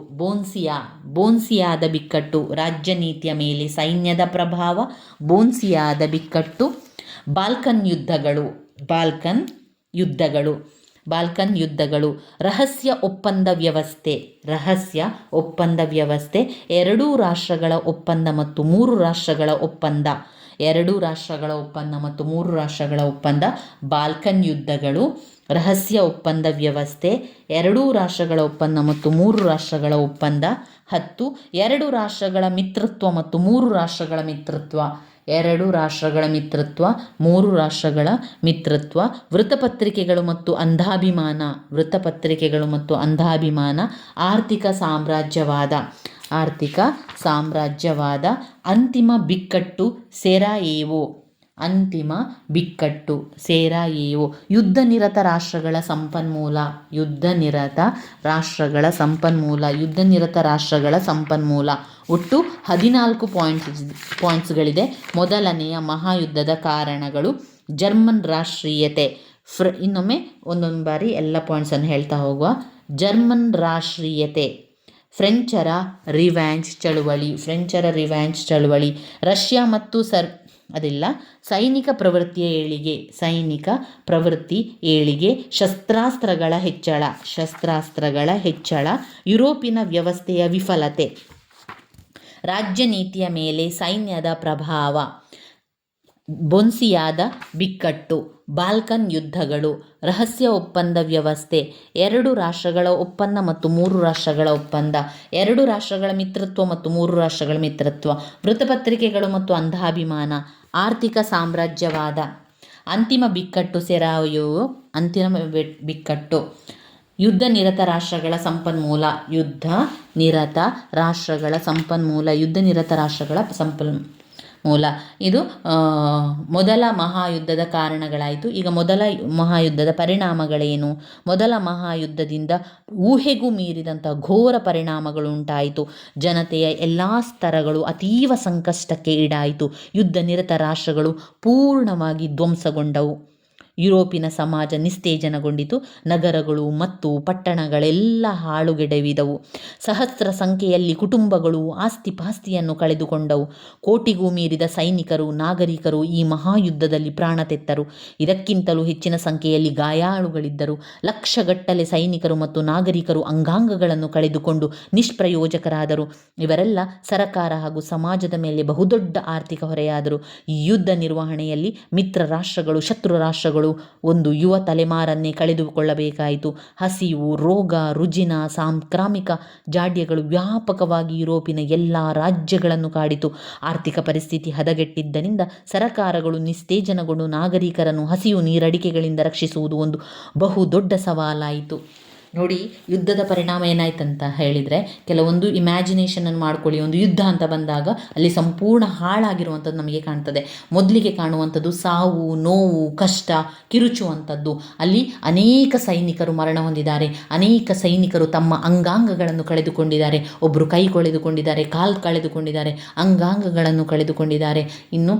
ರಾಜ್ಯ ನೀತಿಯ ಮೇಲೆ ಸೈನ್ಯದ ಪ್ರಭಾವ, ಬೋನ್ಸಿಯಾದ ಬಿಕ್ಕಟ್ಟು. ಬಾಲ್ಕನ್ ಯುದ್ಧಗಳು. ರಹಸ್ಯ ಒಪ್ಪಂದ ವ್ಯವಸ್ಥೆ. 2 ರಾಷ್ಟ್ರಗಳ ಒಪ್ಪಂದ ಮತ್ತು 3 ರಾಷ್ಟ್ರಗಳ ಒಪ್ಪಂದ. ಬಾಲ್ಕನ್ ಯುದ್ಧಗಳು, ರಹಸ್ಯ ಒಪ್ಪಂದ ವ್ಯವಸ್ಥೆ, 2 ರಾಷ್ಟ್ರಗಳ ಒಪ್ಪಂದ ಮತ್ತು 3 ರಾಷ್ಟ್ರಗಳ ಒಪ್ಪಂದ. 10. 2 ರಾಷ್ಟ್ರಗಳ ಮಿತ್ರತ್ವ ಮತ್ತು 3 ರಾಷ್ಟ್ರಗಳ ಮಿತ್ರತ್ವ. 2 ರಾಷ್ಟ್ರಗಳ ಮಿತ್ರತ್ವ, 3 ರಾಷ್ಟ್ರಗಳ ಮಿತ್ರತ್ವ. ವೃತ್ತಪತ್ರಿಕೆಗಳು ಮತ್ತು ಅಂಧಾಭಿಮಾನ. ಆರ್ಥಿಕ ಸಾಮ್ರಾಜ್ಯವಾದ. ಅಂತಿಮ ಬಿಕ್ಕಟ್ಟು ಸೆರಾಯೆವೊ. ಯುದ್ಧನಿರತ ರಾಷ್ಟ್ರಗಳ ಸಂಪನ್ಮೂಲ. ಒಟ್ಟು 14 ಪಾಯಿಂಟ್ಸ್ಗಳಿದೆ. ಮೊದಲನೆಯ ಮಹಾಯುದ್ಧದ ಕಾರಣಗಳು: ಜರ್ಮನ್ ರಾಷ್ಟ್ರೀಯತೆ. ಇನ್ನೊಮ್ಮೆ ಒಂದೊಂದು ಬಾರಿ ಎಲ್ಲ ಪಾಯಿಂಟ್ಸನ್ನು ಹೇಳ್ತಾ ಹೋಗುವ. ಜರ್ಮನ್ ರಾಷ್ಟ್ರೀಯತೆ. ಫ್ರೆಂಚರ ರಿವ್ಯಾಂಜ್ ಚಳುವಳಿ. ರಷ್ಯಾ ಮತ್ತು ಸೈನಿಕ ಪ್ರವೃತ್ತಿ ಏಳಿಗೆ. ಶಸ್ತ್ರಾಸ್ತ್ರಗಳ ಹೆಚ್ಚಳ. ಯುರೋಪಿನ ವ್ಯವಸ್ಥೆಯ ವಿಫಲತೆ. ರಾಜ್ಯ ನೀತಿಯ ಮೇಲೆ ಸೈನ್ಯದ ಪ್ರಭಾವ, ಬೊನ್ಸಿಯಾದ ಬಿಕ್ಕಟ್ಟು, ಬಾಲ್ಕನ್ ಯುದ್ಧಗಳು, ರಹಸ್ಯ ಒಪ್ಪಂದ ವ್ಯವಸ್ಥೆ, 2 ರಾಷ್ಟ್ರಗಳ ಒಪ್ಪಂದ ಮತ್ತು 3 ರಾಷ್ಟ್ರಗಳ ಒಪ್ಪಂದ, 2 ರಾಷ್ಟ್ರಗಳ ಮಿತ್ರತ್ವ ಮತ್ತು 3 ರಾಷ್ಟ್ರಗಳ ಮಿತ್ರತ್ವ, ವೃತ್ತಪತ್ರಿಕೆಗಳು ಮತ್ತು ಅಂಧಾಭಿಮಾನ, ಆರ್ಥಿಕ ಸಾಮ್ರಾಜ್ಯವಾದ, ಅಂತಿಮ ಬಿಕ್ಕಟ್ಟು ಸೆರಾಯೊ, ಅಂತಿಮ ಬಿಕ್ಕಟ್ಟು, ಯುದ್ಧ ನಿರತ ರಾಷ್ಟ್ರಗಳ ಸಂಪನ್ಮೂಲ, ಯುದ್ಧ ನಿರತ ರಾಷ್ಟ್ರಗಳ ಸಂಪನ್ಮೂಲ. ಇದು ಮೊದಲ ಮಹಾಯುದ್ಧದ ಕಾರಣಗಳಾಯಿತು. ಈಗ ಮೊದಲ ಮಹಾಯುದ್ಧದ ಪರಿಣಾಮಗಳೇನು? ಮೊದಲ ಮಹಾಯುದ್ಧದಿಂದ ಊಹೆಗೂ ಮೀರಿದಂಥ ಘೋರ ಪರಿಣಾಮಗಳು ಉಂಟಾಯಿತು. ಜನತೆಯ ಎಲ್ಲ ಸ್ತರಗಳು ಅತೀವ ಸಂಕಷ್ಟಕ್ಕೆ ಈಡಾಯಿತು. ಯುದ್ಧ ನಿರತ ರಾಷ್ಟ್ರಗಳು ಪೂರ್ಣವಾಗಿ ಧ್ವಂಸಗೊಂಡವು. ಯುರೋಪಿನ ಸಮಾಜ ನಿಸ್ತೇಜನಗೊಂಡಿತು. ನಗರಗಳು ಮತ್ತು ಪಟ್ಟಣಗಳೆಲ್ಲ ಹಾಳುಗೆಡವಿದವು. ಸಹಸ್ರ ಸಂಖ್ಯೆಯಲ್ಲಿ ಕುಟುಂಬಗಳು ಆಸ್ತಿಪಾಸ್ತಿಯನ್ನು ಕಳೆದುಕೊಂಡವು. ಕೋಟಿಗೂ ಮೀರಿದ ಸೈನಿಕರು, ನಾಗರಿಕರು ಈ ಮಹಾಯುದ್ಧದಲ್ಲಿ ಪ್ರಾಣ ತೆತ್ತರು. ಇದಕ್ಕಿಂತಲೂ ಹೆಚ್ಚಿನ ಸಂಖ್ಯೆಯಲ್ಲಿ ಗಾಯಾಳುಗಳಿದ್ದರು. ಲಕ್ಷಗಟ್ಟಲೆ ಸೈನಿಕರು ಮತ್ತು ನಾಗರಿಕರು ಅಂಗಾಂಗಗಳನ್ನು ಕಳೆದುಕೊಂಡು ನಿಷ್ಪ್ರಯೋಜಕರಾದರು. ಇವರೆಲ್ಲ ಸರಕಾರ ಹಾಗೂ ಸಮಾಜದ ಮೇಲೆ ಬಹುದೊಡ್ಡ ಆರ್ಥಿಕ ಹೊರೆಯಾದರು. ಈ ಯುದ್ಧ ನಿರ್ವಹಣೆಯಲ್ಲಿ ಮಿತ್ರ ರಾಷ್ಟ್ರಗಳು, ಶತ್ರು ರಾಷ್ಟ್ರಗಳು ಒಂದು ಯುವ ತಲೆಮಾರನ್ನೇ ಕಳೆದುಕೊಳ್ಳಬೇಕಾಯಿತು. ಹಸಿವು, ರೋಗ, ರುಜಿನ, ಸಾಂಕ್ರಾಮಿಕ ಜಾಡ್ಯಗಳು ವ್ಯಾಪಕವಾಗಿ ಯುರೋಪಿನ ಎಲ್ಲ ರಾಜ್ಯಗಳನ್ನು ಕಾಡಿತು. ಆರ್ಥಿಕ ಪರಿಸ್ಥಿತಿ ಹದಗೆಟ್ಟಿದ್ದರಿಂದ ಸರಕಾರಗಳು ನಿಸ್ತೇಜನಗೊಂಡು ನಾಗರಿಕರನ್ನು ಹಸಿವು ನೀರಡಿಕೆಗಳಿಂದ ರಕ್ಷಿಸುವುದು ಒಂದು ಬಹುದೊಡ್ಡ ಸವಾಲಾಯಿತು. ನೋಡಿ, ಯುದ್ಧದ ಪರಿಣಾಮ ಏನಾಯ್ತಂತ ಹೇಳಿದರೆ, ಕೆಲವೊಂದು ಇಮ್ಯಾಜಿನೇಷನನ್ನು ಮಾಡ್ಕೊಳ್ಳಿ. ಒಂದು ಯುದ್ಧ ಅಂತ ಬಂದಾಗ ಅಲ್ಲಿ ಸಂಪೂರ್ಣ ಹಾಳಾಗಿರುವಂಥದ್ದು ನಮಗೆ ಕಾಣ್ತದೆ. ಮೊದಲಿಗೆ ಕಾಣುವಂಥದ್ದು ಸಾವು, ನೋವು, ಕಷ್ಟ, ಕಿರುಚುವಂಥದ್ದು. ಅಲ್ಲಿ ಅನೇಕ ಸೈನಿಕರು ಮರಣ ಹೊಂದಿದ್ದಾರೆ. ಅನೇಕ ಸೈನಿಕರು ತಮ್ಮ ಅಂಗಾಂಗಗಳನ್ನು ಕಳೆದುಕೊಂಡಿದ್ದಾರೆ. ಒಬ್ಬರು ಕೈ ಕಳೆದುಕೊಂಡಿದ್ದಾರೆ, ಕಾಲು ಕಳೆದುಕೊಂಡಿದ್ದಾರೆ, ಅಂಗಾಂಗಗಳನ್ನು ಕಳೆದುಕೊಂಡಿದ್ದಾರೆ. ಇನ್ನು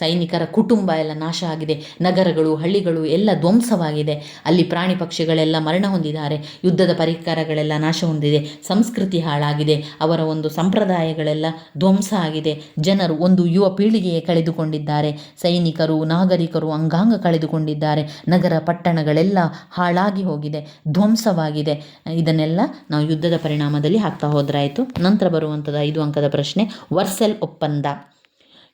ಸೈನಿಕರ ಕುಟುಂಬ ಎಲ್ಲ ನಾಶ ಆಗಿದೆ. ನಗರಗಳು, ಹಳ್ಳಿಗಳು ಎಲ್ಲ ಧ್ವಂಸವಾಗಿದೆ. ಅಲ್ಲಿ ಪ್ರಾಣಿ ಪಕ್ಷಿಗಳೆಲ್ಲ ಮರಣ ಹೊಂದಿದ್ದಾರೆ. ಯುದ್ಧದ ಪರಿಕರಗಳೆಲ್ಲ ನಾಶ ಹೊಂದಿದೆ. ಸಂಸ್ಕೃತಿ ಹಾಳಾಗಿದೆ. ಅವರ ಒಂದು ಸಂಪ್ರದಾಯಗಳೆಲ್ಲ ಧ್ವಂಸ ಆಗಿದೆ. ಜನರು ಒಂದು ಯುವ ಪೀಳಿಗೆಯೇ ಕಳೆದುಕೊಂಡಿದ್ದಾರೆ. ಸೈನಿಕರು, ನಾಗರಿಕರು ಅಂಗಾಂಗ ಕಳೆದುಕೊಂಡಿದ್ದಾರೆ. ನಗರ ಪಟ್ಟಣಗಳೆಲ್ಲ ಹಾಳಾಗಿ ಹೋಗಿದೆ, ಧ್ವಂಸವಾಗಿದೆ. ಇದನ್ನೆಲ್ಲ ನಾವು ಯುದ್ಧದ ಪರಿಣಾಮದಲ್ಲಿ ಹಾಕ್ತಾ ಹೋದ್ರಾಯಿತು. ನಂತರ ಬರುವಂಥದ್ದು 5 ಅಂಕದ ಪ್ರಶ್ನೆ, ವರ್ಸೆಲ್ ಒಪ್ಪಂದ.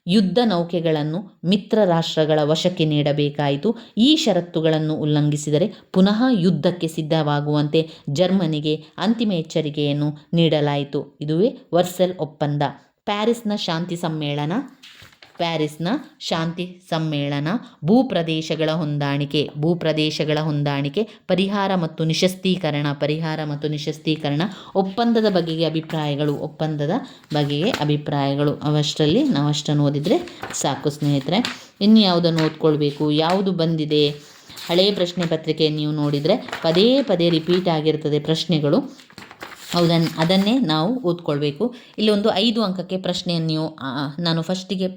ಯುದ್ಧ ನೌಕೆಗಳನ್ನು ಮಿತ್ರ ರಾಷ್ಟ್ರಗಳ ವಶಕ್ಕೆ ನೀಡಬೇಕಾಯಿತು. ಈ ಷರತ್ತುಗಳನ್ನು ಉಲ್ಲಂಘಿಸಿದರೆ ಪುನಃ ಯುದ್ಧಕ್ಕೆ ಸಿದ್ಧವಾಗುವಂತೆ ಜರ್ಮನಿಗೆ ಅಂತಿಮ ಎಚ್ಚರಿಕೆಯನ್ನು ನೀಡಲಾಯಿತು. ಇದುವೇ ವರ್ಸೆಲ್ ಒಪ್ಪಂದ. ಪ್ಯಾರಿಸ್ನ ಶಾಂತಿ ಸಮ್ಮೇಳನ, ಭೂಪ್ರದೇಶಗಳ ಹೊಂದಾಣಿಕೆ, ಪರಿಹಾರ ಮತ್ತು ನಿಶಸ್ತೀಕರಣ, ಒಪ್ಪಂದದ ಬಗೆಗೆ ಅಭಿಪ್ರಾಯಗಳು. ಅವಷ್ಟರಲ್ಲಿ ನಾವು ಅಷ್ಟನ್ನು ಓದಿದರೆ ಸಾಕು ಸ್ನೇಹಿತರೆ. ಇನ್ನು ಯಾವುದನ್ನು ಓದ್ಕೊಳ್ಬೇಕು, ಯಾವುದು ಬಂದಿದೆ? ಹಳೆಯ ಪ್ರಶ್ನೆ ಪತ್ರಿಕೆ ನೀವು ನೋಡಿದರೆ ಪದೇ ಪದೇ ರಿಪೀಟ್ ಆಗಿರ್ತದೆ ಪ್ರಶ್ನೆಗಳು. ಅದನ್ನೇ ನಾವು ಓದ್ಕೊಳ್ಬೇಕು. ಇಲ್ಲಿ ಒಂದು 5 ಅಂಕಕ್ಕೆ ಪ್ರಶ್ನೆಯನ್ನು ನೀವು ನಾನು ಫಸ್ಟಿಗೆ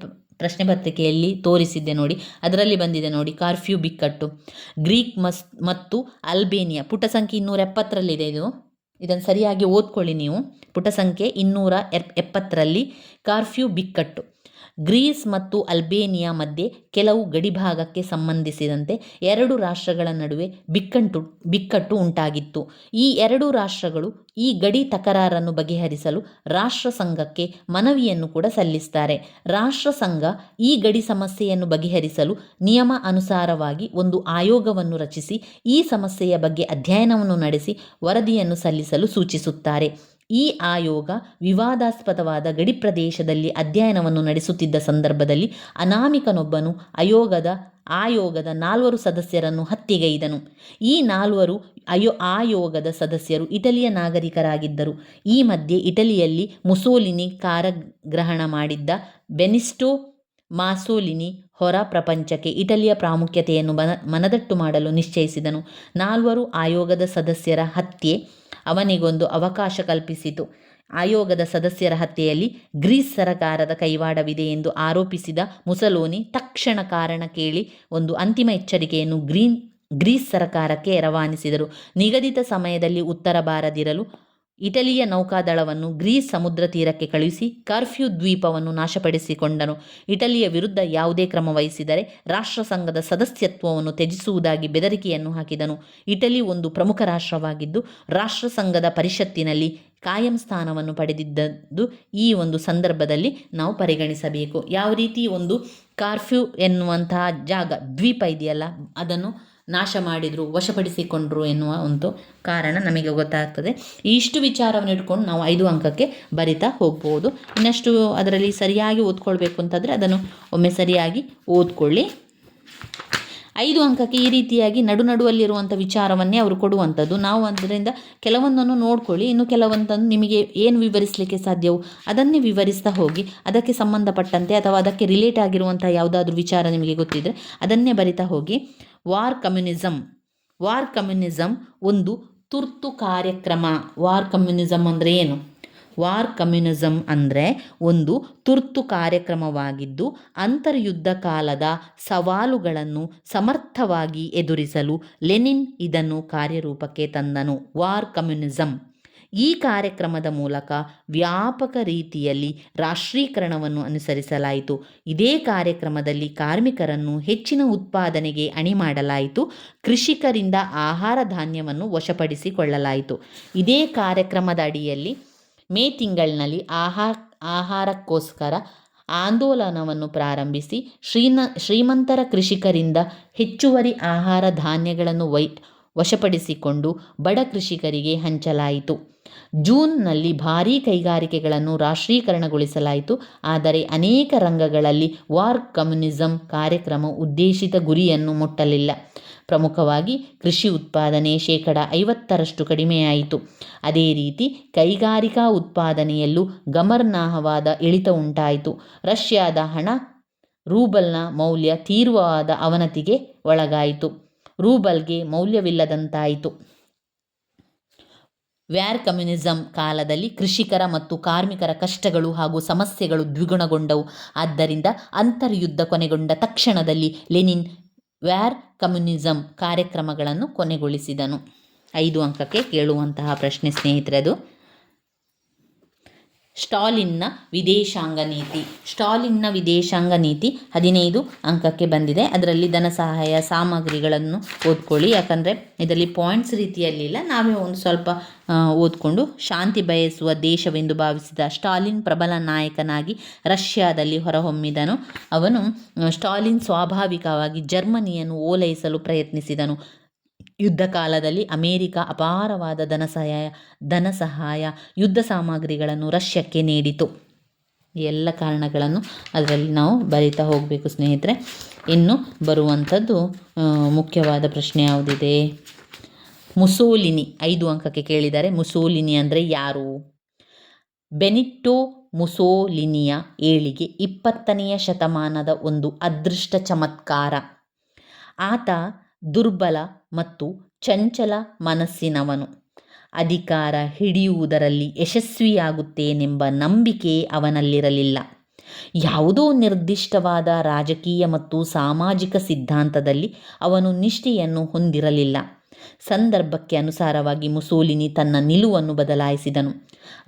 ಪ್ರಶ್ನೆ ಪತ್ರಿಕೆಯಲ್ಲಿ ತೋರಿಸಿದ್ದೆ ನೋಡಿ, ಅದರಲ್ಲಿ ಬಂದಿದೆ ನೋಡಿ, ಕರ್ಫ್ಯೂ ಬಿಕ್ಕಟ್ಟು. ಗ್ರೀಕ್ ಮತ್ತು ಅಲ್ಬೇನಿಯಾ, ಪುಟ ಸಂಖ್ಯೆ 270ರಲ್ಲಿದೆ. ಇದನ್ನು ಸರಿಯಾಗಿ ಓದ್ಕೊಳ್ಳಿ ನೀವು. ಪುಟ ಸಂಖ್ಯೆ 270ರಲ್ಲಿ ಕರ್ಫ್ಯೂ ಬಿಕ್ಕಟ್ಟು. ಗ್ರೀಸ್ ಮತ್ತು ಅಲ್ಬೇನಿಯಾ ಮಧ್ಯೆ ಕೆಲವು ಗಡಿಭಾಗಕ್ಕೆ ಸಂಬಂಧಿಸಿದಂತೆ 2 ರಾಷ್ಟ್ರಗಳ ನಡುವೆ ಬಿಕ್ಕಟ್ಟು ಉಂಟಾಗಿತ್ತು. ಈ 2 ರಾಷ್ಟ್ರಗಳು ಈ ಗಡಿ ತಕರಾರನ್ನು ಬಗೆಹರಿಸಲು ರಾಷ್ಟ್ರಸಂಘಕ್ಕೆ ಮನವಿಯನ್ನು ಕೂಡ ಸಲ್ಲಿಸ್ತಾರೆ. ರಾಷ್ಟ್ರಸಂಘ ಈ ಗಡಿ ಸಮಸ್ಯೆಯನ್ನು ಬಗೆಹರಿಸಲು ನಿಯಮ ಅನುಸಾರವಾಗಿ ಒಂದು ಆಯೋಗವನ್ನು ರಚಿಸಿ ಈ ಸಮಸ್ಯೆಯ ಬಗ್ಗೆ ಅಧ್ಯಯನವನ್ನು ನಡೆಸಿ ವರದಿಯನ್ನು ಸಲ್ಲಿಸಲು ಸೂಚಿಸುತ್ತಾರೆ. ಈ ಆಯೋಗ ವಿವಾದಾಸ್ಪದವಾದ ಗಡಿ ಪ್ರದೇಶದಲ್ಲಿ ಅಧ್ಯಯನವನ್ನು ನಡೆಸುತ್ತಿದ್ದ ಸಂದರ್ಭದಲ್ಲಿ ಅನಾಮಿಕನೊಬ್ಬನು ಆಯೋಗದ 4 ಸದಸ್ಯರನ್ನು ಹತ್ಯೆಗೈದನು. ಈ 4 ಆಯೋಗದ ಸದಸ್ಯರು ಇಟಲಿಯ ನಾಗರಿಕರಾಗಿದ್ದರು. ಈ ಮಧ್ಯೆ ಇಟಲಿಯಲ್ಲಿ ಮುಸೋಲಿನಿ ಕಾರಾಗೃಹಣ ಮಾಡಿದ್ದ ಬೆನಿಟೋ ಮುಸೋಲಿನಿ ಹೊರ ಪ್ರಪಂಚಕ್ಕೆ ಇಟಲಿಯ ಪ್ರಾಮುಖ್ಯತೆಯನ್ನು ಮನದಟ್ಟು ಮಾಡಲು ನಿಶ್ಚಯಿಸಿದನು. 4 ಆಯೋಗದ ಸದಸ್ಯರ ಹತ್ಯೆ ಅವನಿಗೊಂದು ಅವಕಾಶ ಕಲ್ಪಿಸಿತು. ಆಯೋಗದ ಸದಸ್ಯರ ಹತ್ಯೆಯಲ್ಲಿ ಗ್ರೀಸ್ ಸರಕಾರದ ಕೈವಾಡವಿದೆ ಎಂದು ಆರೋಪಿಸಿದ ಮುಸೋಲಿನಿ ತಕ್ಷಣ ಕಾರಣ ಕೇಳಿ ಒಂದು ಅಂತಿಮ ಎಚ್ಚರಿಕೆಯನ್ನು ಗ್ರೀಸ್ ಸರಕಾರಕ್ಕೆ ರವಾನಿಸಿದರು. ನಿಗದಿತ ಸಮಯದಲ್ಲಿ ಉತ್ತರ ಬಾರದಿರಲು ಇಟಲಿಯ ನೌಕಾದಳವನ್ನು ಗ್ರೀಸ್ ಸಮುದ್ರ ತೀರಕ್ಕೆ ಕಳುಹಿಸಿ ಕರ್ಫ್ಯೂ ದ್ವೀಪವನ್ನು ನಾಶಪಡಿಸಿಕೊಂಡನು. ಇಟಲಿಯ ವಿರುದ್ಧ ಯಾವುದೇ ಕ್ರಮ ವಹಿಸಿದರೆ ರಾಷ್ಟ್ರಸಂಘದ ಸದಸ್ಯತ್ವವನ್ನು ತ್ಯಜಿಸುವುದಾಗಿ ಬೆದರಿಕೆಯನ್ನು ಹಾಕಿದನು. ಇಟಲಿ ಒಂದು ಪ್ರಮುಖ ರಾಷ್ಟ್ರವಾಗಿದ್ದು ರಾಷ್ಟ್ರಸಂಘದ ಪರಿಷತ್ತಿನಲ್ಲಿ ಕಾಯಂ ಸ್ಥಾನವನ್ನು ಪಡೆದಿದ್ದದ್ದು ಈ ಒಂದು ಸಂದರ್ಭದಲ್ಲಿ ನಾವು ಪರಿಗಣಿಸಬೇಕು. ಯಾವ ರೀತಿ ಒಂದು ಕರ್ಫ್ಯೂ ಎನ್ನುವಂತಹ ಜಾಗ ದ್ವೀಪ ಇದೆಯಲ್ಲ ಅದನ್ನು ನಾಶ ಮಾಡಿದರು, ವಶಪಡಿಸಿಕೊಂಡ್ರು ಎನ್ನುವ ಒಂದು ಕಾರಣ ನಮಗೆ ಗೊತ್ತಾಗ್ತದೆ. ಇಷ್ಟು ವಿಚಾರವನ್ನು ಇಟ್ಕೊಂಡು ನಾವು 5 ಅಂಕಕ್ಕೆ ಬರಿತಾ ಹೋಗ್ಬೋದು. ಇನ್ನಷ್ಟು ಅದರಲ್ಲಿ ಸರಿಯಾಗಿ ಓದ್ಕೊಳ್ಬೇಕು ಅಂತಂದರೆ ಅದನ್ನು ಒಮ್ಮೆ ಸರಿಯಾಗಿ ಓದ್ಕೊಳ್ಳಿ. 5 ಅಂಕಕ್ಕೆ ಈ ರೀತಿಯಾಗಿ ನಡುವಲ್ಲಿರುವಂಥ ವಿಚಾರವನ್ನೇ ಅವರು ಕೊಡುವಂಥದ್ದು. ನಾವು ಅದರಿಂದ ಕೆಲವೊಂದನ್ನು ನೋಡ್ಕೊಳ್ಳಿ, ಇನ್ನು ಕೆಲವೊಂದನ್ನು ನಿಮಗೆ ಏನು ವಿವರಿಸಲಿಕ್ಕೆ ಸಾಧ್ಯವೋ ಅದನ್ನೇ ವಿವರಿಸ್ತಾ ಹೋಗಿ. ಅದಕ್ಕೆ ಸಂಬಂಧಪಟ್ಟಂತೆ ಅಥವಾ ಅದಕ್ಕೆ ರಿಲೇಟ್ ಆಗಿರುವಂಥ ಯಾವುದಾದ್ರೂ ವಿಚಾರ ನಿಮಗೆ ಗೊತ್ತಿದ್ದರೆ ಅದನ್ನೇ ಬರಿತಾ ಹೋಗಿ. ವಾರ್ ಕಮ್ಯುನಿಸಮ್ ಒಂದು ತುರ್ತು ಕಾರ್ಯಕ್ರಮ. ವಾರ್ ಕಮ್ಯುನಿಸಮ್ ಅಂದರೆ ಏನು? ವಾರ್ ಕಮ್ಯುನಿಸಮ್ ಅಂದರೆ ಒಂದು ತುರ್ತು ಕಾರ್ಯಕ್ರಮವಾಗಿದ್ದು ಅಂತರ್ಯುದ್ಧ ಕಾಲದ ಸವಾಲುಗಳನ್ನು ಸಮರ್ಥವಾಗಿ ಎದುರಿಸಲು ಲೆನಿನ್ ಇದನ್ನು ಕಾರ್ಯರೂಪಕ್ಕೆ ತಂದನು. ವಾರ್ ಕಮ್ಯುನಿಸಮ್ ಈ ಕಾರ್ಯಕ್ರಮದ ಮೂಲಕ ವ್ಯಾಪಕ ರೀತಿಯಲ್ಲಿ ರಾಷ್ಟ್ರೀಕರಣವನ್ನು ಅನುಸರಿಸಲಾಯಿತು. ಇದೇ ಕಾರ್ಯಕ್ರಮದಲ್ಲಿ ಕಾರ್ಮಿಕರನ್ನು ಹೆಚ್ಚಿನ ಉತ್ಪಾದನೆಗೆ ಅಣಿ ಮಾಡಲಾಯಿತು. ಕೃಷಿಕರಿಂದ ಆಹಾರ ಧಾನ್ಯವನ್ನು ವಶಪಡಿಸಿಕೊಳ್ಳಲಾಯಿತು. ಇದೇ ಕಾರ್ಯಕ್ರಮದ ಅಡಿಯಲ್ಲಿ ಮೇ ತಿಂಗಳಿನಲ್ಲಿ ಆಹಾರಕ್ಕೋಸ್ಕರ ಆಂದೋಲನವನ್ನು ಪ್ರಾರಂಭಿಸಿ ಶ್ರೀಮಂತರ ಕೃಷಿಕರಿಂದ ಹೆಚ್ಚುವರಿ ಆಹಾರ ಧಾನ್ಯಗಳನ್ನು ವಶಪಡಿಸಿಕೊಂಡು ಬಡ ಕೃಷಿಕರಿಗೆ ಹಂಚಲಾಯಿತು. ಜೂನ್ನಲ್ಲಿ ಭಾರೀ ಕೈಗಾರಿಕೆಗಳನ್ನು ರಾಷ್ಟ್ರೀಕರಣಗೊಳಿಸಲಾಯಿತು. ಆದರೆ ಅನೇಕ ರಂಗಗಳಲ್ಲಿ ವಾರ್ ಕಮ್ಯುನಿಸಮ್ ಕಾರ್ಯಕ್ರಮ ಉದ್ದೇಶಿತ ಗುರಿಯನ್ನು ಮುಟ್ಟಲಿಲ್ಲ. ಪ್ರಮುಖವಾಗಿ ಕೃಷಿ ಉತ್ಪಾದನೆ 50% ಕಡಿಮೆಯಾಯಿತು. ಅದೇ ರೀತಿ ಕೈಗಾರಿಕಾ ಉತ್ಪಾದನೆಯಲ್ಲೂ ಗಮನಾರ್ಹವಾದ ಇಳಿತ ಉಂಟಾಯಿತು. ರಷ್ಯಾದ ಹಣ ರೂಬಲ್ನ ಮೌಲ್ಯ ತೀವ್ರವಾದ ಅವನತಿಗೆ ಒಳಗಾಯಿತು. ರೂಬಲ್ಗೆ ಮೌಲ್ಯವಿಲ್ಲದಂತಾಯಿತು. ವ್ಯಾರ್ ಕಮ್ಯುನಿಸಮ್ ಕಾಲದಲ್ಲಿ ಕೃಷಿಕರ ಮತ್ತು ಕಾರ್ಮಿಕರ ಕಷ್ಟಗಳು ಹಾಗೂ ಸಮಸ್ಯೆಗಳು ದ್ವಿಗುಣಗೊಂಡವು. ಆದ್ದರಿಂದ ಅಂತರ್ಯುದ್ಧ ಕೊನೆಗೊಂಡ ತಕ್ಷಣದಲ್ಲಿ ಲೆನಿನ್ ವ್ಯಾರ್ ಕಮ್ಯುನಿಸಮ್ ಕಾರ್ಯಕ್ರಮಗಳನ್ನು ಕೊನೆಗೊಳಿಸಿದನು. 5 ಅಂಕಕ್ಕೆ ಕೇಳುವಂತಹ ಪ್ರಶ್ನೆ ಸ್ನೇಹಿತರೆ ಅದು. ಸ್ಟಾಲಿನ್ನ ವಿದೇಶಾಂಗ ನೀತಿ 15 ಅಂಕಕ್ಕೆ ಬಂದಿದೆ. ಅದರಲ್ಲಿ ಧನ ಸಹಾಯ ಸಾಮಗ್ರಿಗಳನ್ನು ಓದ್ಕೊಳ್ಳಿ, ಯಾಕಂದರೆ ಇದರಲ್ಲಿ ಪಾಯಿಂಟ್ಸ್ ರೀತಿಯಲ್ಲಿಲ್ಲ, ನಾವೇ ಒಂದು ಸ್ವಲ್ಪ ಓದ್ಕೊಂಡು. ಶಾಂತಿ ಬಯಸುವ ದೇಶವೆಂದು ಭಾವಿಸಿದ ಸ್ಟಾಲಿನ್ ಪ್ರಬಲ ನಾಯಕನಾಗಿ ರಷ್ಯಾದಲ್ಲಿ ಹೊರಹೊಮ್ಮಿದನು. ಸ್ಟಾಲಿನ್ ಸ್ವಾಭಾವಿಕವಾಗಿ ಜರ್ಮನಿಯನ್ನು ಓಲೈಸಲು ಪ್ರಯತ್ನಿಸಿದನು. ಯುದ್ಧ ಕಾಲದಲ್ಲಿ ಅಮೇರಿಕ ಅಪಾರವಾದ ಧನ ಸಹಾಯ ಯುದ್ಧ ಸಾಮಗ್ರಿಗಳನ್ನು ರಷ್ಯಕ್ಕೆ ನೀಡಿತು. ಎಲ್ಲ ಕಾರಣಗಳನ್ನು ಅದರಲ್ಲಿ ನಾವು ಬರಿತಾ ಹೋಗಬೇಕು ಸ್ನೇಹಿತರೆ. ಇನ್ನು ಬರುವಂಥದ್ದು ಮುಖ್ಯವಾದ ಪ್ರಶ್ನೆ ಯಾವುದಿದೆ? ಮುಸೋಲಿನಿ 5 ಅಂಕಕ್ಕೆ ಕೇಳಿದ್ದಾರೆ. ಮುಸೋಲಿನಿ ಅಂದರೆ ಯಾರು? ಬೆನಿಟ್ಟೋ ಮುಸೋಲಿನಿಯ ಏಳಿಗೆ 20ನೇ ಶತಮಾನದ ಒಂದು ಅದೃಷ್ಟ ಚಮತ್ಕಾರ. ಆತ ದುರ್ಬಲ ಮತ್ತು ಚಂಚಲ ಮನಸ್ಸಿನವನು. ಅಧಿಕಾರ ಹಿಡಿಯುವುದರಲ್ಲಿ ಯಶಸ್ವಿಯಾಗುತ್ತೇನೆಂಬ ನಂಬಿಕೆ ಅವನಲ್ಲಿರಲಿಲ್ಲ. ಯಾವುದೋ ನಿರ್ದಿಷ್ಟವಾದ ರಾಜಕೀಯ ಮತ್ತು ಸಾಮಾಜಿಕ ಸಿದ್ಧಾಂತದಲ್ಲಿ ಅವನು ನಿಷ್ಠೆಯನ್ನು ಹೊಂದಿರಲಿಲ್ಲ. ಸಂದರ್ಭಕ್ಕೆ ಅನುಸಾರವಾಗಿ ಮುಸೋಲಿನಿ ತನ್ನ ನಿಲುವನ್ನು ಬದಲಾಯಿಸಿದನು.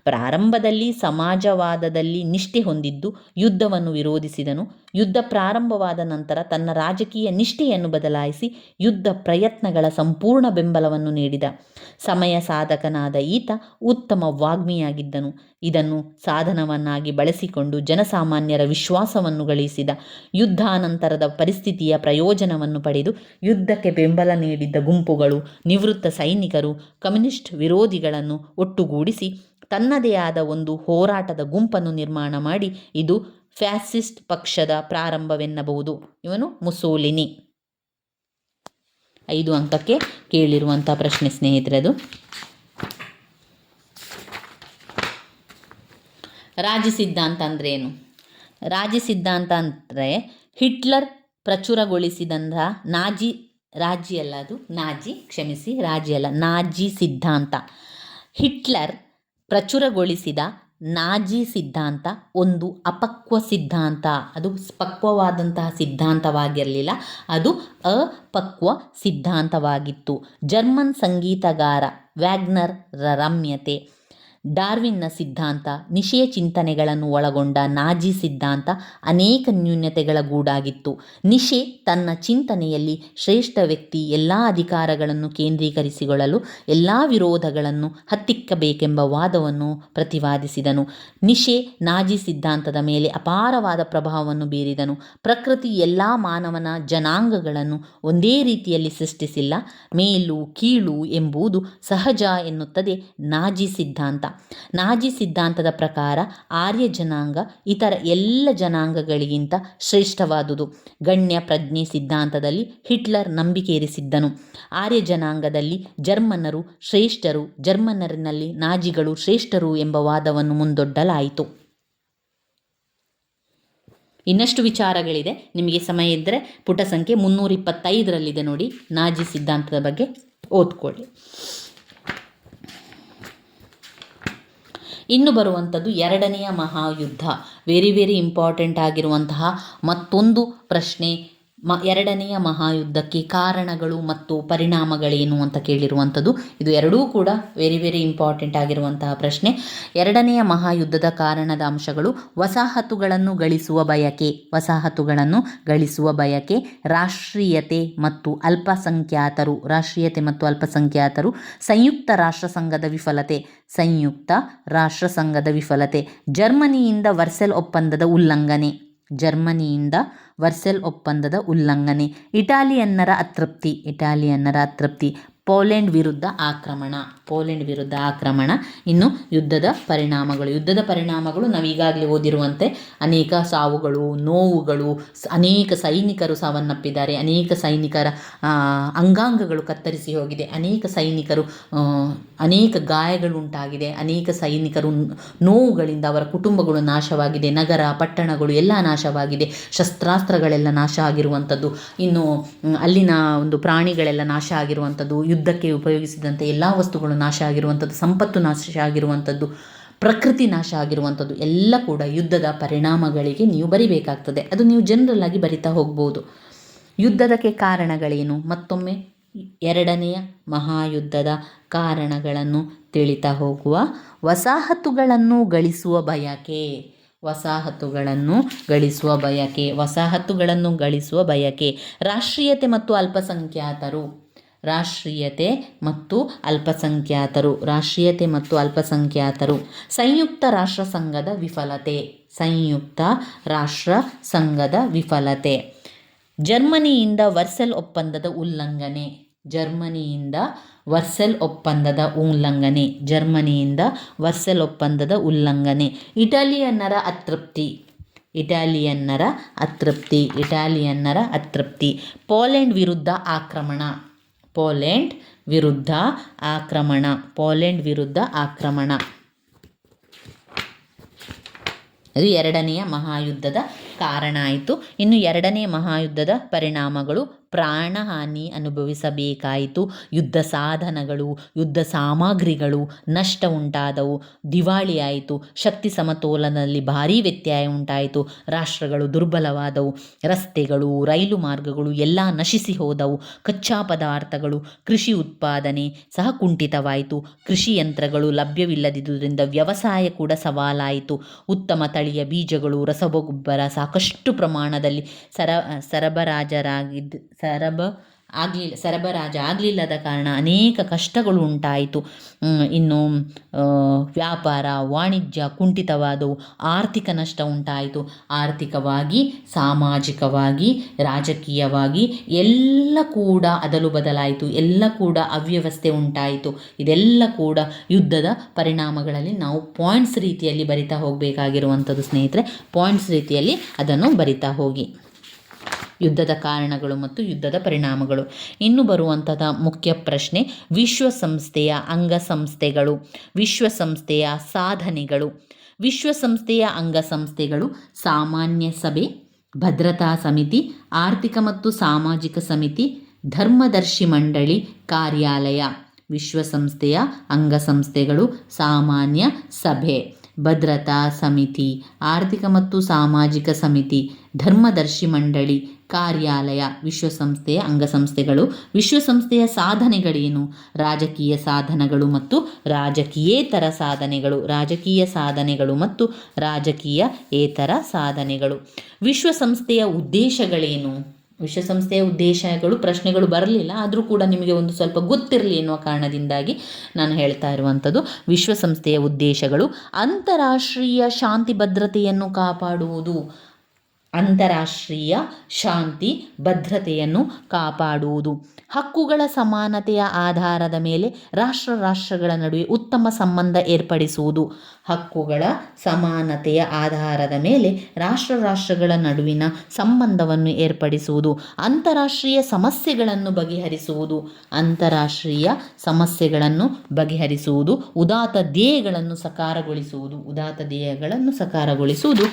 ಪ್ರಾರಂಭದಲ್ಲಿ ಸಮಾಜವಾದದಲ್ಲಿ ನಿಷ್ಠೆ ಹೊಂದಿದ್ದು ಯುದ್ಧವನ್ನು ವಿರೋಧಿಸಿದನು. ಯುದ್ಧ ಪ್ರಾರಂಭವಾದ ನಂತರ ತನ್ನ ರಾಜಕೀಯ ನಿಷ್ಠೆಯನ್ನು ಬದಲಾಯಿಸಿ ಯುದ್ಧ ಪ್ರಯತ್ನಗಳ ಸಂಪೂರ್ಣ ಬೆಂಬಲವನ್ನು ನೀಡಿದ. ಸಮಯ ಸಾಧಕನಾದ ಈತ ಉತ್ತಮ ವಾಗ್ಮಿಯಾಗಿದ್ದನು. ಇದನ್ನು ಸಾಧನವನ್ನಾಗಿ ಬಳಸಿಕೊಂಡು ಜನಸಾಮಾನ್ಯರ ವಿಶ್ವಾಸವನ್ನು ಗಳಿಸಿದ. ಯುದ್ಧಾನಂತರದ ಪರಿಸ್ಥಿತಿಯ ಪ್ರಯೋಜನವನ್ನು ಪಡೆದು ಯುದ್ಧಕ್ಕೆ ಬೆಂಬಲ ನೀಡಿದ್ದ ಗುಂಪುಗಳು, ನಿವೃತ್ತ ಸೈನಿಕರು, ಕಮ್ಯುನಿಸ್ಟ್ ವಿರೋಧಿಗಳನ್ನು ಒಟ್ಟುಗೂಡಿಸಿ ತನ್ನದೇ ಆದ ಒಂದು ಹೋರಾಟದ ಗುಂಪನ್ನು ನಿರ್ಮಾಣ ಮಾಡಿ ಇದು ಫ್ಯಾಸಿಸ್ಟ್ ಪಕ್ಷದ ಪ್ರಾರಂಭವೆನ್ನಬಹುದು. ಇವನು ಮುಸೋಲಿನಿ. 5 ಅಂಕಕ್ಕೆ ಕೇಳಿರುವಂಥ ಪ್ರಶ್ನೆ ಸ್ನೇಹಿತರೆ ಅದು. ರಾಜಿ ಸಿದ್ಧಾಂತ ಅಂದ್ರೇನು? ರಾಜಿ ಸಿದ್ಧಾಂತ ಅಂದರೆ ಹಿಟ್ಲರ್ ಪ್ರಚುರಗೊಳಿಸಿದಂತಹ ನಾಜಿ ಸಿದ್ಧಾಂತ. ಹಿಟ್ಲರ್ ಪ್ರಚುರಗೊಳಿಸಿದ ನಾಜಿ ಸಿದ್ಧಾಂತ ಒಂದು ಅಪಕ್ವ ಸಿದ್ಧಾಂತ. ಅದು ಪಕ್ವವಾದಂತಹ ಸಿದ್ಧಾಂತವಾಗಿರಲಿಲ್ಲ, ಅದು ಅಪಕ್ವ ಸಿದ್ಧಾಂತವಾಗಿತ್ತು. ಜರ್ಮನ್ ಸಂಗೀತಗಾರ ವ್ಯಾಗ್ನರ್ ರಮ್ಯತೆ ಡಾರ್ವಿನ್ನ ಸಿದ್ಧಾಂತ, ನಿಶೆಯ ಚಿಂತನೆಗಳನ್ನು ಒಳಗೊಂಡ ನಾಜಿ ಸಿದ್ಧಾಂತ ಅನೇಕ ನ್ಯೂನತೆಗಳ ಗೂಡಾಗಿತ್ತು. ನಿಶೆ ತನ್ನ ಚಿಂತನೆಯಲ್ಲಿ ಶ್ರೇಷ್ಠ ವ್ಯಕ್ತಿ ಎಲ್ಲ ಅಧಿಕಾರಗಳನ್ನು ಕೇಂದ್ರೀಕರಿಸಿಕೊಳ್ಳಲು ಎಲ್ಲ ವಿರೋಧಗಳನ್ನು ಹತ್ತಿಕ್ಕಬೇಕೆಂಬ ವಾದವನ್ನು ಪ್ರತಿಪಾದಿಸಿದನು. ನಿಶೆ ನಾಜಿ ಸಿದ್ಧಾಂತದ ಮೇಲೆ ಅಪಾರವಾದ ಪ್ರಭಾವವನ್ನು ಬೀರಿದನು. ಪ್ರಕೃತಿ ಎಲ್ಲ ಮಾನವನ ಜನಾಂಗಗಳನ್ನು ಒಂದೇ ರೀತಿಯಲ್ಲಿ ಸೃಷ್ಟಿಸಿಲ್ಲ, ಮೇಲು ಕೀಳು ಎಂಬುದು ಸಹಜ ಎನ್ನುತ್ತದೆ ನಾಜಿ ಸಿದ್ಧಾಂತ. ನಾಜಿ ಸಿದ್ಧಾಂತದ ಪ್ರಕಾರ ಆರ್ಯ ಜನಾಂಗ ಇತರ ಎಲ್ಲ ಜನಾಂಗಗಳಿಗಿಂತ ಶ್ರೇಷ್ಠವಾದುದು. ಗಣ್ಯ ಪ್ರಜ್ಞೆ ಸಿದ್ಧಾಂತದಲ್ಲಿ ಹಿಟ್ಲರ್ ನಂಬಿಕೆ ಇರಿಸಿದ್ದನು. ಆರ್ಯ ಜನಾಂಗದಲ್ಲಿ ಜರ್ಮನ್ನರು ಶ್ರೇಷ್ಠರು, ಜರ್ಮನ್ನರಿನಲ್ಲಿ ನಾಜಿಗಳು ಶ್ರೇಷ್ಠರು ಎಂಬ ವಾದವನ್ನು ಮುಂದೊಡ್ಡಲಾಯಿತು. ಇನ್ನಷ್ಟು ವಿಚಾರಗಳಿದೆ, ನಿಮಗೆ ಸಮಯ ಇದ್ದರೆ ಪುಟ ಸಂಖ್ಯೆ 325ರಲ್ಲಿದೆ ನೋಡಿ, ನಾಜಿ ಸಿದ್ಧಾಂತದ ಬಗ್ಗೆ ಓದ್ಕೊಳ್ಳಿ. ಇನ್ನು ಬರುವಂಥದ್ದು ಎರಡನೆಯ ಮಹಾಯುದ್ಧ. ವೆರಿ ಇಂಪಾರ್ಟೆಂಟ್ ಆಗಿರುವಂತಹ ಮತ್ತೊಂದು ಪ್ರಶ್ನೆ. ಎರಡನೆಯ ಮಹಾಯುದ್ಧಕ್ಕೆ ಕಾರಣಗಳು ಮತ್ತು ಪರಿಣಾಮಗಳೇನು ಅಂತ ಕೇಳಿರುವಂಥದ್ದು. ಇದು ಎರಡೂ ಕೂಡ ವೆರಿ ಇಂಪಾರ್ಟೆಂಟ್ ಆಗಿರುವಂತಹ ಪ್ರಶ್ನೆ. ಎರಡನೆಯ ಮಹಾಯುದ್ಧದ ಕಾರಣದ ಅಂಶಗಳು: ವಸಾಹತುಗಳನ್ನು ಗಳಿಸುವ ಬಯಕೆ, ರಾಷ್ಟ್ರೀಯತೆ ಮತ್ತು ಅಲ್ಪಸಂಖ್ಯಾತರು, ಸಂಯುಕ್ತ ರಾಷ್ಟ್ರ ಸಂಘದ ವಿಫಲತೆ, ಜರ್ಮನಿಯಿಂದ ವರ್ಸೆಲ್ ಒಪ್ಪಂದದ ಉಲ್ಲಂಘನೆ, ಇಟಾಲಿಯನ್ನರ ಅತೃಪ್ತಿ, ಪೋಲೆಂಡ್ ವಿರುದ್ಧ ಆಕ್ರಮಣ. ಇನ್ನು ಯುದ್ಧದ ಪರಿಣಾಮಗಳು ನಾವೀಗಾಗಲೇ ಓದಿರುವಂತೆ ಅನೇಕ ಸಾವುಗಳು, ನೋವುಗಳು, ಅನೇಕ ಸೈನಿಕರು ಸಾವನ್ನಪ್ಪಿದ್ದಾರೆ, ಅನೇಕ ಸೈನಿಕರ ಅಂಗಾಂಗಗಳು ಕತ್ತರಿಸಿ ಹೋಗಿದೆ, ಅನೇಕ ಗಾಯಗಳು ಉಂಟಾಗಿದೆ, ಅನೇಕ ಸೈನಿಕರು ನೋವುಗಳಿಂದ ಅವರ ಕುಟುಂಬಗಳು ನಾಶವಾಗಿದೆ, ನಗರ ಪಟ್ಟಣಗಳು ಎಲ್ಲ ನಾಶವಾಗಿದೆ, ಶಸ್ತ್ರಾಸ್ತ್ರಗಳೆಲ್ಲ ನಾಶ ಆಗಿರುವಂಥದ್ದು, ಇನ್ನು ಅಲ್ಲಿನ ಒಂದು ಪ್ರಾಣಿಗಳೆಲ್ಲ ನಾಶ ಆಗಿರುವಂಥದ್ದು, ಯುದ್ಧಕ್ಕೆ ಉಪಯೋಗಿಸಿದಂತೆ ಎಲ್ಲ ವಸ್ತುಗಳು ನಾಶ ಆಗಿರುವಂಥದ್ದು, ಸಂಪತ್ತು ನಾಶ ಆಗಿರುವಂಥದ್ದು, ಪ್ರಕೃತಿ ನಾಶ ಆಗಿರುವಂಥದ್ದು ಎಲ್ಲ ಕೂಡ ಯುದ್ಧದ ಪರಿಣಾಮಗಳಿಗೆ ನೀವು ಬರಿಬೇಕಾಗ್ತದೆ. ಅದು ನೀವು ಜನರಲ್ ಆಗಿ ಬರಿತಾ ಹೋಗ್ಬೋದು. ಯುದ್ಧದಕ್ಕೆ ಕಾರಣಗಳೇನು? ಮತ್ತೊಮ್ಮೆ ಎರಡನೆಯ ಮಹಾಯುದ್ಧದ ಕಾರಣಗಳನ್ನು ತಿಳಿತಾ ಹೋಗುವ. ವಸಾಹತುಗಳನ್ನು ಗಳಿಸುವ ಬಯಕೆ, ರಾಷ್ಟ್ರೀಯತೆ ಮತ್ತು ಅಲ್ಪಸಂಖ್ಯಾತರು, ಸಂಯುಕ್ತ ರಾಷ್ಟ್ರ ಸಂಘದ ವಿಫಲತೆ, ಜರ್ಮನಿಯಿಂದ ವರ್ಸೆಲ್ ಒಪ್ಪಂದದ ಉಲ್ಲಂಘನೆ, ಇಟಾಲಿಯನ್ನರ ಅತೃಪ್ತಿ, ಪೋಲೆಂಡ್ ವಿರುದ್ಧ ಆಕ್ರಮಣ. ಅದು ಎರಡನೆಯ ಮಹಾಯುದ್ಧದ ಕಾರಣ ಆಯಿತು. ಇನ್ನು ಎರಡನೇ ಮಹಾಯುದ್ಧದ ಪರಿಣಾಮಗಳು: ಪ್ರಾಣಹಾನಿ ಅನುಭವಿಸಬೇಕಾಯಿತು, ಯುದ್ಧ ಸಾಧನಗಳು, ಯುದ್ಧ ಸಾಮಗ್ರಿಗಳು ನಷ್ಟ ಉಂಟಾದವು, ದಿವಾಳಿಯಾಯಿತು, ಶಕ್ತಿ ಸಮತೋಲನದಲ್ಲಿ ಭಾರೀ ವ್ಯತ್ಯಯ ಉಂಟಾಯಿತು, ರಾಷ್ಟ್ರಗಳು ದುರ್ಬಲವಾದವು, ರಸ್ತೆಗಳು, ರೈಲು ಮಾರ್ಗಗಳು ಎಲ್ಲ ನಶಿಸಿ ಹೋದವು, ಕಚ್ಚಾ ಪದಾರ್ಥಗಳು, ಕೃಷಿ ಉತ್ಪಾದನೆ ಸಹ ಕುಂಠಿತವಾಯಿತು, ಕೃಷಿ ಯಂತ್ರಗಳು ಲಭ್ಯವಿಲ್ಲದಿದ್ದುದರಿಂದ ವ್ಯವಸಾಯ ಕೂಡ ಸವಾಲಾಯಿತು, ಉತ್ತಮ ತಳಿಯ ಬೀಜಗಳು, ರಸಗೊಬ್ಬರ ಸಾಕಷ್ಟು ಪ್ರಮಾಣದಲ್ಲಿ ಸರಬರಾಜಾಗಲಿಲ್ಲದ ಕಾರಣ ಅನೇಕ ಕಷ್ಟಗಳು ಉಂಟಾಯಿತು. ಇನ್ನು ವ್ಯಾಪಾರ ವಾಣಿಜ್ಯ ಕುಂಠಿತವಾದವು, ಆರ್ಥಿಕ ನಷ್ಟ ಉಂಟಾಯಿತು, ಆರ್ಥಿಕವಾಗಿ, ಸಾಮಾಜಿಕವಾಗಿ, ರಾಜಕೀಯವಾಗಿ ಎಲ್ಲ ಕೂಡ ಅದಲು ಬದಲಾಯಿತು, ಎಲ್ಲ ಕೂಡ ಅವ್ಯವಸ್ಥೆ ಉಂಟಾಯಿತು. ಇದೆಲ್ಲ ಕೂಡ ಯುದ್ಧದ ಪರಿಣಾಮಗಳಲ್ಲಿ ನಾವು ಪಾಯಿಂಟ್ಸ್ ರೀತಿಯಲ್ಲಿ ಬರಿತಾ ಹೋಗಬೇಕಾಗಿರುವಂಥದ್ದು ಸ್ನೇಹಿತರೆ. ಪಾಯಿಂಟ್ಸ್ ರೀತಿಯಲ್ಲಿ ಅದನ್ನು ಬರಿತಾ ಹೋಗಿ. ಯುದ್ಧದ ಕಾರಣಗಳು ಮತ್ತು ಯುದ್ಧದ ಪರಿಣಾಮಗಳು. ಇನ್ನು ಬರುವಂಥದ್ದು ಮುಖ್ಯ ಪ್ರಶ್ನೆ: ವಿಶ್ವಸಂಸ್ಥೆಯ ಅಂಗಸಂಸ್ಥೆಗಳು, ವಿಶ್ವಸಂಸ್ಥೆಯ ಸಾಧನೆಗಳು. ವಿಶ್ವಸಂಸ್ಥೆಯ ಅಂಗಸಂಸ್ಥೆಗಳು: ಸಾಮಾನ್ಯ ಸಭೆ, ಭದ್ರತಾ ಸಮಿತಿ, ಆರ್ಥಿಕ ಮತ್ತು ಸಾಮಾಜಿಕ ಸಮಿತಿ, ಧರ್ಮದರ್ಶಿ ಮಂಡಳಿ, ಕಾರ್ಯಾಲಯ. ವಿಶ್ವಸಂಸ್ಥೆಯ ಅಂಗಸಂಸ್ಥೆಗಳು: ಸಾಮಾನ್ಯ ಸಭೆ, ಭದ್ರತಾ ಸಮಿತಿ, ಆರ್ಥಿಕ ಮತ್ತು ಸಾಮಾಜಿಕ ಸಮಿತಿ, ಧರ್ಮದರ್ಶಿ ಮಂಡಳಿ, ಕಾರ್ಯಾಲಯ, ವಿಶ್ವಸಂಸ್ಥೆಯ ಅಂಗಸಂಸ್ಥೆಗಳು. ವಿಶ್ವಸಂಸ್ಥೆಯ ಸಾಧನೆಗಳೇನು? ರಾಜಕೀಯ ಸಾಧನಗಳು ಮತ್ತು ರಾಜಕೀಯೇತರ ಸಾಧನೆಗಳು. ರಾಜಕೀಯ ಸಾಧನೆಗಳು ಮತ್ತು ರಾಜಕೀಯೇತರ ಸಾಧನೆಗಳು. ವಿಶ್ವಸಂಸ್ಥೆಯ ಉದ್ದೇಶಗಳೇನು? ವಿಶ್ವಸಂಸ್ಥೆಯ ಉದ್ದೇಶಗಳು ಪ್ರಶ್ನೆಗಳು ಬರಲಿಲ್ಲ, ಆದರೂ ಕೂಡ ನಿಮಗೆ ಒಂದು ಸ್ವಲ್ಪ ಗೊತ್ತಿರಲಿ ಎನ್ನುವ ಕಾರಣದಿಂದಾಗಿ ನಾನು ಹೇಳ್ತಾ ಇರುವಂಥದ್ದು. ವಿಶ್ವಸಂಸ್ಥೆಯ ಉದ್ದೇಶಗಳು: ಅಂತಾರಾಷ್ಟ್ರೀಯ ಶಾಂತಿ ಭದ್ರತೆಯನ್ನು ಕಾಪಾಡುವುದು. ಅಂತಾರಾಷ್ಟ್ರೀಯ ಶಾಂತಿ ಭದ್ರತೆಯನ್ನು ಕಾಪಾಡುವುದು. ಹಕ್ಕುಗಳ ಸಮಾನತೆಯ ಆಧಾರದ ಮೇಲೆ ರಾಷ್ಟ್ರಗಳ ನಡುವೆ ಉತ್ತಮ ಸಂಬಂಧ ಏರ್ಪಡಿಸುವುದು. ಹಕ್ಕುಗಳ ಸಮಾನತೆಯ ಆಧಾರದ ಮೇಲೆ ರಾಷ್ಟ್ರಗಳ ನಡುವಿನ ಸಂಬಂಧವನ್ನು ಏರ್ಪಡಿಸುವುದು. ಅಂತಾರಾಷ್ಟ್ರೀಯ ಸಮಸ್ಯೆಗಳನ್ನು ಬಗೆಹರಿಸುವುದು. ಅಂತಾರಾಷ್ಟ್ರೀಯ ಸಮಸ್ಯೆಗಳನ್ನು ಬಗೆಹರಿಸುವುದು. ಉದಾತ್ತ ಧ್ಯೇಯಗಳನ್ನು ಸಾಕಾರಗೊಳಿಸುವುದು. ಉದಾತ್ತ ಧ್ಯೇಯಗಳನ್ನು ಸಾಕಾರಗೊಳಿಸುವುದು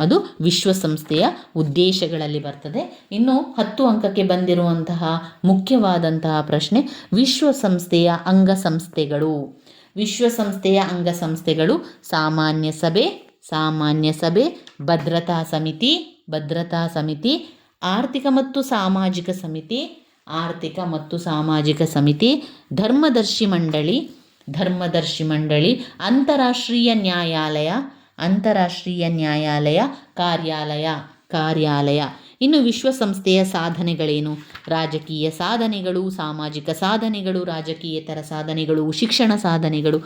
ಅದು ವಿಶ್ವಸಂಸ್ಥೆಯ ಉದ್ದೇಶಗಳಲ್ಲಿ ಬರ್ತದೆ. ಇನ್ನು 10 ಅಂಕಕ್ಕೆ ಬಂದಿರುವಂತಹ ಮುಖ್ಯವಾದಂತಹ ಪ್ರಶ್ನೆ: ವಿಶ್ವಸಂಸ್ಥೆಯ ಅಂಗಸಂಸ್ಥೆಗಳು. ವಿಶ್ವಸಂಸ್ಥೆಯ ಅಂಗಸಂಸ್ಥೆಗಳು: ಸಾಮಾನ್ಯ ಸಭೆ, ಭದ್ರತಾ ಸಮಿತಿ, ಆರ್ಥಿಕ ಮತ್ತು ಸಾಮಾಜಿಕ ಸಮಿತಿ, ಧರ್ಮದರ್ಶಿ ಮಂಡಳಿ, ಅಂತಾರಾಷ್ಟ್ರೀಯ ನ್ಯಾಯಾಲಯ, ಕಾರ್ಯಾಲಯ. ಇನ್ನು ವಿಶ್ವಸಂಸ್ಥೆಯ ಸಾಧನೆಗಳೇನು? ರಾಜಕೀಯ ಸಾಧನೆಗಳು, ಸಾಮಾಜಿಕ ಸಾಧನೆಗಳು, ರಾಜಕೀಯೇತರ ಸಾಧನೆಗಳು, ಶಿಕ್ಷಣ ಸಾಧನೆಗಳು.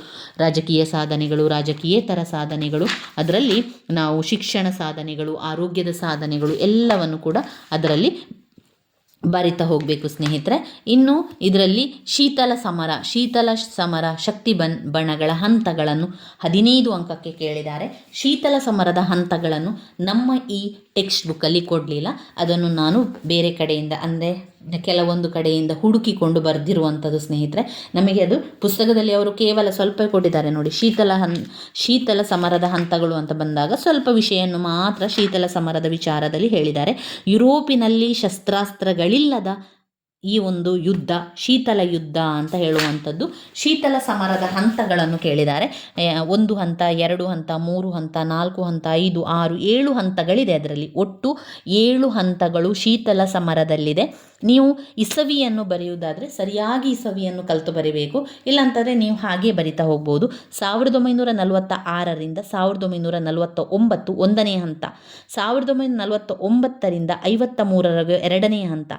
ರಾಜಕೀಯ ಸಾಧನೆಗಳು, ರಾಜಕೀಯೇತರ ಸಾಧನೆಗಳು, ಅದರಲ್ಲಿ ನಾವು ಶಿಕ್ಷಣ ಸಾಧನೆಗಳು, ಆರೋಗ್ಯದ ಸಾಧನೆಗಳು ಎಲ್ಲವನ್ನು ಕೂಡ ಅದರಲ್ಲಿ ಬರಿತಾ ಹೋಗಬೇಕು ಸ್ನೇಹಿತರೆ. ಇನ್ನು ಇದರಲ್ಲಿ ಶೀತಲ ಸಮರ ಶಕ್ತಿ ಬಣಗಳ ಹಂತಗಳನ್ನು 15 ಅಂಕಕ್ಕೆ ಕೇಳಿದ್ದಾರೆ. ಶೀತಲ ಸಮರದ ಹಂತಗಳನ್ನು ನಮ್ಮ ಈ ಟೆಕ್ಸ್ಟ್ ಬುಕ್ಕಲ್ಲಿ ಕೊಡಲಿಲ್ಲ, ಅದನ್ನು ನಾನು ಬೇರೆ ಕಡೆಯಿಂದ ಅಂದರೆ ಕೆಲವೊಂದು ಕಡೆಯಿಂದ ಹುಡುಕಿಕೊಂಡು ಬರೆದಿರುವಂಥದ್ದು ಸ್ನೇಹಿತರೆ. ನಮಗೆ ಅದು ಪುಸ್ತಕದಲ್ಲಿ ಅವರು ಕೇವಲ ಸ್ವಲ್ಪ ಕೊಟ್ಟಿದ್ದಾರೆ ನೋಡಿ. ಶೀತಲ ಸಮರದ ಹಂತಗಳು ಅಂತ ಬಂದಾಗ ಸ್ವಲ್ಪ ವಿಷಯವನ್ನು ಮಾತ್ರ ಶೀತಲ ಸಮರದ ವಿಚಾರದಲ್ಲಿ ಹೇಳಿದ್ದಾರೆ. ಯುರೋಪಿನಲ್ಲಿ ಶಸ್ತ್ರಾಸ್ತ್ರಗಳಿಲ್ಲದ ಈ ಒಂದು ಯುದ್ಧ ಶೀತಲ ಯುದ್ಧ ಅಂತ ಹೇಳುವಂಥದ್ದು. ಶೀತಲ ಸಮರದ ಹಂತಗಳನ್ನು ಕೇಳಿದ್ದಾರೆ. 1 ಹಂತ, 2 ಹಂತ, 3 ಹಂತ, 4 ಹಂತ, 5, 6, 7 ಹಂತಗಳಿದೆ. ಅದರಲ್ಲಿ ಒಟ್ಟು 7 ಹಂತಗಳು ಶೀತಲ ಸಮರದಲ್ಲಿದೆ. ನೀವು ಇಸವಿಯನ್ನು ಬರೆಯುವುದಾದರೆ ಸರಿಯಾಗಿ ಇಸವಿಯನ್ನು ಕಲಿತು ಬರೀಬೇಕು, ಇಲ್ಲಾಂತಂದರೆ ನೀವು ಹಾಗೆ ಬರಿತಾ ಹೋಗ್ಬೋದು. 1946ರಿಂದ 1949 1ನೇ ಹಂತ, 1949ರಿಂದ 53ರವರೆಗೆ 2ನೇ ಹಂತ,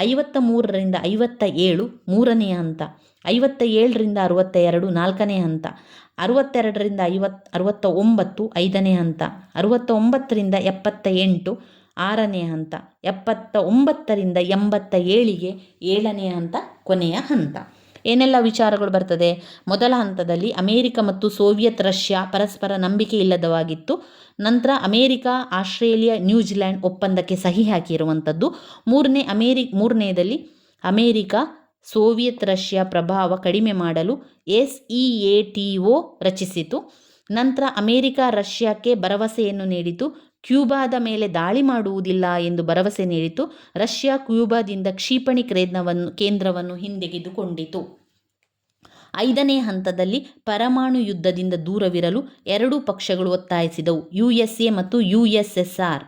53ರಿಂದ 57 3ನೇ ಹಂತ, 57ರಿಂದ 62 4ನೇ ಹಂತ, 62ರಿಂದ 69 5ನೇ ಹಂತ, 69ರಿಂದ 78 6ನೇ ಹಂತ, 79ರಿಂದ 87ಗೆ 7ನೇ ಹಂತ, ಕೊನೆಯ ಹಂತ. ಏನೆಲ್ಲ ವಿಚಾರಗಳು ಬರ್ತದೆ? ಮೊದಲ ಹಂತದಲ್ಲಿ ಅಮೇರಿಕ ಮತ್ತು ಸೋವಿಯತ್ ರಷ್ಯಾ ಪರಸ್ಪರ ನಂಬಿಕೆ ಇಲ್ಲದವಾಗಿತ್ತು. ನಂತರ ಅಮೇರಿಕ, ಆಸ್ಟ್ರೇಲಿಯಾ, ನ್ಯೂಜಿಲ್ಯಾಂಡ್ ಒಪ್ಪಂದಕ್ಕೆ ಸಹಿ ಹಾಕಿರುವಂಥದ್ದು. ಮೂರನೇದಲ್ಲಿ ಅಮೇರಿಕ ಸೋವಿಯತ್ ರಷ್ಯಾ ಪ್ರಭಾವ ಕಡಿಮೆ ಮಾಡಲು SEATO ರಚಿಸಿತು. ನಂತರ ಅಮೇರಿಕ ರಷ್ಯಾಕ್ಕೆ ಭರವಸೆಯನ್ನು ನೀಡಿತು. ಕ್ಯೂಬಾದ ಮೇಲೆ ದಾಳಿ ಮಾಡುವುದಿಲ್ಲ ಎಂದು ಭರವಸೆ ನೀಡಿತು. ರಷ್ಯಾ ಕ್ಯೂಬಾದಿಂದ ಕ್ಷಿಪಣಿ ಕೇಂದ್ರವನ್ನು ಹಿಂತೆಗೆದುಕೊಂಡಿತು. 5ನೇ ಹಂತದಲ್ಲಿ ಪರಮಾಣು ಯುದ್ಧದಿಂದ ದೂರವಿರಲು ಎರಡೂ ಪಕ್ಷಗಳು ಒತ್ತಾಯಿಸಿದವು, USA ಮತ್ತು USSR.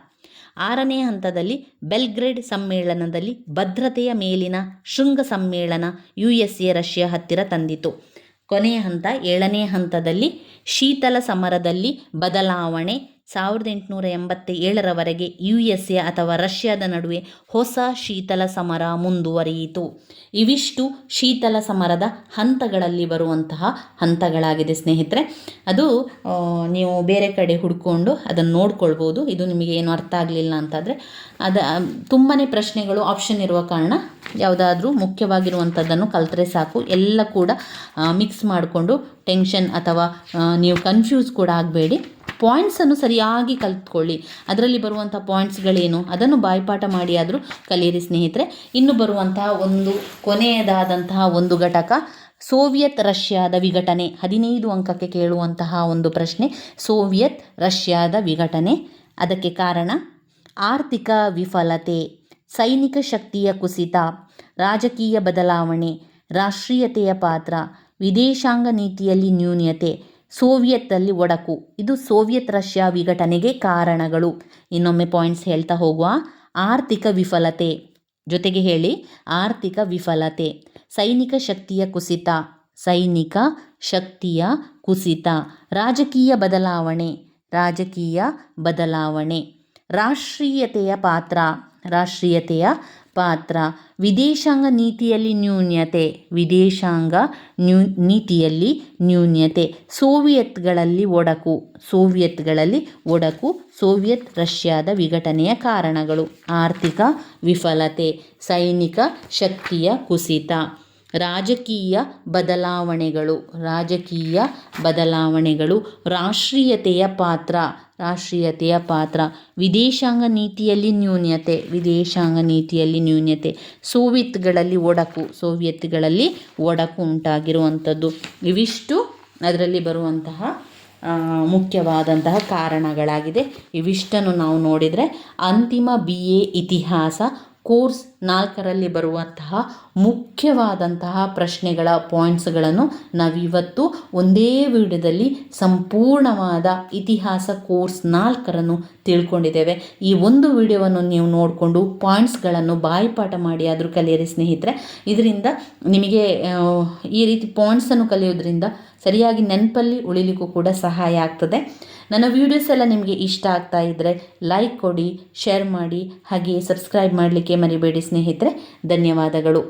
6ನೇ ಹಂತದಲ್ಲಿ ಬೆಲ್ಗ್ರೇಡ್ ಸಮ್ಮೇಳನದಲ್ಲಿ ಭದ್ರತೆಯ ಮೇಲಿನ ಶೃಂಗ ಸಮ್ಮೇಳನ USA ರಷ್ಯಾ ಹತ್ತಿರ ತಂದಿತು. ಕೊನೆಯ ಹಂತ 7ನೇ ಹಂತದಲ್ಲಿ ಶೀತಲ ಸಮರದಲ್ಲಿ ಬದಲಾವಣೆ. 1887ರವರೆಗೆ USA ಅಥವಾ ರಷ್ಯಾದ ನಡುವೆ ಹೊಸ ಶೀತಲ ಸಮರ ಮುಂದುವರಿಯಿತು. ಇವಿಷ್ಟು ಶೀತಲ ಸಮರದ ಹಂತಗಳಲ್ಲಿ ಬರುವಂತಹ ಹಂತಗಳಾಗಿದೆ ಸ್ನೇಹಿತರೆ. ಅದು ನೀವು ಬೇರೆ ಕಡೆ ಹುಡ್ಕೊಂಡು ಅದನ್ನು ನೋಡ್ಕೊಳ್ಬೋದು. ಇದು ನಿಮಗೆ ಏನು ಅರ್ಥ ಆಗಲಿಲ್ಲ ಅಂತಾದರೆ ತುಂಬಾ ಪ್ರಶ್ನೆಗಳು ಆಪ್ಷನ್ ಇರುವ ಕಾರಣ ಯಾವುದಾದ್ರೂ ಮುಖ್ಯವಾಗಿರುವಂಥದ್ದನ್ನು ಕಲಿತ್ರೆ ಸಾಕು. ಎಲ್ಲ ಕೂಡ ಮಿಕ್ಸ್ ಮಾಡಿಕೊಂಡು ಟೆನ್ಷನ್ ಅಥವಾ ನೀವು ಕನ್ಫ್ಯೂಸ್ ಕೂಡ ಆಗಬೇಡಿ. ಪಾಯಿಂಟ್ಸನ್ನು ಸರಿಯಾಗಿ ಕಲಿತ್ಕೊಳ್ಳಿ. ಅದರಲ್ಲಿ ಬರುವಂಥ ಪಾಯಿಂಟ್ಸ್ಗಳೇನು ಅದನ್ನು ಬಾಯ್ಪಾಠ ಮಾಡಿ ಆದರೂ ಕಲಿಯಿರಿ ಸ್ನೇಹಿತರೆ. ಇನ್ನು ಬರುವಂತಹ ಒಂದು ಕೊನೆಯದಾದಂತಹ ಒಂದು ಘಟಕ ಸೋವಿಯತ್ ರಷ್ಯಾದ ವಿಘಟನೆ. 15 ಅಂಕಕ್ಕೆ ಕೇಳುವಂತಹ ಒಂದು ಪ್ರಶ್ನೆ, ಸೋವಿಯತ್ ರಷ್ಯಾದ ವಿಘಟನೆ. ಅದಕ್ಕೆ ಕಾರಣ ಆರ್ಥಿಕ ವಿಫಲತೆ, ಸೈನಿಕ ಶಕ್ತಿಯ ಕುಸಿತ, ರಾಜಕೀಯ ಬದಲಾವಣೆ, ರಾಷ್ಟ್ರೀಯತೆಯ ಪಾತ್ರ, ವಿದೇಶಾಂಗ ನೀತಿಯಲ್ಲಿ ನ್ಯೂನ್ಯತೆ, ಸೋವಿಯತ್ತಲ್ಲಿ ಒಡಕು. ಇದು ಸೋವಿಯತ್ ರಷ್ಯಾ ವಿಘಟನೆಗೆ ಕಾರಣಗಳು. ಇನ್ನೊಮ್ಮೆ ಪಾಯಿಂಟ್ಸ್ ಹೇಳ್ತಾ ಹೋಗುವ. ಆರ್ಥಿಕ ವಿಫಲತೆ, ಜೊತೆಗೆ ಹೇಳಿ, ಆರ್ಥಿಕ ವಿಫಲತೆ. ಸೈನಿಕ ಶಕ್ತಿಯ ಕುಸಿತ, ಸೈನಿಕ ಶಕ್ತಿಯ ಕುಸಿತ. ರಾಜಕೀಯ ಬದಲಾವಣೆ, ರಾಜಕೀಯ ಬದಲಾವಣೆ. ರಾಷ್ಟ್ರೀಯತೆಯ ಪಾತ್ರ, ರಾಷ್ಟ್ರೀಯತೆಯ ಪಾತ್ರ. ವಿದೇಶಾಂಗ ನೀತಿಯಲ್ಲಿ ನ್ಯೂನ್ಯತೆ, ವಿದೇಶಾಂಗ ನೀತಿಯಲ್ಲಿ ನ್ಯೂನ್ಯತೆ. ಸೋವಿಯತ್ಗಳಲ್ಲಿ ಒಡಕು, ಸೋವಿಯತ್ಗಳಲ್ಲಿ ಒಡಕು. ಸೋವಿಯತ್ ರಷ್ಯಾದ ವಿಘಟನೆಯ ಕಾರಣಗಳು. ಆರ್ಥಿಕ ವಿಫಲತೆ, ಸೈನಿಕ ಶಕ್ತಿಯ ಕುಸಿತ. ರಾಜಕೀಯ ಬದಲಾವಣೆಗಳು, ರಾಜಕೀಯ ಬದಲಾವಣೆಗಳು. ರಾಷ್ಟ್ರೀಯತೆಯ ಪಾತ್ರ, ರಾಷ್ಟ್ರೀಯತೆಯ ಪಾತ್ರ. ವಿದೇಶಾಂಗ ನೀತಿಯಲ್ಲಿ ನ್ಯೂನ್ಯತೆ, ವಿದೇಶಾಂಗ ನೀತಿಯಲ್ಲಿ ನ್ಯೂನ್ಯತೆ. ಸೋವಿಯತ್ಗಳಲ್ಲಿ ಒಡಕು, ಸೋವಿಯತ್ಗಳಲ್ಲಿ ಒಡಕು ಉಂಟಾಗಿರುವಂಥದ್ದು. ಇವಿಷ್ಟು ಅದರಲ್ಲಿ ಬರುವಂತಹ ಮುಖ್ಯವಾದಂತಹ ಕಾರಣಗಳಾಗಿದೆ. ಇವಿಷ್ಟನ್ನು ನಾವು ನೋಡಿದರೆ ಅಂತಿಮ BA ಇತಿಹಾಸ ಕೋರ್ಸ್ 4ರಲ್ಲಿ ಬರುವಂತಹ ಮುಖ್ಯವಾದಂತಹ ಪ್ರಶ್ನೆಗಳ ಪಾಯಿಂಟ್ಸ್ಗಳನ್ನು ನಾವಿವತ್ತು ಒಂದೇ ವಿಡಿಯೋದಲ್ಲಿ ಸಂಪೂರ್ಣವಾದ ಇತಿಹಾಸ ಕೋರ್ಸ್ 4ರನ್ನು ತಿಳ್ಕೊಂಡಿದ್ದೇವೆ. ಈ ಒಂದು ವಿಡಿಯೋವನ್ನು ನೀವು ನೋಡಿಕೊಂಡು ಪಾಯಿಂಟ್ಸ್ಗಳನ್ನು ಬಾಯಿಪಾಠ ಮಾಡಿ ಆದರೂ ಕಲಿಯಿರಿ ಸ್ನೇಹಿತರೆ. ಇದರಿಂದ ನಿಮಗೆ ಈ ರೀತಿ ಪಾಯಿಂಟ್ಸನ್ನು ಕಲಿಯೋದ್ರಿಂದ ಸರಿಯಾಗಿ ನೆನಪಲ್ಲಿ ಉಳಿಲಿಕ್ಕೂ ಕೂಡ ಸಹಾಯ ಆಗ್ತದೆ. ನನ್ನ ವೀಡಿಯೋಸ್ ಎಲ್ಲ ನಿಮಗೆ ಇಷ್ಟ ಆಗ್ತಾ ಇದ್ದರೆ ಲೈಕ್ ಕೊಡಿ, ಶೇರ್ ಮಾಡಿ, ಹಾಗೆ ಸಬ್ಸ್ಕ್ರೈಬ್ ಮಾಡಲಿಕ್ಕೆ ಮರಿಬೇಡಿ ಸ್ನೇಹಿತರೆ. ಧನ್ಯವಾದಗಳು.